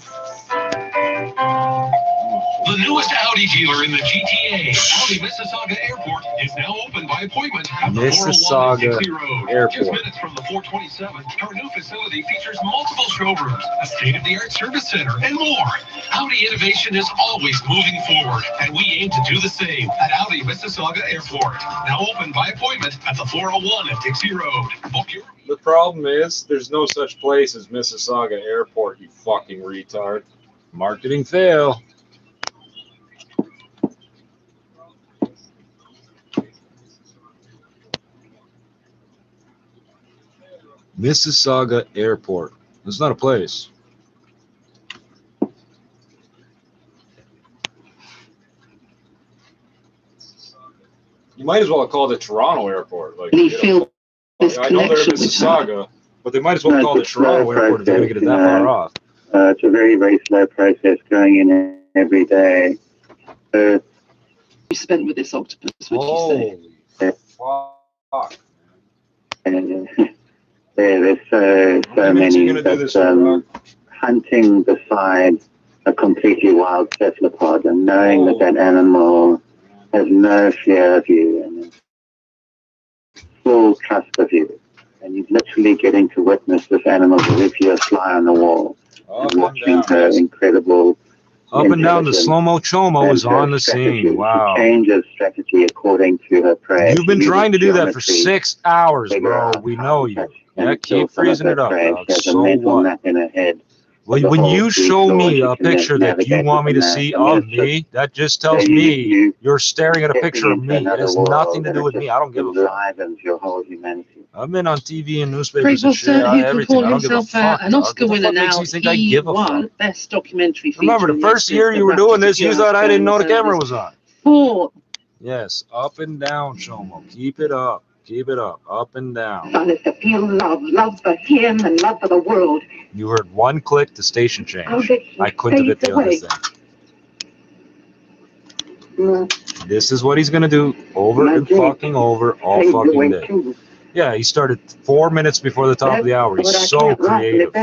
The newest Audi dealer in the GTA, Audi Mississauga Airport, is now open by appointment at the 401 and 60 Road. Airport. Just minutes from the 427, our new facility features multiple showrooms, a state-of-the-art service center, and more. Audi innovation is always moving forward, and we aim to do the same at Audi Mississauga Airport. Now open by appointment at the 401 and Dixie Road. Book your... The problem is, there's no such place as Mississauga Airport, you fucking retard. Marketing fail. Mississauga Airport. It's not a place. You might as well call it Toronto Airport. Like, feel this I know they're in connection with her. Mississauga, but they might as well call it Toronto Airport if they're going to get it that far off. It's a very, very slow process going in every day. You spent with this octopus, would you say? Fuck. And, there's so many that's hunting beside a completely wild cephalopod and knowing that that animal has no fear of you and full trust of you. And you're literally getting to witness this animal as if you're a fly on the wall. And watching her incredible Up and down, the slow-mo chomo is on the scene. Wow. She changes strategy according to her prey. You've been trying to do that for 6 hours, bro. We know you. Yeah, keep freezing it up, dog. So what? When you show me a picture that you want me to see of me, that just tells me you're staring at a picture of me. It has nothing to do with me. I don't give a fuck. Your whole humanity. I've been on TV and newspapers and shit, who can everything. call I don't give a himself fuck. an Oscar winner now, he give a won fuck? Best Documentary Feature. Remember, the first year you were doing this, you thought I didn't know the camera was on. 4. Yes, up and down, Shomo. Keep it up. Keep it up. Up and down. Son is to feel love. Love for him and love for the world. You heard one click, the station changed. How did he I couldn't have hit the other away? thing. This is what he's going to do over and fucking over all fucking day. Yeah, he started 4 minutes before the top of the hour. He's so creative.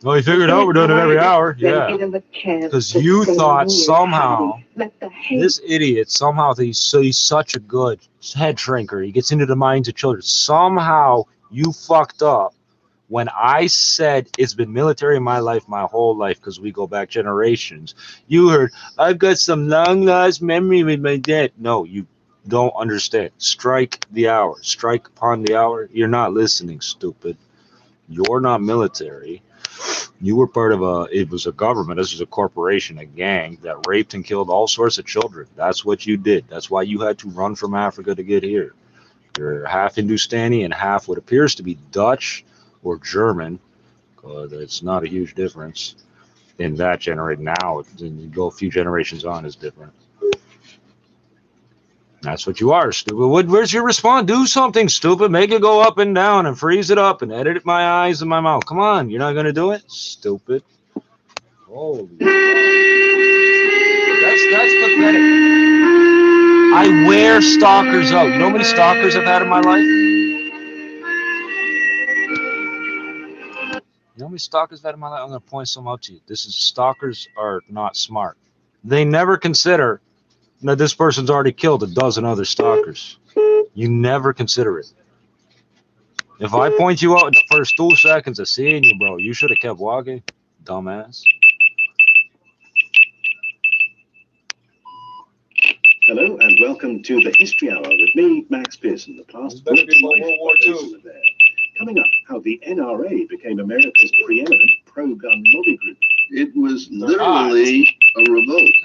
Well, he figured out we're doing it every hour. Yeah. Because you thought somehow, this idiot, somehow he's such a good head shrinker. He gets into the minds of children. Somehow you fucked up when I said it's been military in my life, my whole life, because we go back generations. You heard, I've got some long lost memory with my dad. No, you don't understand. Strike the hour. Strike upon the hour. You're not listening, stupid. You're not military. You were part of it was a government. This was a corporation, a gang that raped and killed all sorts of children. That's what you did. That's why you had to run from Africa to get here. You're half Hindustani and half what appears to be Dutch or German. It's not a huge difference in that generation. Now, you go a few generations on, is different. That's what you are, stupid. Where's your response? Do something, stupid. Make it go up and down and freeze it up and edit my eyes and my mouth. Come on, you're not going to do it? Stupid. Holy. That's pathetic. I wear stalkers out. You know how many stalkers I've had in my life? You know how many stalkers I've had in my life? I'm going to point some out to you. Stalkers are not smart. They never consider that this person's already killed a dozen other stalkers. You never consider it. If I point you out in the first 2 seconds of seeing you, bro, you should have kept walking, dumbass. Hello and welcome to the History Hour with me, Max Pearson. The past better be about World War II. Coming up, how the NRA became America's preeminent pro-gun lobby group. It was literally a revolt.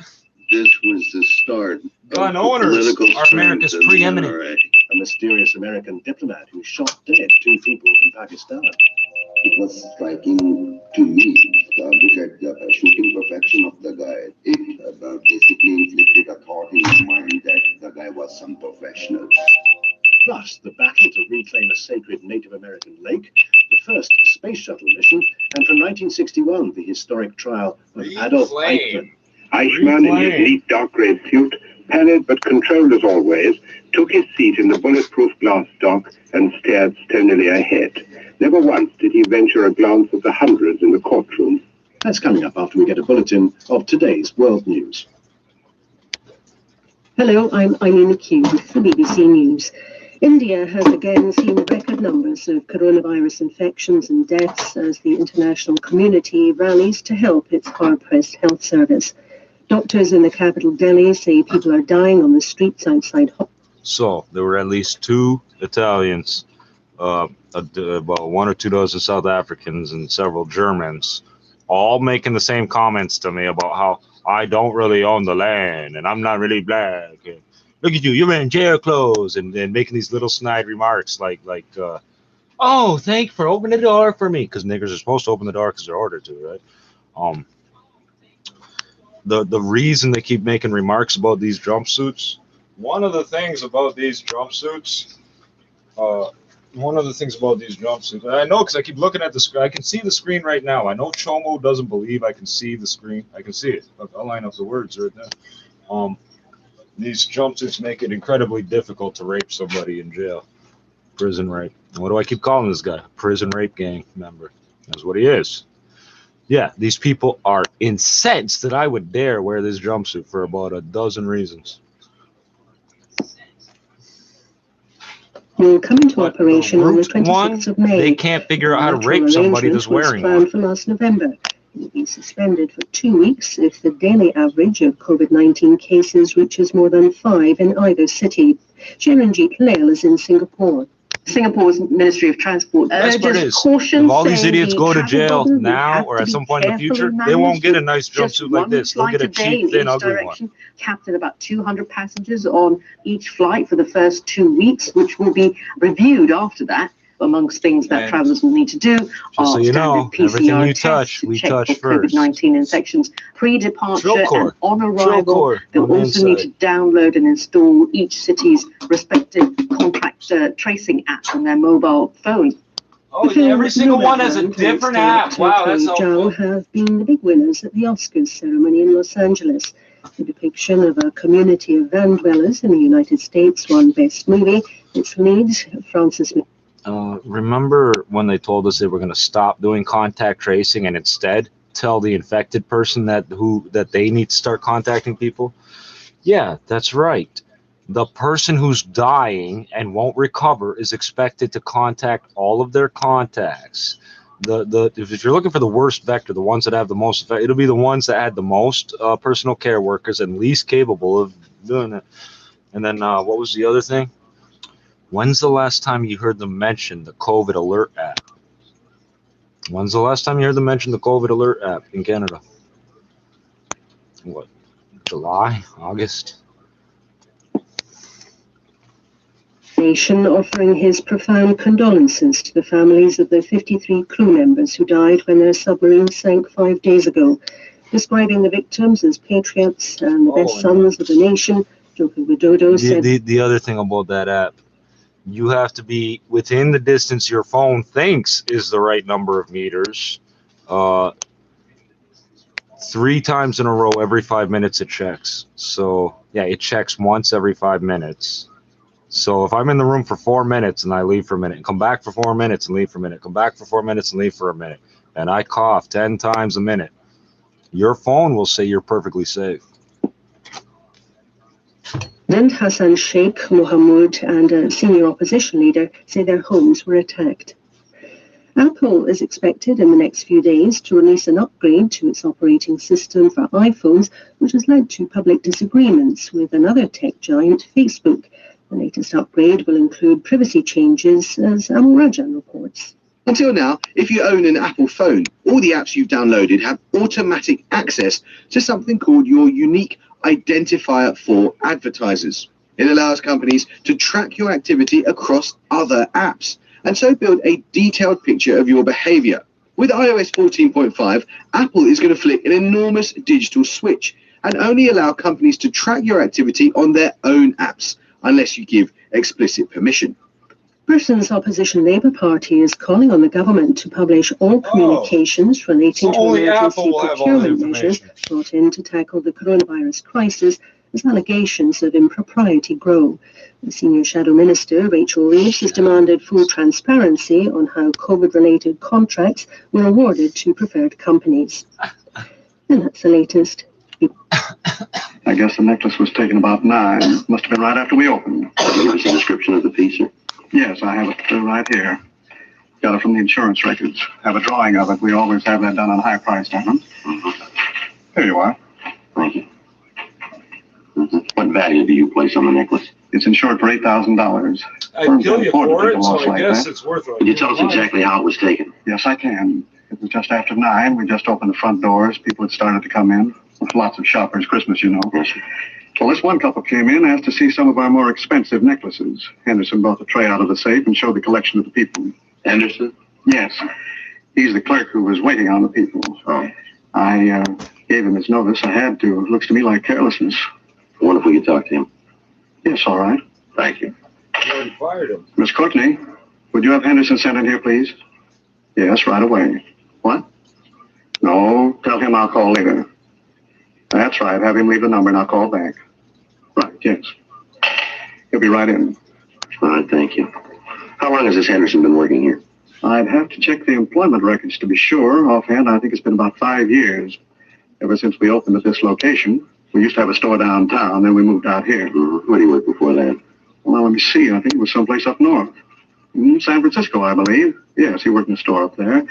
This was the start Gun of owners political are America's strength of the preeminent. NRA. A mysterious American diplomat who shot dead 2 people in Pakistan. It was striking to me. Look at the shooting perfection of the guy. It basically inflicted a thought in my mind that the guy was some professional. Plus, the battle to reclaim a sacred Native American lake, the first space shuttle mission, and from 1961, the historic trial of Adolf Eichmann. Eichmann, in his neat dark grey suit, pallid but controlled as always, took his seat in the bulletproof glass dock and stared stonily ahead. Never once did he venture a glance at the hundreds in the courtroom. That's coming up after we get a bulletin of today's world news. Hello, I'm Eileen McHugh for BBC News. India has again seen record numbers of coronavirus infections and deaths as the international community rallies to help its hard-pressed health service. Doctors in the capital Delhi say people are dying on the streets outside. So there were at least 2 Italians, about 1 or 2 dozen South Africans, and several Germans all making the same comments to me about how I don't really own the land and I'm not really black. And look at you, you're wearing jail clothes, and making these little snide remarks like oh, thank you for opening the door for me, because niggers are supposed to open the door because they're ordered to, right? The reason they keep making remarks about these jumpsuits, one of the things about these jumpsuits, and I know because I keep looking at the screen. I can see the screen right now. I know Chomo doesn't believe I can see the screen. I can see it. I'll line up the words right there. These jumpsuits make it incredibly difficult to rape somebody in jail. Prison rape. And what do I keep calling this guy? Prison rape gang member. That's what he is. Yeah, these people are incensed that I would dare wear this jumpsuit for about a dozen reasons. Will come into operation on the 26th of May. They can't figure out how to rape somebody that's wearing one. For last November. It will be suspended for 2 weeks if the daily average of COVID-19 cases reaches more than 5 in either city. Sharonjeet Lail is in Singapore. Singapore's Ministry of Transport urges caution. If all these idiots go to jail now or at some point in the future, they won't get a nice jumpsuit like this. They'll get a cheap, thin, ugly one. Capped at about 200 passengers on each flight for the first 2 weeks, which will be reviewed after that. Amongst things that travellers will need to do are so you know, everything you touch, we touch first. COVID-19 infections pre-departure and on arrival. They'll also need to download and install each city's respective contact tracing app on their mobile phone. Oh, yeah, every single one has a different app. Wow, that's helpful. Have been the big winners at the Oscars ceremony in Los Angeles. The depiction of a community of van dwellers in the United States won Best Movie. Its lead, Francis. Remember when they told us they were going to stop doing contact tracing and instead tell the infected person that they need to start contacting people? Yeah, that's right. The person who's dying and won't recover is expected to contact all of their contacts. If you're looking for the worst vector, the ones that have the most effect, it'll be the ones that had the most personal care workers and least capable of doing it. And then what was the other thing? When's the last time you heard them mention the COVID Alert app? When's the last time you heard them mention the COVID Alert app in Canada? What, July, August? Nation offering his profound condolences to the families of the 53 crew members who died when their submarine sank 5 days ago, describing the victims as patriots and the best sons of the nation. Joko Widodo said the other thing about that app, you have to be within the distance your phone thinks is the right number of meters. 3 times in a row, every 5 minutes it checks. So yeah, it checks once every 5 minutes. So if I'm in the room for 4 minutes and I leave for a minute and come back for 4 minutes and leave for a minute, come back for 4 minutes and leave for a minute, and I cough 10 times a minute, your phone will say you're perfectly safe. President Hassan Sheikh Mohamud and a senior opposition leader say their homes were attacked. Apple is expected in the next few days to release an upgrade to its operating system for iPhones, which has led to public disagreements with another tech giant, Facebook. The latest upgrade will include privacy changes, as Amal Rajan reports. Until now, if you own an Apple phone, all the apps you've downloaded have automatic access to something called your unique identifier for advertisers. It allows companies to track your activity across other apps and so build a detailed picture of your behavior. With iOS 14.5, Apple is going to flick an enormous digital switch and only allow companies to track your activity on their own apps unless you give explicit permission. Britain's opposition Labour Party is calling on the government to publish all communications relating to emergency procurement measures brought in to tackle the coronavirus crisis as allegations of impropriety grow. The senior shadow minister, Rachel Reeves, has demanded full transparency on how COVID-related contracts were awarded to preferred companies. And that's the latest. I guess the necklace was taken about 9. Must have been right after we opened. Give us a description of the piece, sir. Yes, I have it right here. Got it from the insurance records. Have a drawing of it. We always have that done on high price diamonds. Here you are. Thank you. What value do you place on the necklace? It's insured for $8,000. I'd kill you for it, so I guess it's worth it. Can you tell us exactly how it was taken? Yes, I can. It was just after 9. We just opened the front doors. People had started to come in. Lots of shoppers, Christmas, you know. Well, this one couple came in, asked to see some of our more expensive necklaces. Henderson brought the tray out of the safe and showed the collection of the people. Henderson? Yes. He's the clerk who was waiting on the people. Oh. I gave him his notice. I had to. It looks to me like carelessness. I wonder if we could talk to him. Yes, all right. Thank you. You already fired him. Miss Courtney, would you have Henderson sent in here, please? Yes, right away. What? No, tell him I'll call later. That's right. Have him leave the number and I'll call back. Right, yes. He'll be right in. All right, thank you. How long has this Henderson been working here? I'd have to check the employment records to be sure. Offhand, I think it's been about 5 years. Ever since we opened at this location. We used to have a store downtown, then we moved out here. Mm-hmm. Where did he work before that? Well, let me see. I think it was someplace up north. San Francisco, I believe. Yes, he worked in a store up there.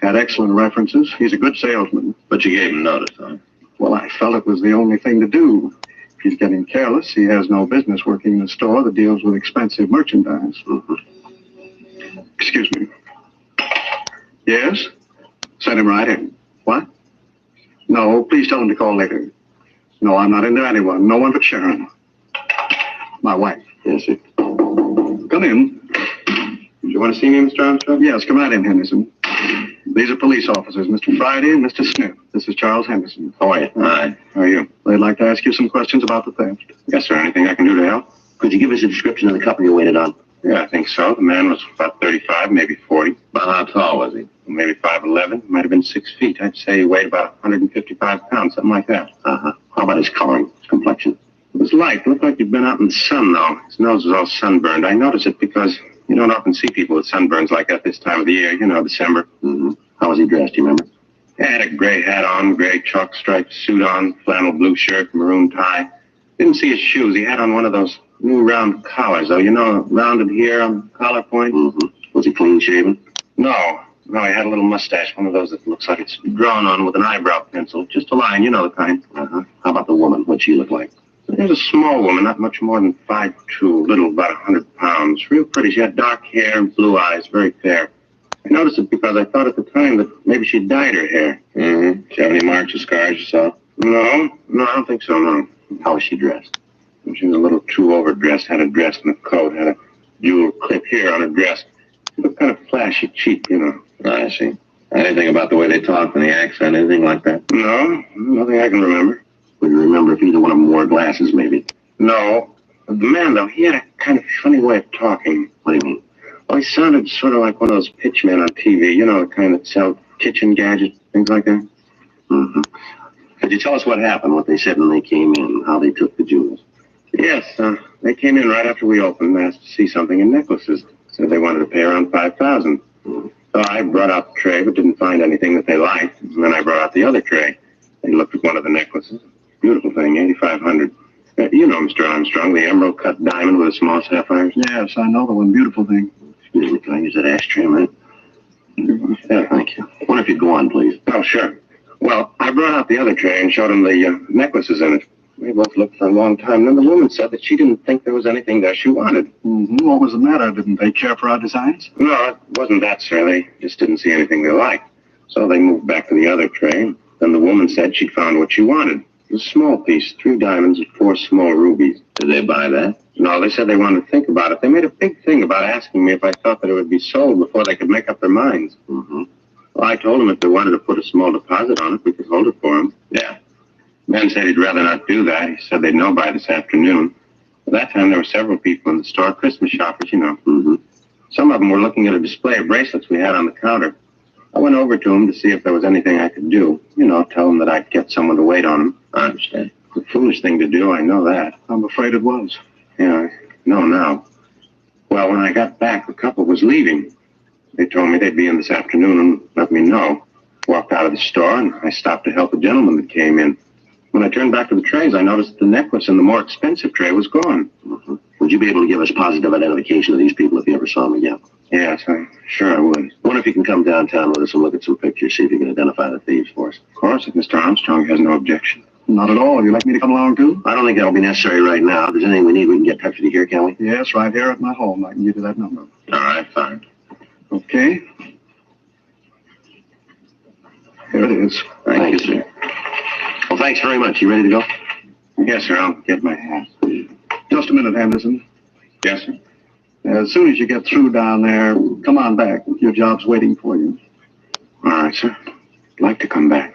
Had excellent references. He's a good salesman. But you gave him notice, huh? Well, I felt it was the only thing to do. If he's getting careless, he has no business working in a store that deals with expensive merchandise. Mm-hmm. Excuse me. Yes? Send him right in. What? No, please tell him to call later. No, I'm not into anyone. No one but Sharon. My wife. Yes, sir. Come in. Do you want to see me, Mr. Armstrong? Yes, come right in, Henderson. These are police officers, Mr. Friday and Mr. Smith. This is Charles Henderson. How are you? Hi. How are you? They'd like to ask you some questions about the theft. Yes, sir. Anything I can do to help? Could you give us a description of the couple you waited on? Yeah, I think so. The man was about 35, maybe 40. About how tall was he? Maybe 5'11", might have been 6 feet. I'd say he weighed about 155 pounds, something like that. Uh-huh. How about his coloring, his complexion? It was light. Looked like he'd been out in the sun, though. His nose was all sunburned. I noticed it because you don't often see people with sunburns like that this time of the year. You know, December. Mm-hmm. How was he dressed, do you remember? He had a gray hat on, gray chalk striped suit on, flannel blue shirt, maroon tie. Didn't see his shoes. He had on one of those new round collars, though. You know, rounded here on the collar point. Mm-hmm. Was he clean shaven? No. No, he had a little mustache, one of those that looks like it's drawn on with an eyebrow pencil. Just a line, you know the kind. Uh-huh. How about the woman? What'd she look like? She was a small woman, not much more than 5'2", little, about 100 pounds. Real pretty. She had dark hair and blue eyes, very fair. I noticed it because I thought at the time that maybe she dyed her hair. Mm-hmm. Did you have any marks or scars you saw? No, I don't think so, no. How was she dressed? She was a little too overdressed, had a dress and a coat, had a jewel clip here on her dress. She looked kind of flashy, cheap, you know. I see. Anything about the way they talked and the accent, anything like that? No, nothing I can remember. Would you remember if either one of them wore glasses, maybe? No. The man, though, he had a kind of funny way of talking. What do you mean? Well, he sounded sort of like one of those pitchmen on TV, you know, the kind that sell kitchen gadgets, things like that. Mm-hmm. Could you tell us what happened, what they said when they came in, how they took the jewels? Yes, they came in right after we opened and asked to see something in necklaces. Said they wanted to pay around $5,000. So I brought out the tray, but didn't find anything that they liked. And then I brought out the other tray. They looked at one of the necklaces. Beautiful thing, $8,500. You know, Mr. Armstrong, the emerald-cut diamond with a small sapphire. Yes, I know the one. Beautiful thing. Excuse me, can I use that ashtray a minute? Yeah, thank you. I wonder if you'd go on, please. Oh, sure. Well, I brought out the other tray and showed them the necklaces in it. We both looked for a long time. Then the woman said that she didn't think there was anything there she wanted. Mm-hmm. What was the matter? Didn't they care for our designs? No, it wasn't that, sir. They just didn't see anything they liked. So they moved back to the other tray. Then the woman said she'd found what she wanted. It was a small piece, 3 diamonds and 4 small rubies. Did they buy that? No, they said they wanted to think about it. They made a big thing about asking me if I thought that it would be sold before they could make up their minds. Mm-hmm. Well, I told them if they wanted to put a small deposit on it, we could hold it for them. Yeah. Ben said he'd rather not do that. He said they'd know by this afternoon. At that time, there were several people in the store, Christmas shoppers, you know. Mm-hmm. Some of them were looking at a display of bracelets we had on the counter. I went over to them to see if there was anything I could do. You know, tell them that I'd get someone to wait on them. I understand. It's a foolish thing to do, I know that. I'm afraid it was. Yeah, I know now. Well, when I got back, the couple was leaving. They told me they'd be in this afternoon and let me know. Walked out of the store, and I stopped to help a gentleman that came in. When I turned back to the trays, I noticed the necklace in the more expensive tray was gone. Mm-hmm. Would you be able to give us positive identification of these people if you ever saw them again? Yes, sure I would. Wonder if you can come downtown with us and look at some pictures, see if you can identify the thieves for us. Of course, if Mr. Armstrong has no objection. Not at all. You'd like me to come along, too? I don't think that'll be necessary right now. If there's anything we need, we can get in touch with you here, can we? Yes, right here at my home. I can give you that number. All right, fine. Okay. Here it is. Thank you, sir. Well, thanks very much. You ready to go? Yes, sir. I'll get my hat. Just a minute, Henderson. Yes, sir. As soon as you get through down there, come on back. Your job's waiting for you. All right, sir. I'd like to come back.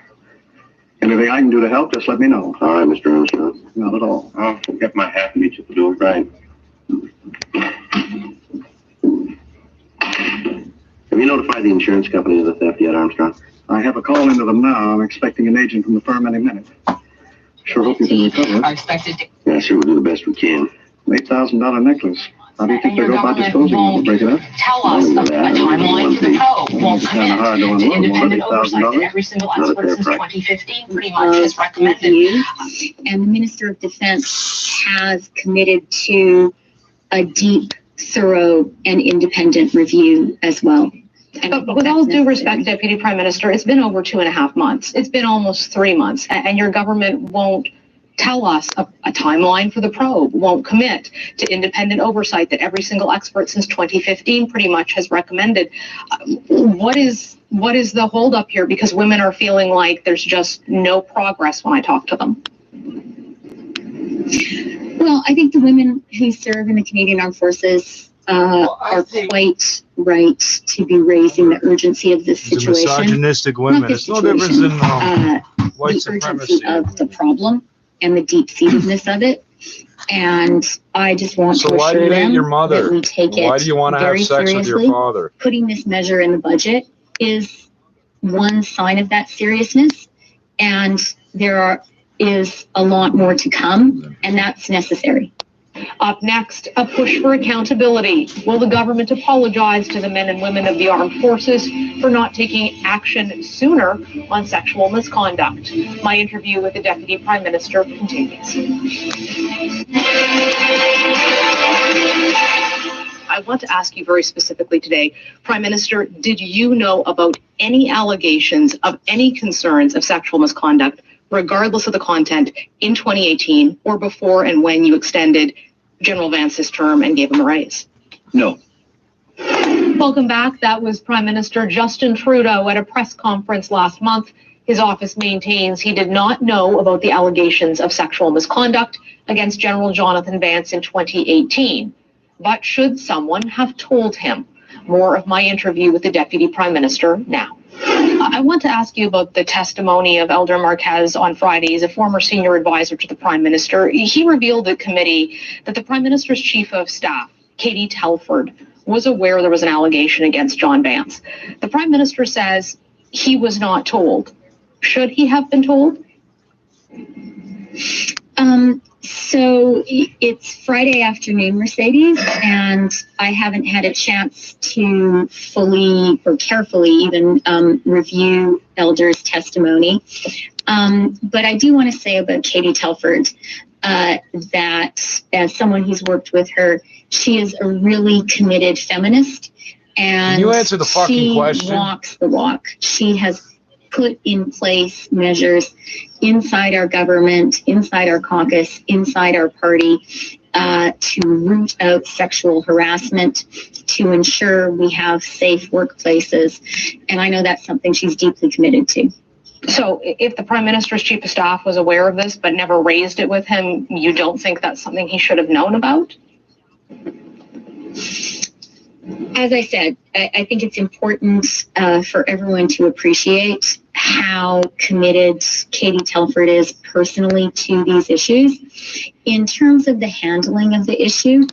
Anything I can do to help, just let me know. All right, Mr. Armstrong. Not at all. I'll get my hat and meet you at the door. Right. Have you notified the insurance company of the theft yet, Armstrong? I have a call into them now. I'm expecting an agent from the firm any minute. Sure hope you can recover it. Are expected to. Yeah, sure, we'll do the best we can. An $8,000 necklace. How do you think they go about disposing of it? Break it up? Tell us a timeline for the probe. Won't commit to independent oversight that every single expert since 2015 pretty much has recommended. And the Minister of Defense has committed to a deep, thorough, and independent review as well. But with all due respect, Deputy Prime Minister, it's been over 2.5 months. It's been almost 3 months, and your government won't tell us a timeline for the probe, won't commit to independent oversight that every single expert since 2015 pretty much has recommended. What is the holdup here? Because women are feeling like there's just no progress when I talk to them. Well, I think the women who serve in the Canadian Armed Forces are quite right to be raising the urgency of this situation. Misogynistic women. It's no different than white supremacy. The urgency of the problem and the deep-seatedness of it. And I just want to assure them that we take it why do you want to have very sex seriously. with your father? Putting this measure in the budget is one sign of that seriousness, and there is a lot more to come, and that's necessary. Up next, a push for accountability. Will the government apologize to the men and women of the armed forces for not taking action sooner on sexual misconduct? My interview with the Deputy Prime Minister continues. I want to ask you very specifically today, Prime Minister, did you know about any allegations of any concerns of sexual misconduct, regardless of the content, in 2018 or before and when you extended General Vance's term and gave him a raise? No. Welcome back. That was Prime Minister Justin Trudeau at a press conference last month. His office maintains he did not know about the allegations of sexual misconduct against General Jonathan Vance in 2018. But should someone have told him? More of my interview with the Deputy Prime Minister now. I want to ask you about the testimony of Elder Marquez on Friday. He's a former senior advisor to the Prime Minister. He revealed at committee that the Prime Minister's Chief of Staff, Katie Telford, was aware there was an allegation against John Vance. The Prime Minister says he was not told. Should he have been told? So it's Friday afternoon, Mercedes, and I haven't had a chance to fully or carefully even review Elder's testimony. But I do want to say about Katie Telford that as someone who's worked with her, she is a really committed feminist. And Can you answer the fucking question? She walks the walk. She has put in place measures inside our government, inside our caucus, inside our party, to root out sexual harassment, to ensure we have safe workplaces. And I know that's something she's deeply committed to. So if the Prime Minister's Chief of Staff was aware of this but never raised it with him, you don't think that's something he should have known about? As I said, I think it's important for everyone to appreciate how committed Katie Telford is personally to these issues. In terms of the handling of the issue,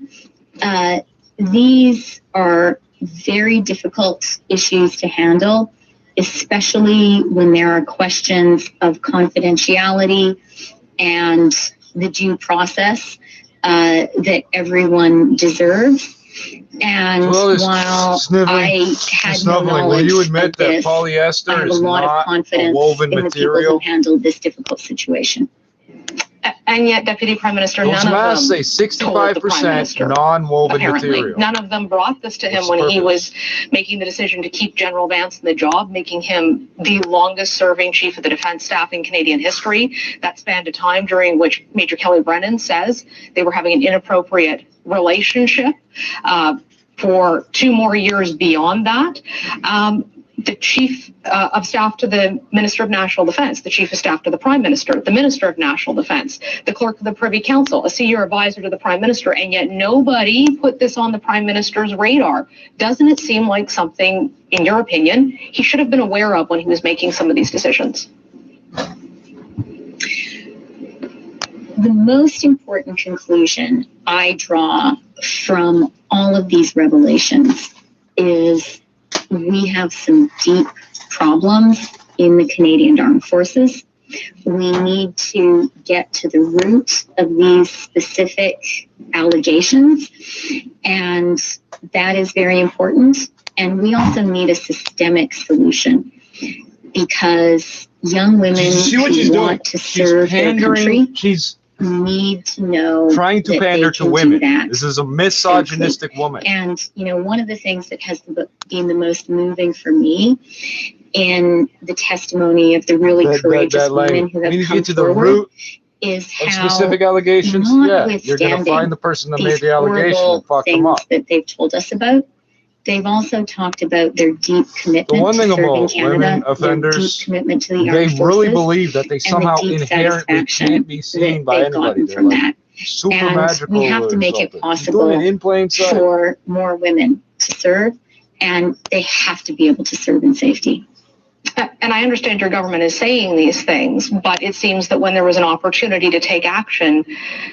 these are very difficult issues to handle, especially when there are questions of confidentiality and the due process that everyone deserves. And while I had no knowledge will you admit of this, that polyester I have a is lot of not confidence a woven in the people material? who handled this difficult situation. And yet, Deputy Prime Minister, Those none of them masks say 65% non-woven apparently. material. None of them brought this to him What's when the he was making the decision to keep General Vance in the job, making him the longest-serving Chief of the Defence Staff in Canadian history. That spanned a time during which Major Kelly Brennan says they were having an inappropriate relationship for 2 more years beyond that. the chief of staff to the Minister of National Defense, the chief of staff to the Prime Minister, the Minister of National Defense, the clerk of the Privy Council, a senior advisor to the Prime Minister, and yet nobody put this on the Prime Minister's radar. Doesn't it seem like something, in your opinion, he should have been aware of when he was making some of these decisions? The most important conclusion I draw from all of these revelations is we have some deep problems in the Canadian Armed Forces. We need to get to the root of these specific allegations, and that is very important. And we also need a systemic solution, because young women who want to serve their country need to know trying to pander to women. This is a misogynistic woman. And, you know, one of the things that has been the most moving for me in the testimony of the really courageous women who have come forward is how, specific allegations, you're going to find the person that made the allegation and fuck them up. That they've told us about. They've also talked about their deep commitment to serving Canada, women offenders, their deep commitment to the they armed forces, really believe that they somehow inherently can't be seen by anybody. They're like super and magical. we have to make it possible in plain sight for more women to serve, and they have to be able to serve in safety. And I understand your government is saying these things, but it seems that when there was an opportunity to take action,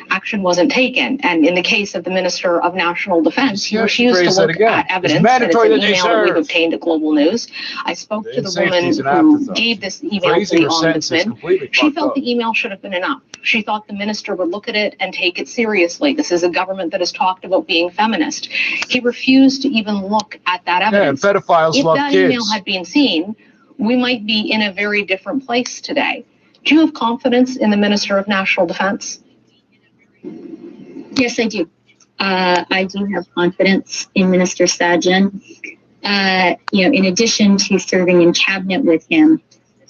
action wasn't taken. And in the case of the Minister of National Defense, he refused to look at evidence. And it's an email that we've obtained at Global News. I spoke to the woman who gave this email to the ombudsman. She felt the email should have been enough. She thought the minister would look at it and take it seriously. This is a government that has talked about being feminist. He refused to even look at that evidence. Yeah, and pedophiles love kids. If that email had been seen, we might be in a very different place today. Do you have confidence in the Minister of National Defense? Yes, I do. I do have confidence in Minister Sajjan. You know, in addition to serving in cabinet with him,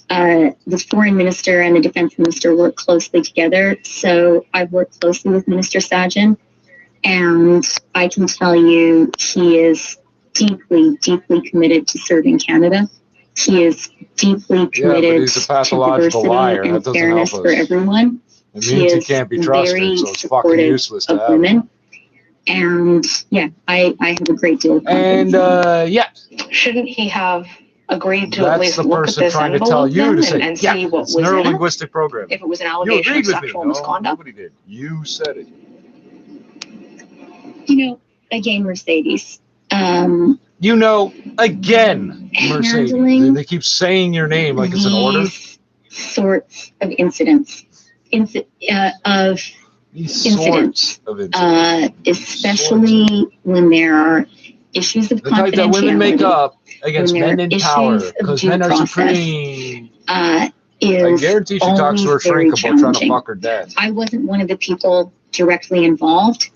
the foreign minister and the defense minister work closely together. So I've worked closely with Minister Sajjan, and I can tell you he is deeply, deeply committed to serving Canada. He is deeply committed to diversity and fairness for everyone. Immunity can't be trusted, so it's fucking useless to have women. And yeah, I have a great deal of confidence. And shouldn't he have agreed to at least look at this envelope and see what was in it? Neuro-linguistic program. If it was an allegation of sexual misconduct. Nobody did. You said it. You know, again, Mercedes. You know, again, Mercedes. They keep saying your name like it's an order. Sorts of incidents. Especially when there are issues of confidentiality. The type that women make up against men in power because men are supreme. I guarantee she talks to her shrink about trying to fuck her dad. I wasn't one of the people directly involved,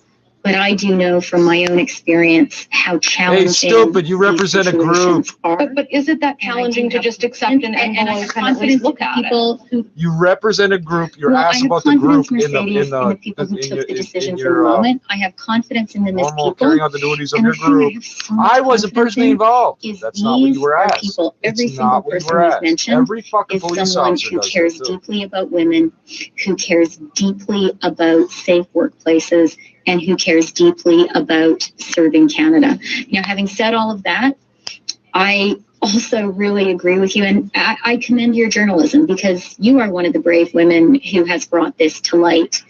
but I do know from my own experience how challenging. Hey, stupid! You represent a group. But is it that challenging to just accept an envelope and at least look at it? You represent a group. You're asked about the group in the people who took the decision for the moment. I have confidence in them as people. Carrying out the duties of your group. I wasn't personally involved. That's not what you were asked. Every single person who's mentioned every fucking police someone who cares deeply about women, who cares deeply about safe workplaces, and who cares deeply about serving Canada. Now, having said all of that, I also really agree with you, and I commend your journalism because you are one of the brave women who has brought this to light.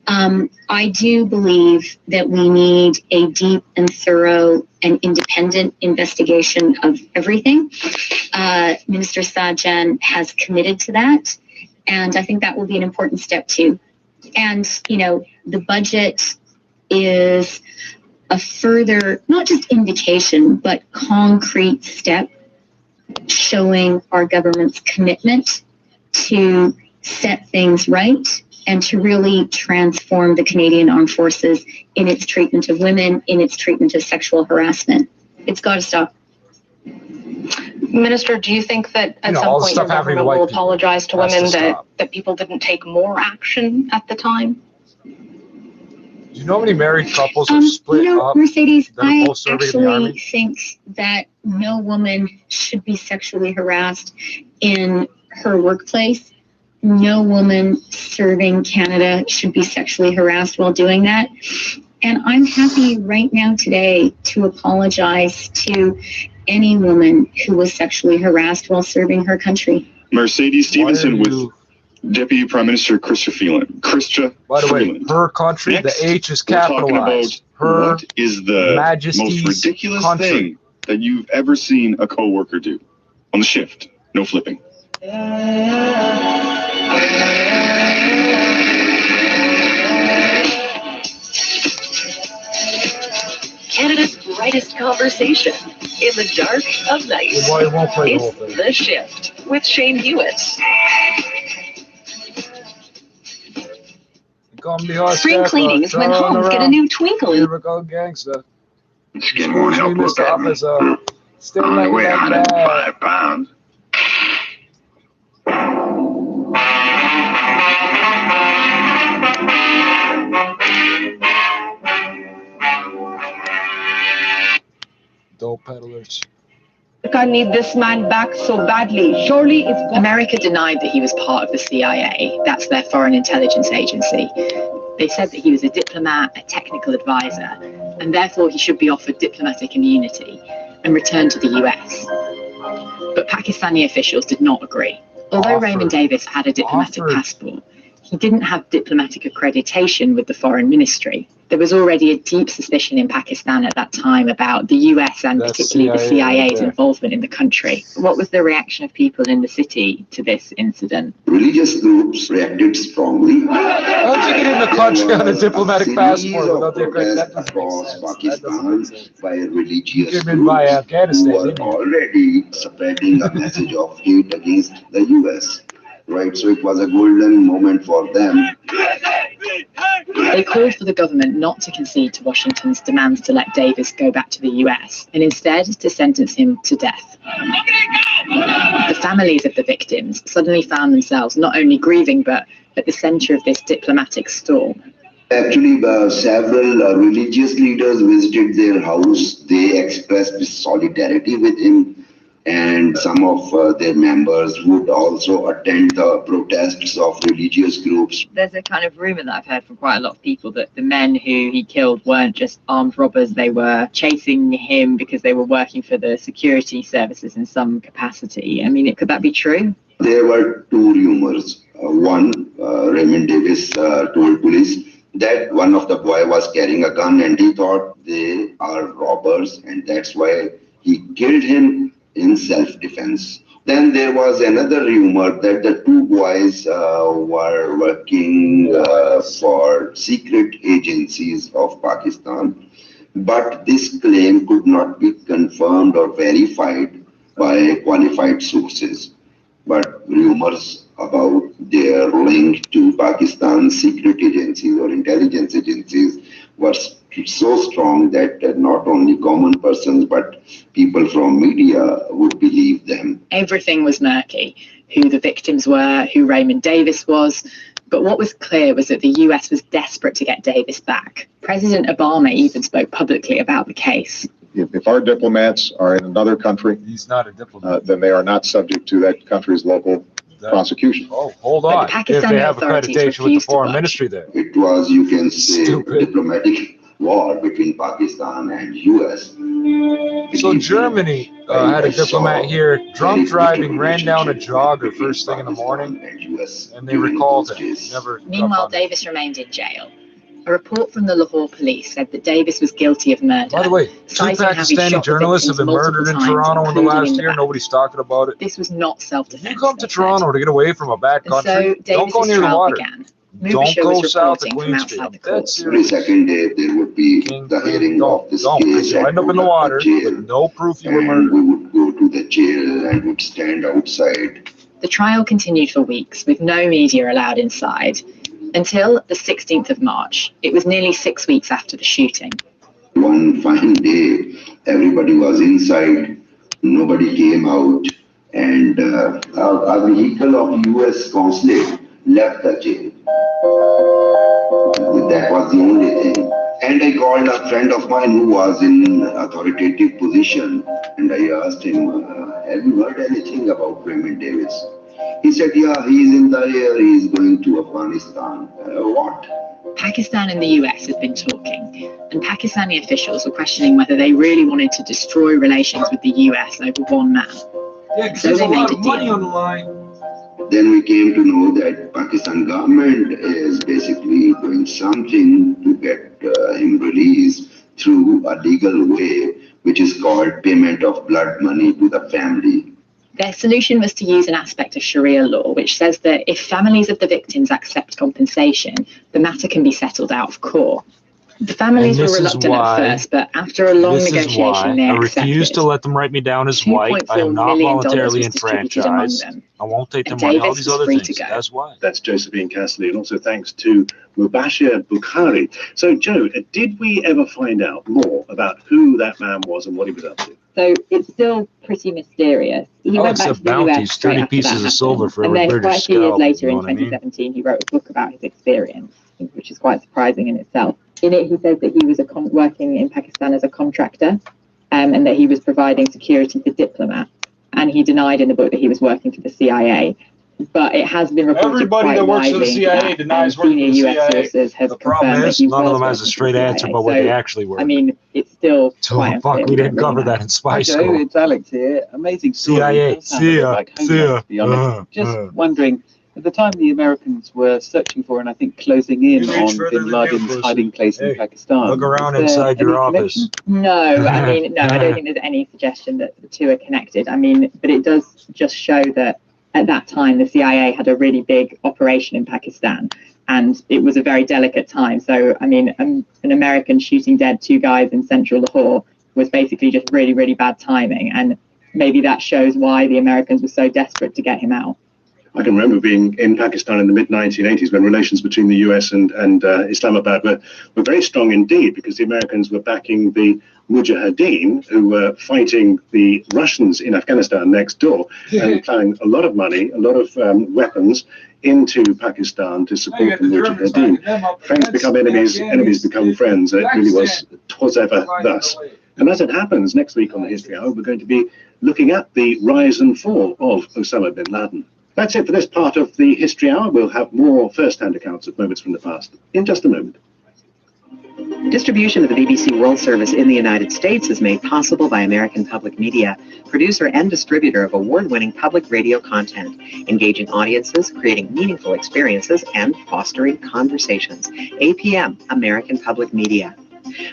I do believe that we need a deep and thorough and independent investigation of everything. Minister Sajjan has committed to that, and I think that will be an important step too. And, you know, the budget is a further, not just indication, but concrete step showing our government's commitment to set things right and to really transform the Canadian Armed Forces in its treatment of women, in its treatment of sexual harassment. It's got to stop. Minister, do you think that at some point your government will apologize to women that people didn't take more action at the time? Do you know how many married couples have split up? Mercedes, that are both I actually think that no woman should be sexually harassed in her workplace. No woman serving Canada should be sexually harassed while doing that. And I'm happy right now today to apologize to any woman who was sexually harassed while serving her country. Mercedes Stevenson with Deputy Prime Minister Chrystia Freeland. By the way, her country, Next, the H is we're talking capitalized. about Her what is the Majesty's most ridiculous country thing that you've ever seen a co-worker do on the shift. No flipping. Canada's brightest conversation in the dark of night. It's The Shift with Shane Hewitt. Spring cleanings when homes get a new twinkle in. Here we go, gangsta. Skin won't help look at me. Still I like weigh that 105 pounds. Dope peddlers. I need this man back so badly. Surely it's... America denied that he was part of the CIA. That's their foreign intelligence agency. They said that he was a diplomat, a technical advisor, and therefore he should be offered diplomatic immunity and returned to the US. But Pakistani officials did not agree. Although Raymond Davis had a diplomatic passport, he didn't have diplomatic accreditation with the foreign ministry. There was already a deep suspicion in Pakistan at that time about the US and particularly the CIA's involvement in the country. What was the reaction of people in the city to this incident? Religious groups reacted strongly. How'd you get in the country on a diplomatic passport without the accreditation? Across Pakistan by religious Came in by groups Afghanistan, who were didn't you? already spreading a message of hate against the US. Right, so it was a golden moment for them. They called for the government not to concede to Washington's demands to let Davis go back to the US and instead to sentence him to death. The families of the victims suddenly found themselves not only grieving but at the center of this diplomatic storm. Actually, several religious leaders visited their house. They expressed solidarity with him. And some of their members would also attend the protests of religious groups. There's a kind of rumor that I've heard from quite a lot of people that the men who he killed weren't just armed robbers, they were chasing him because they were working for the security services in some capacity. I mean, could that be true? There were two rumors. One, Raymond Davis told police that one of the boy was carrying a gun and he thought they are robbers and that's why he killed him in self-defense. Then there was another rumor that the two boys were working for secret agencies of Pakistan, but this claim could not be confirmed or verified by qualified sources. But rumors about their link to Pakistan's secret agencies or intelligence agencies were so strong that not only common persons but people from media would believe them. Everything was murky. Who the victims were, who Raymond Davis was. But what was clear was that the US was desperate to get Davis back. President Obama even spoke publicly about the case. If our diplomats are in another country, he's not a diplomat. Then they are not subject to that country's local prosecution. Oh, hold on. If they have accreditation with the foreign ministry there. It was, you can say, diplomatic war between Pakistan and US. So Germany had a diplomat here, drunk driving, ran down a jogger first thing in the morning, and they recalled him. Meanwhile, Davis remained in jail. A report from the Lahore police said that Davis was guilty of murder. By the way, two Pakistani journalists have been murdered in Toronto in the last year. Nobody's talking about it. This was not self-defense. You come to Toronto to get away from a bad country. So don't go near the water. Don't go south of Queen Street. Every second day there would be the hearing of this case. You end up in the water with no proof you were murdered. We would go to the jail and would stand outside. The trial continued for weeks with no media allowed inside. Until the 16th of March. It was nearly 6 weeks after the shooting. One fine day, everybody was inside, nobody came out, and a vehicle of US consulate left the jail. That was the only thing. And I called a friend of mine who was in authoritative position, and I asked him, have you heard anything about Raymond Davis? He said, yeah, he's in the air, he's going to Afghanistan. What? Pakistan and the US have been talking, and Pakistani officials were questioning whether they really wanted to destroy relations with the US over one man. Yeah, because there's a lot of money on the line. Then we came to know that Pakistan government is basically doing something to get him released through a legal way, which is called payment of blood money to the family. Their solution was to use an aspect of Sharia law, which says that if families of the victims accept compensation, the matter can be settled out of court. The families were reluctant at first, but after a long negotiation, they I accepted. refuse to let them write me down as white. I am not voluntarily enfranchised. I won't take their money. All these other things. That's why. That's Josephine Cassidy, and also thanks to Mubashir Bukhari. So, Joe, did we ever find out more about who that man was and what he was up to? So it's still pretty mysterious. He went back to the US 30 pieces of silver for every British quite a few years scalp, later, you know in what I mean? 2017, he wrote a book about his experience, which is quite surprising in itself. In it, he says that he was working in Pakistan as a contractor, and that he was providing security for diplomats. And he denied in the book that he was working for the CIA. But it has been reported Everybody quite that works for the widely CIA that, denies working for the senior US CIA. sources have The problem confirmed is that he none of was them has a working straight for the answer CIA. about what So, they actually were. I mean, it's still quite fuck, unclear. we didn't really cover know. that in spy Hi Joe, school. it's Alex here. Amazing story. CIA, It does sound a bit like homework, to be honest. Just wondering, at the time the Americans were searching for and I think closing in on bin Laden's hiding place in Pakistan. Look around was there inside your any office. connection? No, I mean, no, I don't think there's any suggestion that the two are connected. I mean, but it does just show that at that time, the CIA had a really big operation in Pakistan, and it was a very delicate time. So, I mean, an American shooting dead 2 guys in central Lahore was basically just really, really bad timing. And maybe that shows why the Americans were so desperate to get him out. I can remember being in Pakistan in the mid-1980s when relations between the US and Islamabad were very strong indeed, because the Americans were backing the Mujahideen, who were fighting the Russians in Afghanistan next door, and applying a lot of money, a lot of weapons into Pakistan to support the Mujahideen. Friends become enemies, enemies become friends. It really was ever thus. And as it happens, next week on the History Hour, we're going to be looking at the rise and fall of Osama bin Laden. That's it for this part of the History Hour. We'll have more first-hand accounts of moments from the past in just a moment. Distribution of the BBC World Service in the United States is made possible by American Public Media, producer and distributor of award-winning public radio content, engaging audiences, creating meaningful experiences, and fostering conversations. APM, American Public Media.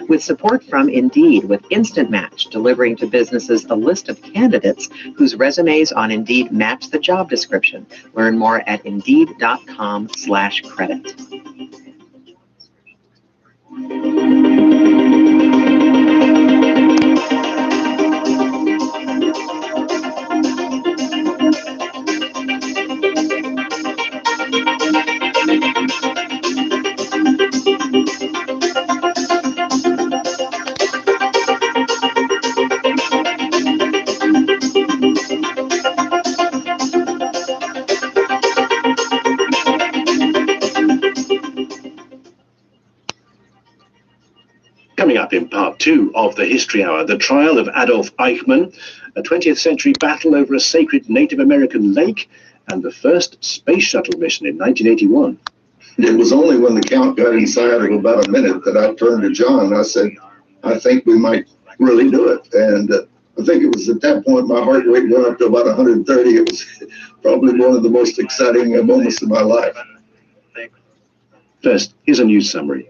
With support from Indeed, with Instant Match, delivering to businesses a list of candidates whose resumes on Indeed match the job description. Learn more at Indeed.com/credit. Coming up in part 2 of the History Hour, the trial of Adolf Eichmann, a 20th century battle over a sacred Native American lake, and the first space shuttle mission in 1981. It was only when the count got inside of about a minute that I turned to John and I said, I think we might really do it. And I think it was at that point my heart rate went up to about 130. It was probably one of the most exciting moments of my life. First, here's a news summary.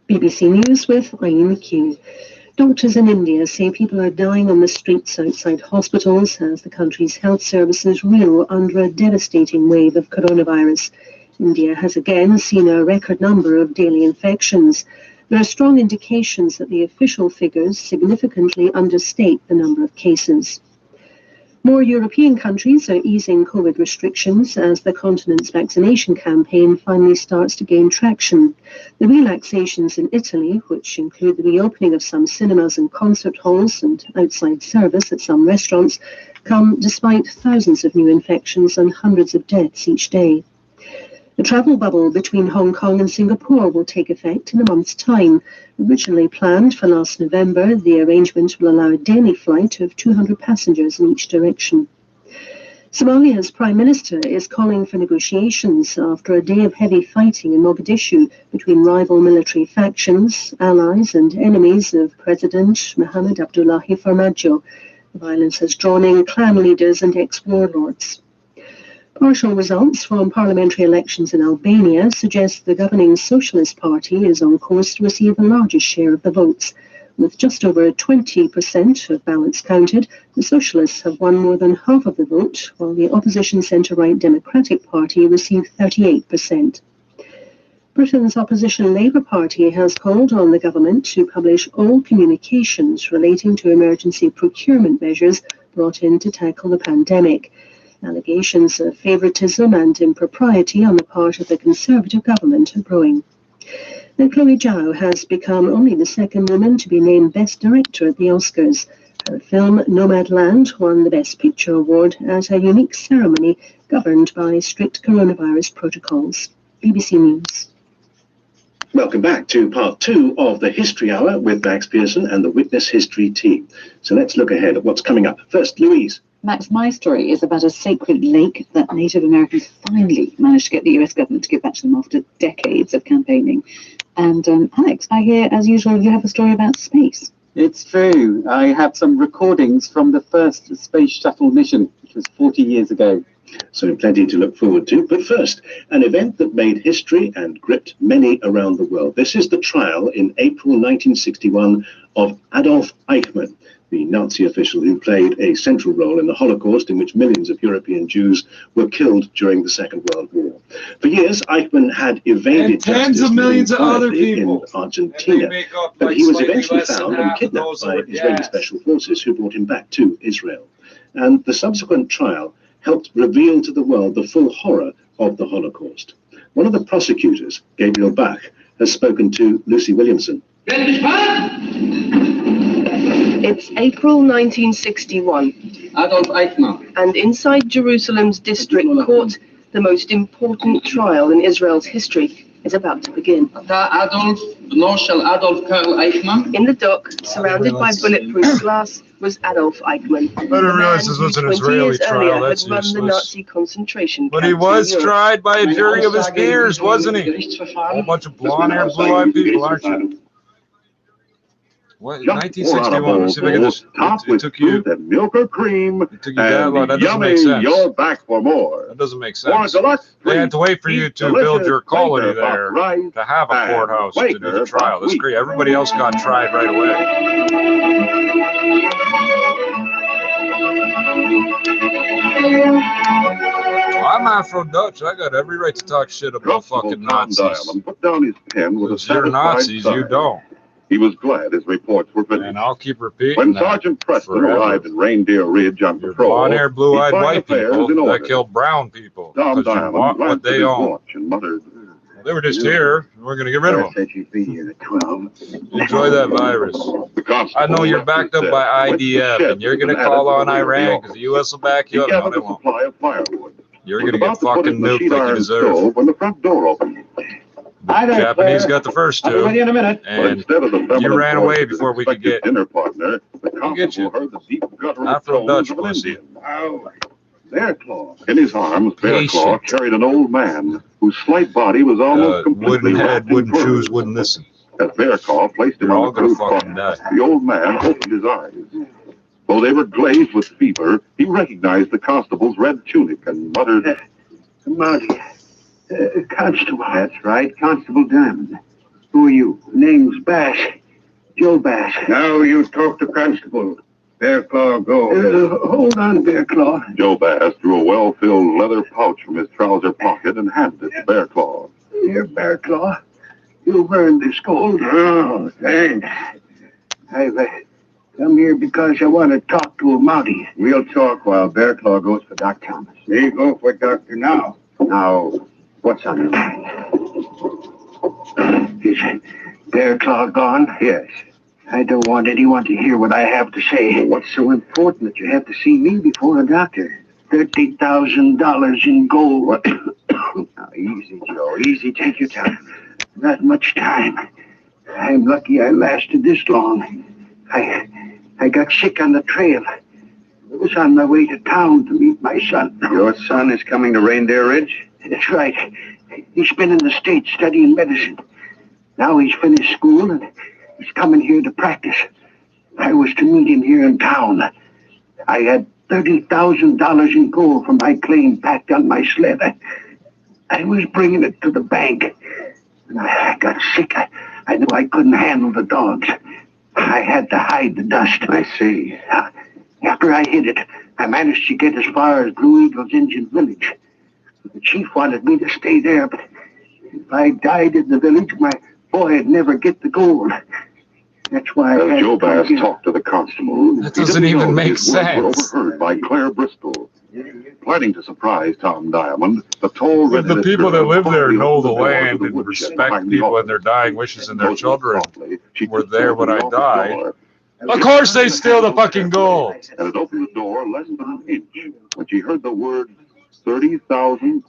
BBC News with Eileen McHugh. Doctors in India say people are dying on the streets outside hospitals as the country's health services reel under a devastating wave of coronavirus. India has again seen a record number of daily infections. There are strong indications that the official figures significantly understate the number of cases. More European countries are easing COVID restrictions as the continent's vaccination campaign finally starts to gain traction. The relaxations in Italy, which include the reopening of some cinemas and concert halls and outside service at some restaurants, come despite thousands of new infections and hundreds of deaths each day. The travel bubble between Hong Kong and Singapore will take effect in a month's time. Originally planned for last November, the arrangement will allow a daily flight of 200 passengers in each direction. Somalia's Prime Minister is calling for negotiations after a day of heavy fighting in Mogadishu between rival military factions, allies and enemies of President Mohamed Abdullahi Farmajo. The violence has drawn in clan leaders and ex-warlords. Partial results from parliamentary elections in Albania suggest the governing Socialist Party is on course to receive the largest share of the votes. With just over 20% of ballots counted, the Socialists have won more than half of the vote, while the opposition centre-right Democratic Party received 38%. Britain's opposition Labour Party has called on the government to publish all communications relating to emergency procurement measures brought in to tackle the pandemic. Allegations of favouritism and impropriety on the part of the Conservative government are growing. Now, Chloe Zhao has become only the second woman to be named Best Director at the Oscars. Her film Nomadland won the Best Picture award at a unique ceremony governed by strict coronavirus protocols. BBC News. Welcome back to part 2 of the History Hour with Max Pearson and the Witness History team. So let's look ahead at what's coming up. First, Louise. Max, my story is about a sacred lake that Native Americans finally managed to get the US government to give back to them after decades of campaigning. And Alex, I hear, as usual, you have a story about space. It's true. I have some recordings from the first space shuttle mission, which was 40 years ago. So plenty to look forward to. But first, an event that made history and gripped many around the world. This is the trial in April 1961 of Adolf Eichmann, the Nazi official who played a central role in the Holocaust, in which millions of European Jews were killed during the Second World War. For years, Eichmann had evaded tens of millions of other people in Argentina, but he was eventually found and kidnapped by Israeli special forces who brought him back to Israel. And the subsequent trial helped reveal to the world the full horror of the Holocaust. One of the prosecutors, Gabriel Bach, has spoken to Lucy Williamson. It's April 1961. Adolf Eichmann. And inside Jerusalem's district court, the most important trial in Israel's history is about to begin. Adolf Karl Eichmann. In the dock, surrounded by bulletproof glass, was Adolf Eichmann. I didn't realize this was an Israeli trial. That's had run the Nazi concentration But he was tried by a jury of his peers, wasn't he? A whole bunch of blonde-haired, blue-eyed people, aren't you? What? 1961. Let's see if I can just. It took you. And milk or cream. It took you that long. That doesn't make sense. You're back for more. That doesn't make sense. They had to wait for you to build your colony there to have a courthouse to do the trial. That's great. Everybody else got tried right away. I'm Afro-Dutch. I got every right to talk shit about fucking Nazis. Put down his pen with a you're Nazis, you don't. He was glad his reports were finished. And I'll keep repeating when that Sergeant Preston arrived in Reindeer Ridge on patrol, blonde-haired, blue-eyed white people that killed brown people because you want what they own. Muttered, they were just here. We're going to get rid of them. Enjoy that virus. I know you're backed up by IDF, and you're going to call on Iran because the U.S. will back you up. No, they won't. You're going to get fucking nuked like you deserve. When the front door opened. Japanese got the first two, in a minute. And you ran away before we could get dinner partner. you. Afro-Dutch pussy. Bearclaw. In his arms, Bearclaw carried an old man whose slight body was almost completely wooden head, wooden shoes, wouldn't listen. As Bearclaw placed him on the crew cot, the old man opened his eyes. Though they were glazed with fever, he recognized the constable's red tunic and muttered, Marty. Constable. That's right, Constable Diamond. Who are you? Name's Bass. Joe Bass. Now you talk to Constable. Bearclaw, go. Hold on, Bearclaw. Joe Bass drew a well-filled leather pouch from his trouser pocket and handed it to Bearclaw. Here, Bearclaw. You've earned this gold. Oh, thanks. I've come here because I want to talk to a Mountie. We'll talk while Bearclaw goes for Doc Thomas. Me go for Doctor now. Now, what's on your mind? Is Bearclaw gone? Yes. I don't want anyone to hear what I have to say. Well, what's so important that you have to see me before a doctor? $30,000 in gold. Now, easy, Joe. Easy. Take your time. Not much time. I'm lucky I lasted this long. I got sick on the trail. I was on my way to town to meet my son. Your son is coming to Reindeer Ridge? That's right. He's been in the States studying medicine. Now he's finished school and he's coming here to practice. I was to meet him here in town. I had $30,000 in gold from my claim packed on my sled. I was bringing it to the bank. And I got sick. I knew I couldn't handle the dogs. I had to hide the dust. I see. After I hid it, I managed to get as far as Blue Eagle's Indian village. The chief wanted me to stay there, but if I died in the village, my boy'd never get the gold. That's why I had Joe to come Bass here. talked to the constable. That doesn't even make sense. Were overheard by Claire Bristol. Planning to surprise Tom Diamond, the tall But the redheaded people that girl live there quickly know the opened door to land the and woodshed respect behind the people and their office. dying wishes and their Motioning children softly, she were took there when I the office died. door. Of course they steal the fucking gold. And it opened the door less than an inch when she heard the word 30,000.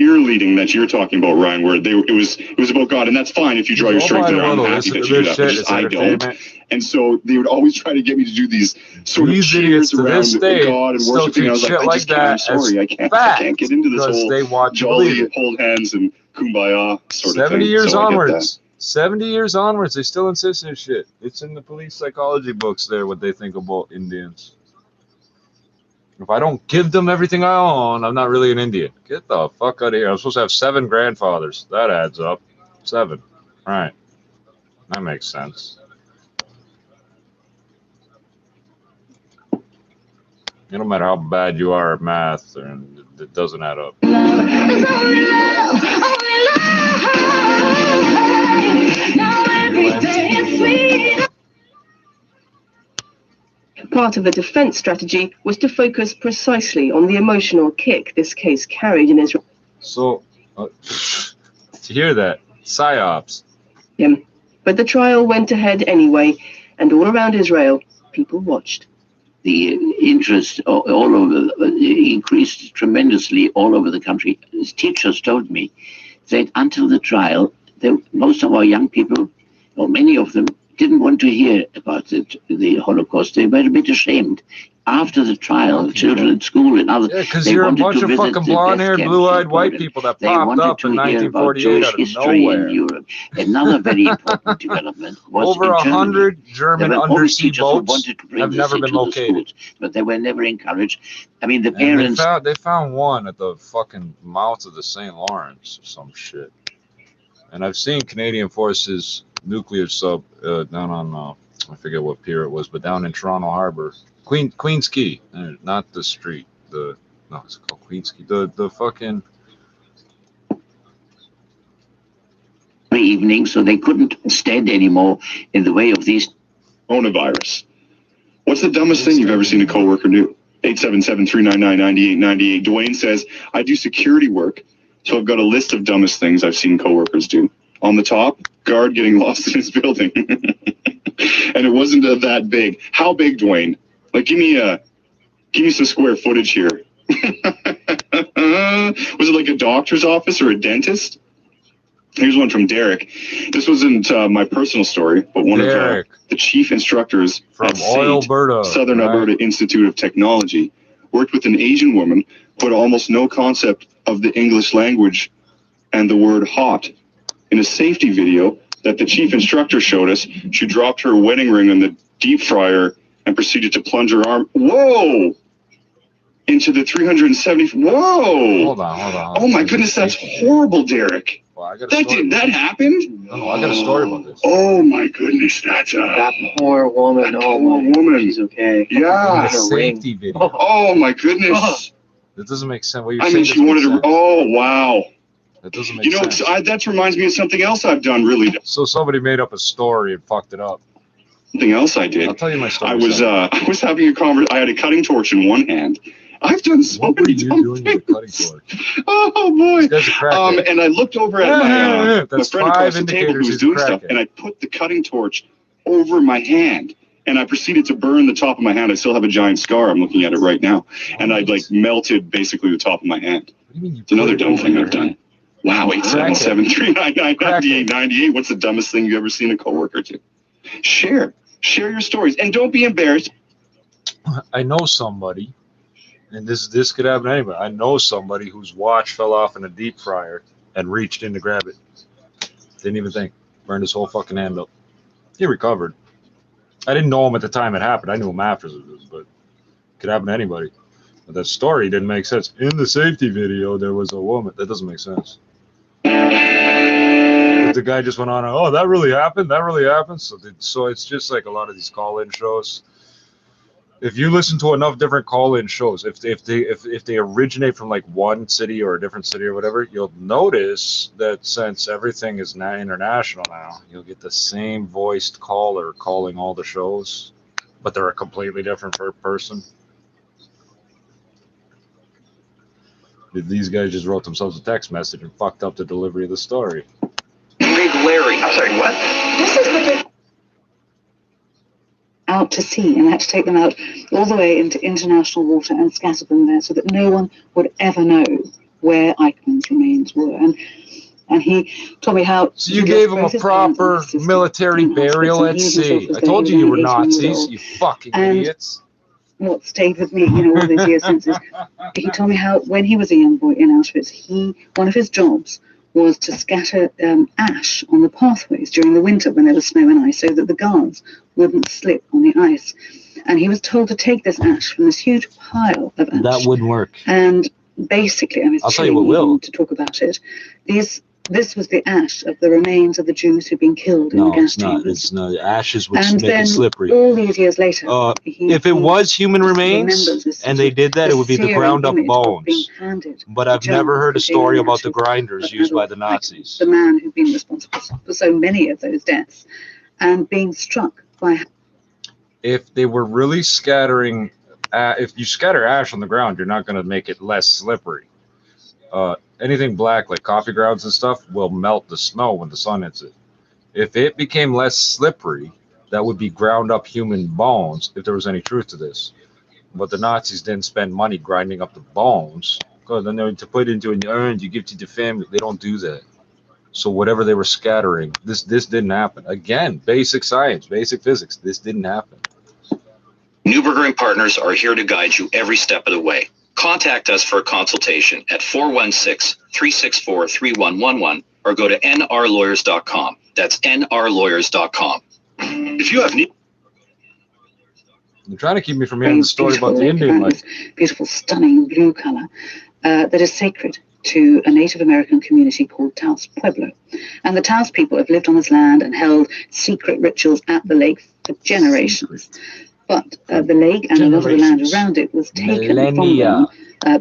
Ear leading that you're talking about, Ryan, where it was about God, and that's fine if you draw your strength there. I'm happy that you do that, but just I don't. And so they would always try to get me to do these sort of cheers around God and worshiping. I was like, I just can't. I'm sorry, I can't get into this whole jolly hold hands and kumbaya sort of thing. 70 years So I get onwards. 70 years onwards, they still insist on shit. It's in the police psychology books there, what they think about Indians. If I don't give them everything I own, I'm not really an Indian. Get the fuck out of here. I'm supposed to have 7 grandfathers. That adds up. 7. Right. That makes sense. No matter how bad you are at math, it doesn't add up. Part of the defense strategy was to focus precisely on the emotional kick this case carried in Israel. So, to hear that, PSYOPs. But the trial went ahead anyway, and all around Israel, people watched. The interest all over increased tremendously all over the country. As teachers told me that until the trial, most of our young people, or many of them, didn't want to hear about the Holocaust. They were a bit ashamed. After the trial, children at school and others, because you're a bunch of fucking blonde-haired, blue-eyed white people that popped up in 1948 out of nowhere. In Europe. Another very important development was over 100 German undersea boats have never been located, but they were never encouraged. I mean, the parents. They found one at the fucking mouth of the St. Lawrence or some shit. And I've seen Canadian Forces nuclear sub down on I forget what pier it was, but down in Toronto Harbor. Queen's Quay, not the street. It's called Queen's Quay. The fucking evening, so they couldn't stand anymore in the way of these. Coronavirus. What's the dumbest thing you've ever seen a coworker do? 877-399-9898. Dwayne says, I do security work, so I've got a list of dumbest things I've seen coworkers do. On the top, guard getting lost in his building. And it wasn't that big. How big, Dwayne? Like, give me some square footage here. Was it like a doctor's office or a dentist? Here's one from Derek. This wasn't my personal story, but one of the chief instructors from at Southern Alberta Institute of Technology worked with an Asian woman who had almost no concept of the English language and the word hot. In a safety video that the chief instructor showed us, she dropped her wedding ring in the deep fryer and proceeded to plunge her arm, into the 370. Whoa! Hold on. Oh my goodness, that's horrible, Derek. Well, that happened? No, I got a story about this. Oh my goodness, that poor woman. She's okay. Yeah. Safety video. Oh my goodness. That doesn't make sense. What you're I saying mean, she wanted to. Oh wow. That doesn't make sense. That reminds me of something else I've done. Really. So somebody made up a story and fucked it up. Something else I did. I'll tell you my story. I was having a conversation. I had a cutting torch in one hand. I've done so many dumb things. Oh boy! And I looked over at my friend across the table who was doing stuff, and I put the cutting torch over my hand, and I proceeded to burn the top of my hand. I still have a giant scar. I'm looking at it right now. And I'd like melted basically the top of my hand. It's another dumb thing I've done. Wow, 877-399-9898. What's the dumbest thing you've ever seen a coworker do? Share your stories, and don't be embarrassed. I know somebody, and this could happen to anybody. I know somebody whose watch fell off in a deep fryer and reached in to grab it. Didn't even think. Burned his whole fucking hand up. He recovered. I didn't know him at the time it happened. I knew him afterwards, but it could happen to anybody. But that story didn't make sense. In the safety video, there was a woman. That doesn't make sense. The guy just went on, oh, that really happened? That really happened? So it's just like a lot of these call-in shows. If you listen to enough different call-in shows, if they originate from like one city or a different city or whatever, you'll notice that since everything is now international now, you'll get the same voiced caller calling all the shows, but they're a completely different person. These guys just wrote themselves a text message and fucked up the delivery of the story. Big Larry. I'm sorry, what? This is the out to sea, and had to take them out all the way into international water and scatter them there so that no one would ever know where Eichmann's remains were. And he told me how... So you gave him a proper military burial at sea. I told you were Nazis, you fucking idiots. What stayed with me, all these years since is he told me how when he was a young boy in Auschwitz, one of his jobs was to scatter ash on the pathways during the winter when there was snow and ice so that the guards wouldn't slip on the ice. And he was told to take this ash from this huge pile of ash. That wouldn't work. And basically, I'll tell you what will. To talk about it, this was the ash of the remains of the Jews who'd been killed in the gas chambers. It's not. The ashes would and make it slippery. All these years later, if it was human remains and they did that, it would be the ground up bones. But I've never heard a story about the grinders used by the Nazis. The man who'd been responsible for so many of those deaths and being struck by. If they were really scattering, if you scatter ash on the ground, you're not going to make it less slippery. Anything black like coffee grounds and stuff will melt the snow when the sun hits it. If it became less slippery, that would be ground up human bones if there was any truth to this. But the Nazis didn't spend money grinding up the bones. Because then to put it into an urn, you give to the family. They don't do that. So whatever they were scattering, this didn't happen. Again, basic science, basic physics. This didn't happen. Newberger and Partners are here to guide you every step of the way. Contact us for a consultation at 416-364-3111 or go to nrlawyers.com. That's nrlawyers.com. If you have You're trying to keep me from hearing the story about the Indian life. Beautiful, stunning blue color that is sacred to a Native American community called Taos Pueblo. And the Taos people have lived on this land and held secret rituals at the lake for generations. But the lake and a lot of the land around it was taken from them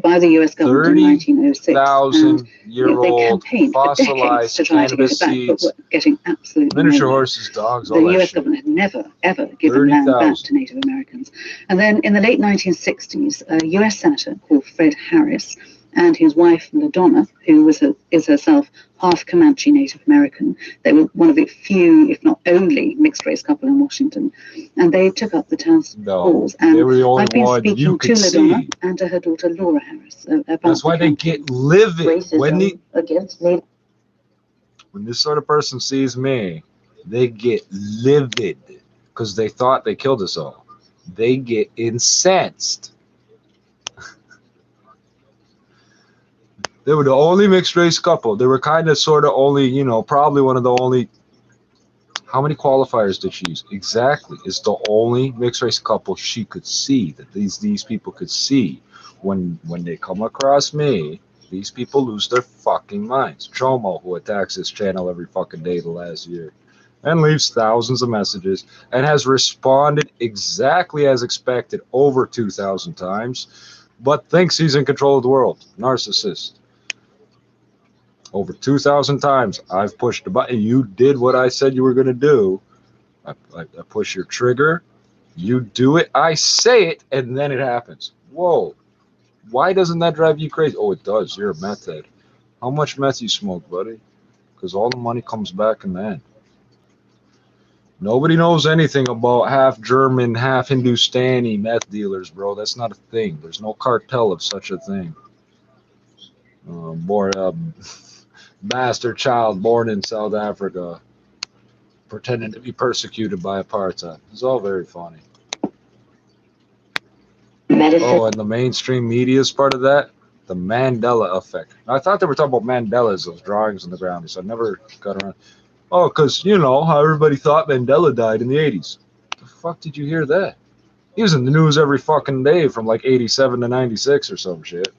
by the U.S. government in 1906. 30,000-year-old fossilized cannabis seeds, but were getting absolutely miniature horses, dogs, all the that U.S. shit. government had never, ever given land back to Native Americans. And then in the late 1960s, a U.S. senator called Fred Harris and his wife, LaDonna, who is herself half Comanche Native American. They were one of the few, if not only, mixed-race couple in Washington. And they took up the town's cause. And they were the only I've been one you speaking to could LaDonna see. and to her daughter, Laura Harris. About That's why they get livid. When this sort of person sees me, they get livid because they thought they killed us all. They get incensed. They were the only mixed race couple. They were kind of sort of only, probably one of the only. How many qualifiers did she use? Exactly. It's the only mixed race couple she could see, that these people could see. When they come across me, these people lose their fucking minds. Chomo, who attacks this channel every fucking day the last year and leaves thousands of messages and has responded exactly as expected over 2,000 times, but thinks he's in control of the world. Narcissist. Over 2,000 times, I've pushed the button. You did what I said you were going to do. I push your trigger. You do it. I say it, and then it happens. Whoa. Why doesn't that drive you crazy? Oh, it does. You're a meth head. How much meth you smoke, buddy? Because all the money comes back in the end. Nobody knows anything about half German, half Hindustani meth dealers, bro. That's not a thing. There's no cartel of such a thing. Bastard child born in South Africa, pretending to be persecuted by apartheid. It's all very funny. Medicine. Oh, and the mainstream media is part of that. The Mandela effect. I thought they were talking about Mandelas, those drawings on the ground. So I never got around. Oh, because, you know, how everybody thought Mandela died in the 80s. The fuck did you hear that? He was in the news every fucking day from like 87 to 96 or some shit.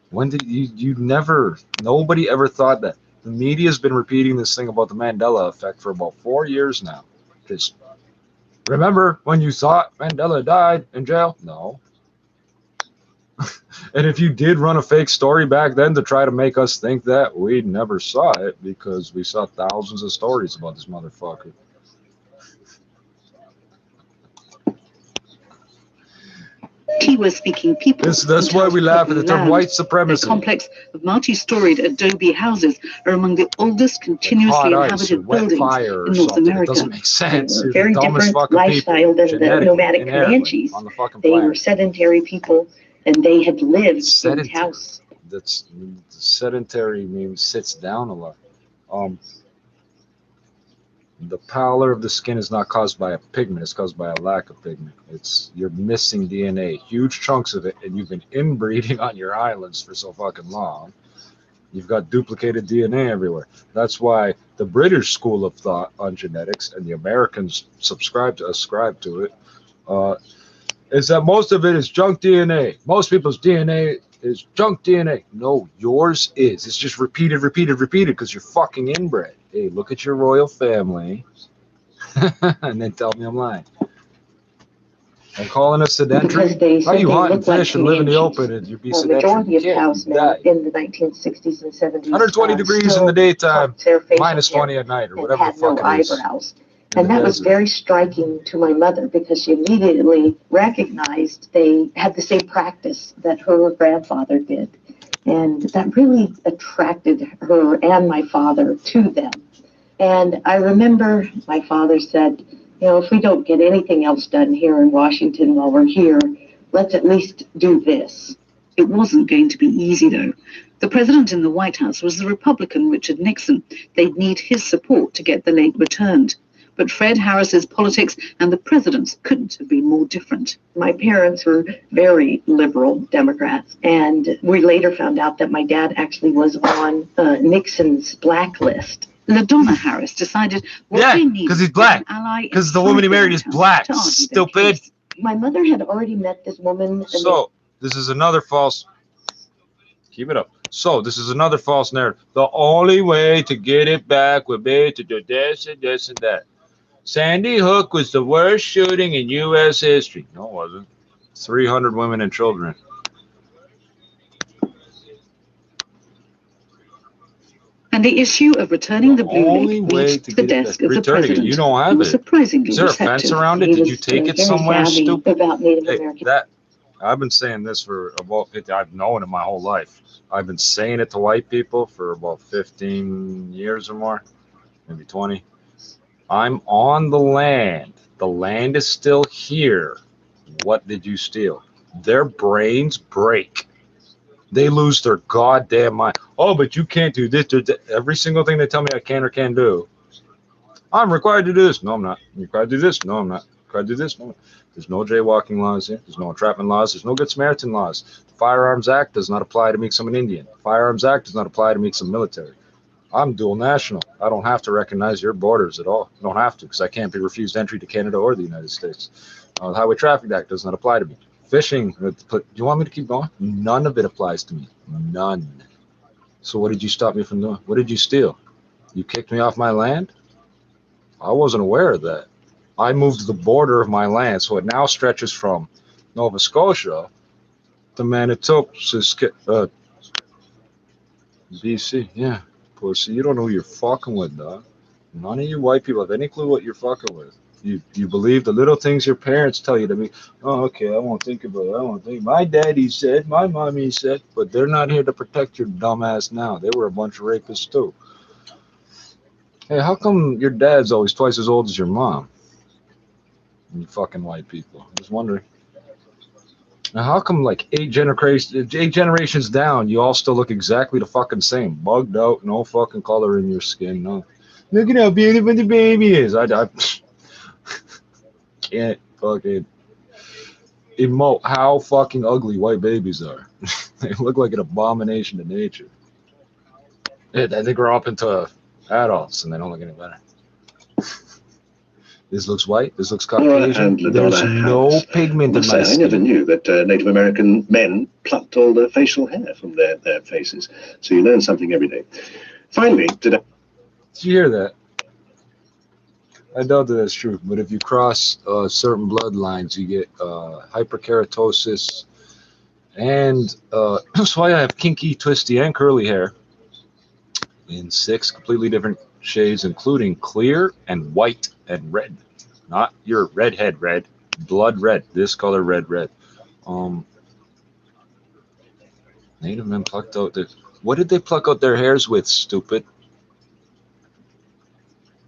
When did you never, nobody ever thought that. The media's been repeating this thing about the Mandela effect for about 4 years now. Just remember when you thought Mandela died in jail? No. And if you did run a fake story back then to try to make us think that, we never saw it because we saw thousands of stories about this motherfucker. Tiwa-speaking people. That's why we laugh at the term white supremacy. A complex of multi-storied adobe houses are among the oldest continuously inhabited buildings in North America. It doesn't make sense. A very different lifestyle than the nomadic Comanches. They were sedentary people, and they had lived in house. That's sedentary means sits down a lot. The pallor of the skin is not caused by a pigment, it's caused by a lack of pigment. You're missing DNA, huge chunks of it, and you've been inbreeding on your islands for so fucking long. You've got duplicated DNA everywhere. That's why the British school of thought on genetics and the Americans ascribe to it, is that most of it is junk DNA. Most people's DNA is junk DNA. No, yours is. It's just repeated because you're fucking inbred. Hey, look at your royal family and then tell me I'm lying. And calling us sedentary? How you hunt and fish and live in the open and you'd be sedentary? The majority of housemen in the 1960s and 70s 120 degrees in the daytime, minus 20 at night, or whatever the fuck it is. Eyebrows. And that was very striking to my mother because she immediately recognized they had the same practice that her grandfather did. And that really attracted her and my father to them. And I remember my father said, you know, if we don't get anything else done here in Washington while we're here, let's at least do this. It wasn't going to be easy, though. The president in the White House was the Republican Richard Nixon. They'd need his support to get the lake returned. But Fred Harris's politics and the president's couldn't have been more different. My parents were very liberal Democrats, and we later found out that my dad actually was on Nixon's blacklist. LaDonna Harris decided what they needed because he's black. Because the woman he married is black. Stupid. My mother had already met this woman. So this is another false. Keep it up. So this is another false narrative. The only way to get it back would be to do this and this and that. Sandy Hook was the worst shooting in U.S. history. No, it wasn't. 300 women and children. And the issue of returning the Blue Lake reached the desk of the president. You don't have it. Surprisingly is there a fence around it? Did you take it somewhere, stupid? Hey, I've been saying this for about 50. I've known it my whole life. I've been saying it to white people for about 15 years or more, maybe 20. I'm on the land. The land is still here. What did you steal? Their brains break. They lose their goddamn mind. Oh, but you can't do this. Every single thing they tell me I can or can't do. I'm required to do this. No, I'm not. I'm required to do this. No, I'm not. I'm required to do this. No, I'm not. There's no jaywalking laws here. There's no entrapment laws. There's no Good Samaritan laws. The Firearms Act does not apply to me because I'm an Indian. The Firearms Act does not apply to me because I'm military. I'm dual national. I don't have to recognize your borders at all. I don't have to because I can't be refused entry to Canada or the United States. The Highway Traffic Act does not apply to me. Fishing, do you want me to keep going? None of it applies to me. None. So what did you stop me from doing? What did you steal? You kicked me off my land? I wasn't aware of that. I moved the border of my land, so it now stretches from Nova Scotia to Manitoba, BC. Yeah. Pussy, you don't know who you're fucking with, dog. None of you white people have any clue what you're fucking with. You believe the little things your parents tell you to be. Oh, okay, I won't think about it. I won't think. My daddy said, my mommy said, but they're not here to protect your dumb ass now. They were a bunch of rapists too. Hey, how come your dad's always twice as old as your mom? You fucking white people. I'm just wondering. Now, how come like eight generations down, you all still look exactly the fucking same? Bugged out, no fucking color in your skin, no. Look at how beautiful the baby is. I can't fucking emote how fucking ugly white babies are. They look like an abomination to nature. They grow up into adults and they don't look any better. This looks white. This looks Caucasian. There's no pigment in my skin. I never knew that Native American men plucked all the facial hair from their faces. So you learn something every day. Finally, today. Did you hear that? I doubt that that's true. But if you cross certain bloodlines, you get hyperkeratosis, and that's why I have kinky, twisty, and curly hair in 6 completely different shades, including clear and white and red. Not your redhead red, blood red. This color red. Native men plucked out their... What did they pluck out their hairs with, stupid?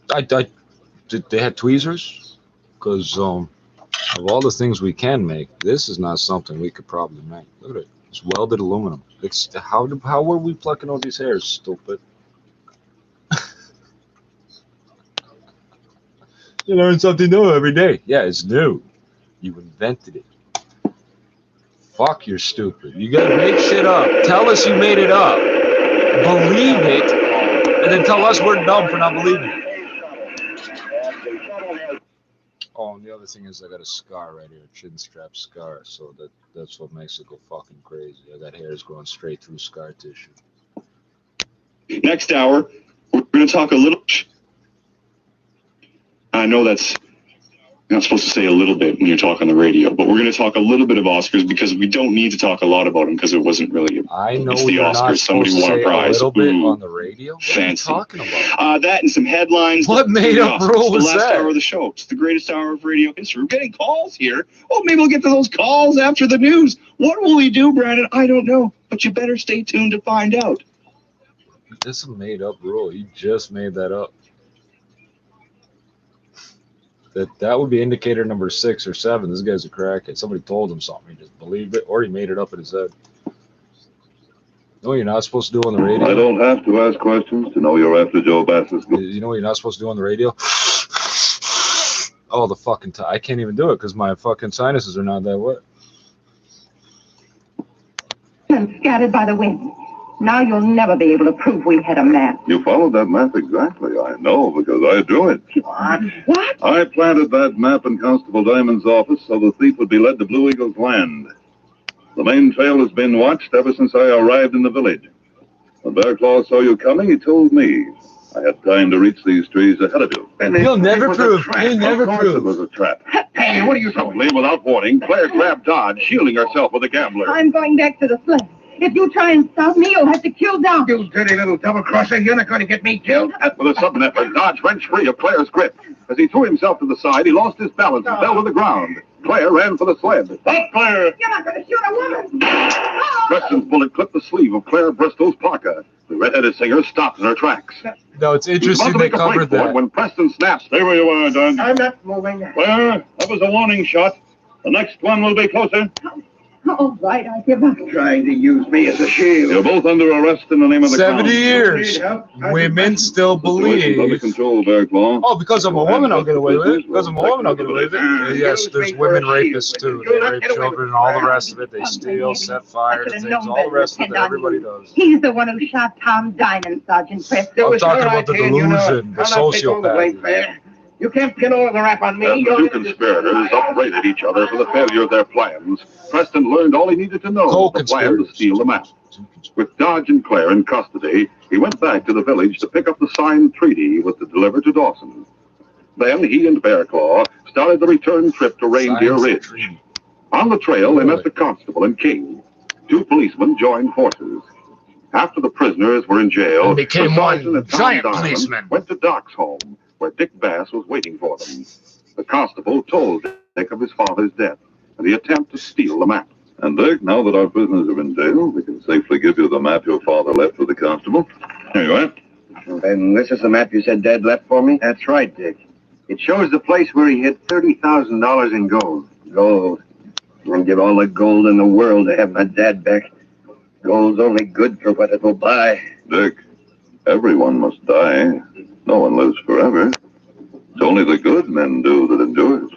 They had tweezers? Because of all the things we can make, this is not something we could probably make. Look at it. It's welded aluminum. It's how were we plucking all these hairs, stupid? You learn something new every day. Yeah, it's new. You invented it. Fuck, you're stupid. You gotta make shit up. Tell us you made it up. Believe it, and then tell us we're dumb for not believing it. Oh, and the other thing is I got a scar right here, a chin strap scar, so that's what makes it go fucking crazy. That hair is going straight through scar tissue. Next hour, we're going to talk a little... I know that's you're not supposed to say a little bit when you talk on the radio, but we're going to talk a little bit of Oscars because we don't need to talk a lot about them because it wasn't really. I know it's the you're Oscars. Not Somebody supposed won to a say prize. a little bit on the radio. What Fancy. Are you talking about? That and some headlines. What made up rule was the last that? hour of the show. It's the greatest hour of radio history. We're getting calls here. Oh, maybe we'll get to those calls after the news. What will we do, Brandon? I don't know, but you better stay tuned to find out. This is a made up rule. You just made that up. That would be indicator number 6 or 7. This guy's a crackhead. Somebody told him something. He just believed it, or he made it up in his head. No, you're not supposed to do on the radio. I don't have to ask questions to know you're after Joe Bass's. You know what you're not supposed to do on the radio? Oh, the fucking I can't even do it because my fucking sinuses are not that wet. And scattered by the wind. Now you'll never be able to prove we had a map. You followed that map exactly. I know, because I drew it. What? I planted that map in Constable Diamond's office so the thief would be led to Blue Eagle's land. The main trail has been watched ever since I arrived in the village. When Bear Claw saw you coming, he told me. I had time to reach these trees ahead of you. And you'll never prove. You'll never prove. It was a trap. Hey, what are you Suddenly, without warning, Claire grabbed Dodge, shielding herself with a gambler. I'm going back to the sled. If you try and stop me, you'll have to kill Dodge. You dirty little double-crosser, you're not going to get me killed. With a sudden effort, Dodge wrenched free of Claire's grip. As he threw himself to the side, he lost his balance and fell to the ground. Claire ran for the sled. Stop, Claire! You're not going to shoot a woman! Preston's bullet clipped the sleeve of Claire Bristol's parka. The red-headed singer stopped in her tracks. No, it's interesting they covered that. When Preston snapped, stay where you are, Dodge. I'm not moving. Claire, that was a warning shot. The next one will be closer. All right, I give up. Trying to use me as a shield. You're both under arrest in the name of the 70 crown. years. Women still believe. Under control, Bear Claw. Oh, because I'm a woman, I'll get away with it. Because I'm a woman, I'll get away with it. Yes, there's women rapists too. They rape children and all the rest of it. They steal, set fire to things, all the rest of it. Everybody does. He's the one who shot Tom Diamond, Sergeant Preston. I'm talking about the delusion, the sociopath. You can't pin all the rap on me. As the two conspirators upbraided each other for the failure of their plans, Preston learned all he needed to know the plan to steal the map. With Dodge and Claire in custody, he went back to the village to pick up the signed treaty he was to deliver to Dawson. Then he and Bear Claw started the return trip to Reindeer Ridge. On the trail, they met the constable and King. 2 policemen joined forces. After the prisoners were in jail, the sergeant and Tom Diamond went to Doc's home, where Dick Bass was waiting for them. The constable told Dick of his father's death and the attempt to steal the map. And Dick, now that our prisoners are in jail, we can safely give you the map your father left with the constable. Here you are. And this is the map you said Dad left for me? That's right, Dick. It shows the place where he hid $30,000 in gold. Gold. I'd give all the gold in the world to have my dad back. Gold's only good for what it will buy. Dick, everyone must die. No one lives forever. It's only the good men do that endures.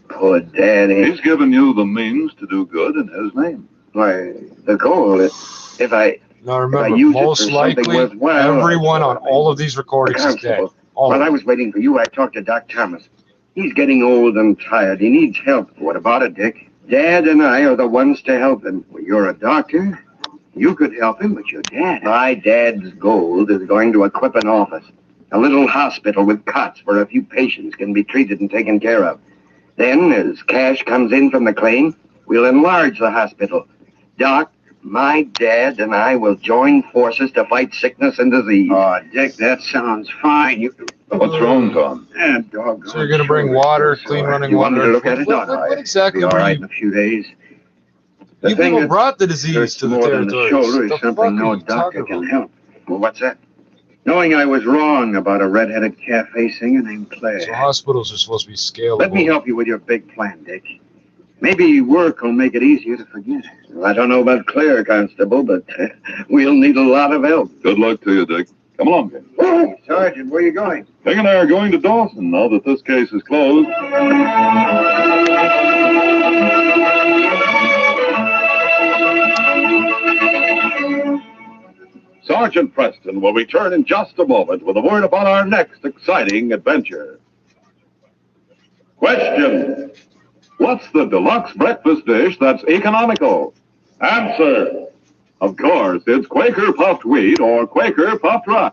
Poor Daddy. He's given you the means to do good in his name. Why, the gold, if I... Now remember, use it most for likely, something worthwhile, everyone on all of these recordings is dead. While I was waiting for you, I talked to Doc Thomas. He's getting old and tired. He needs help. What about it, Dick? Dad and I are the ones to help him. Well, you're a doctor. You could help him, but your dad... My dad's gold is going to equip an office. A little hospital with cots where a few patients can be treated and taken care of. Then, as cash comes in from the claim, we'll enlarge the hospital. Doc, my dad and I will join forces to fight sickness and disease. Oh, Dick, that sounds fine. What's wrong, Tom? Doggone. So you're going to bring water, clean running You want me water? to look at it? What exactly Be all were right you? in a few days. You people brought the disease to the more than the territories. shoulder is The something fuck no are you doctor talking can about? help. Well, what's that? Knowing I was wrong about a red-headed cafe singer named Claire. So hospitals are supposed to be scalable. Let me help you with your big plan, Dick. Maybe work will make it easier to forget. Well, I don't know about Claire, Constable, but we'll need a lot of help. Good luck to you, Dick. Come along, kid. Hey, Sergeant, where are you going? Dick and I are going to Dawson now that this case is closed. Sergeant Preston will return in just a moment with a word about our next exciting adventure. Question: what's the deluxe breakfast dish that's economical? Answer: of course, it's Quaker puffed wheat or Quaker puffed rice.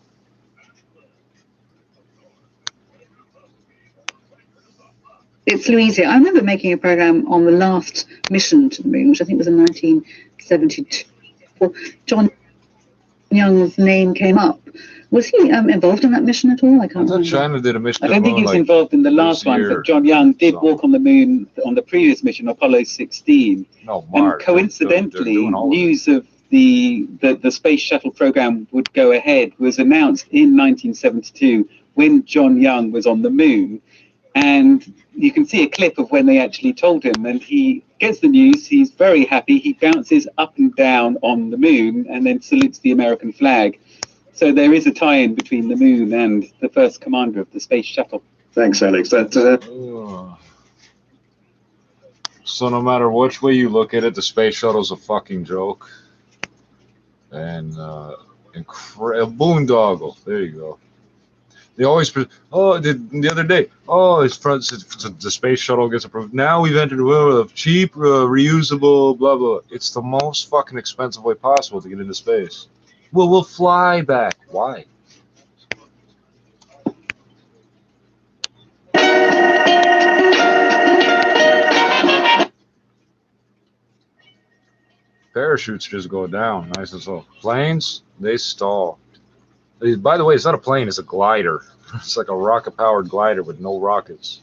It's Louisa. I remember making a program on the last mission to the moon, which I think was in 1972. John Young's name came up. Was he involved in that mission at all? I can't remember. China did a mission. I don't think he was involved in the last one, but John Young did walk on the moon on the previous mission, Apollo 16. No, Mars. And coincidentally, news of the space shuttle program would go ahead was announced in 1972 when John Young was on the moon. And you can see a clip of when they actually told him, and he gets the news, he's very happy, he bounces up and down on the moon and then salutes the American flag. So there is a tie-in between the moon and the first commander of the space shuttle. Thanks, Alex. So no matter which way you look at it, the space shuttle's a fucking joke. And a boondoggle. There you go. They always, the other day, the space shuttle gets approved. Now we've entered a world of cheap, reusable, blah, blah. It's the most fucking expensive way possible to get into space. Well, we'll fly back. Why? Parachutes just go down, nice and slow. Planes, they stall. By the way, it's not a plane, it's a glider. It's like a rocket-powered glider with no rockets.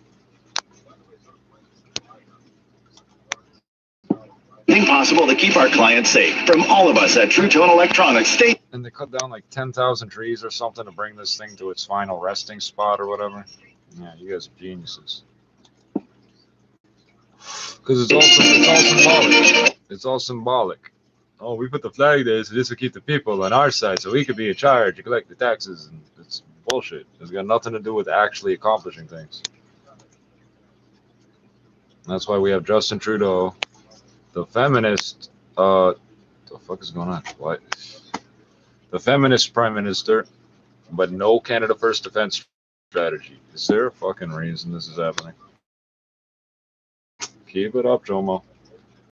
Anything possible to keep our clients safe. From all of us at True Tone Electronics, stay. And they cut down like 10,000 trees or something to bring this thing to its final resting spot or whatever. Yeah, you guys are geniuses. Because it's all symbolic. It's all symbolic. Oh, we put the flag there so this will keep the people on our side so we could be in charge to collect the taxes. And it's bullshit. It's got nothing to do with actually accomplishing things. That's why we have Justin Trudeau, the feminist, the fuck is going on? What? The feminist prime minister, but no Canada First defense strategy. Is there a fucking reason this is happening? Keep it up, Jomo.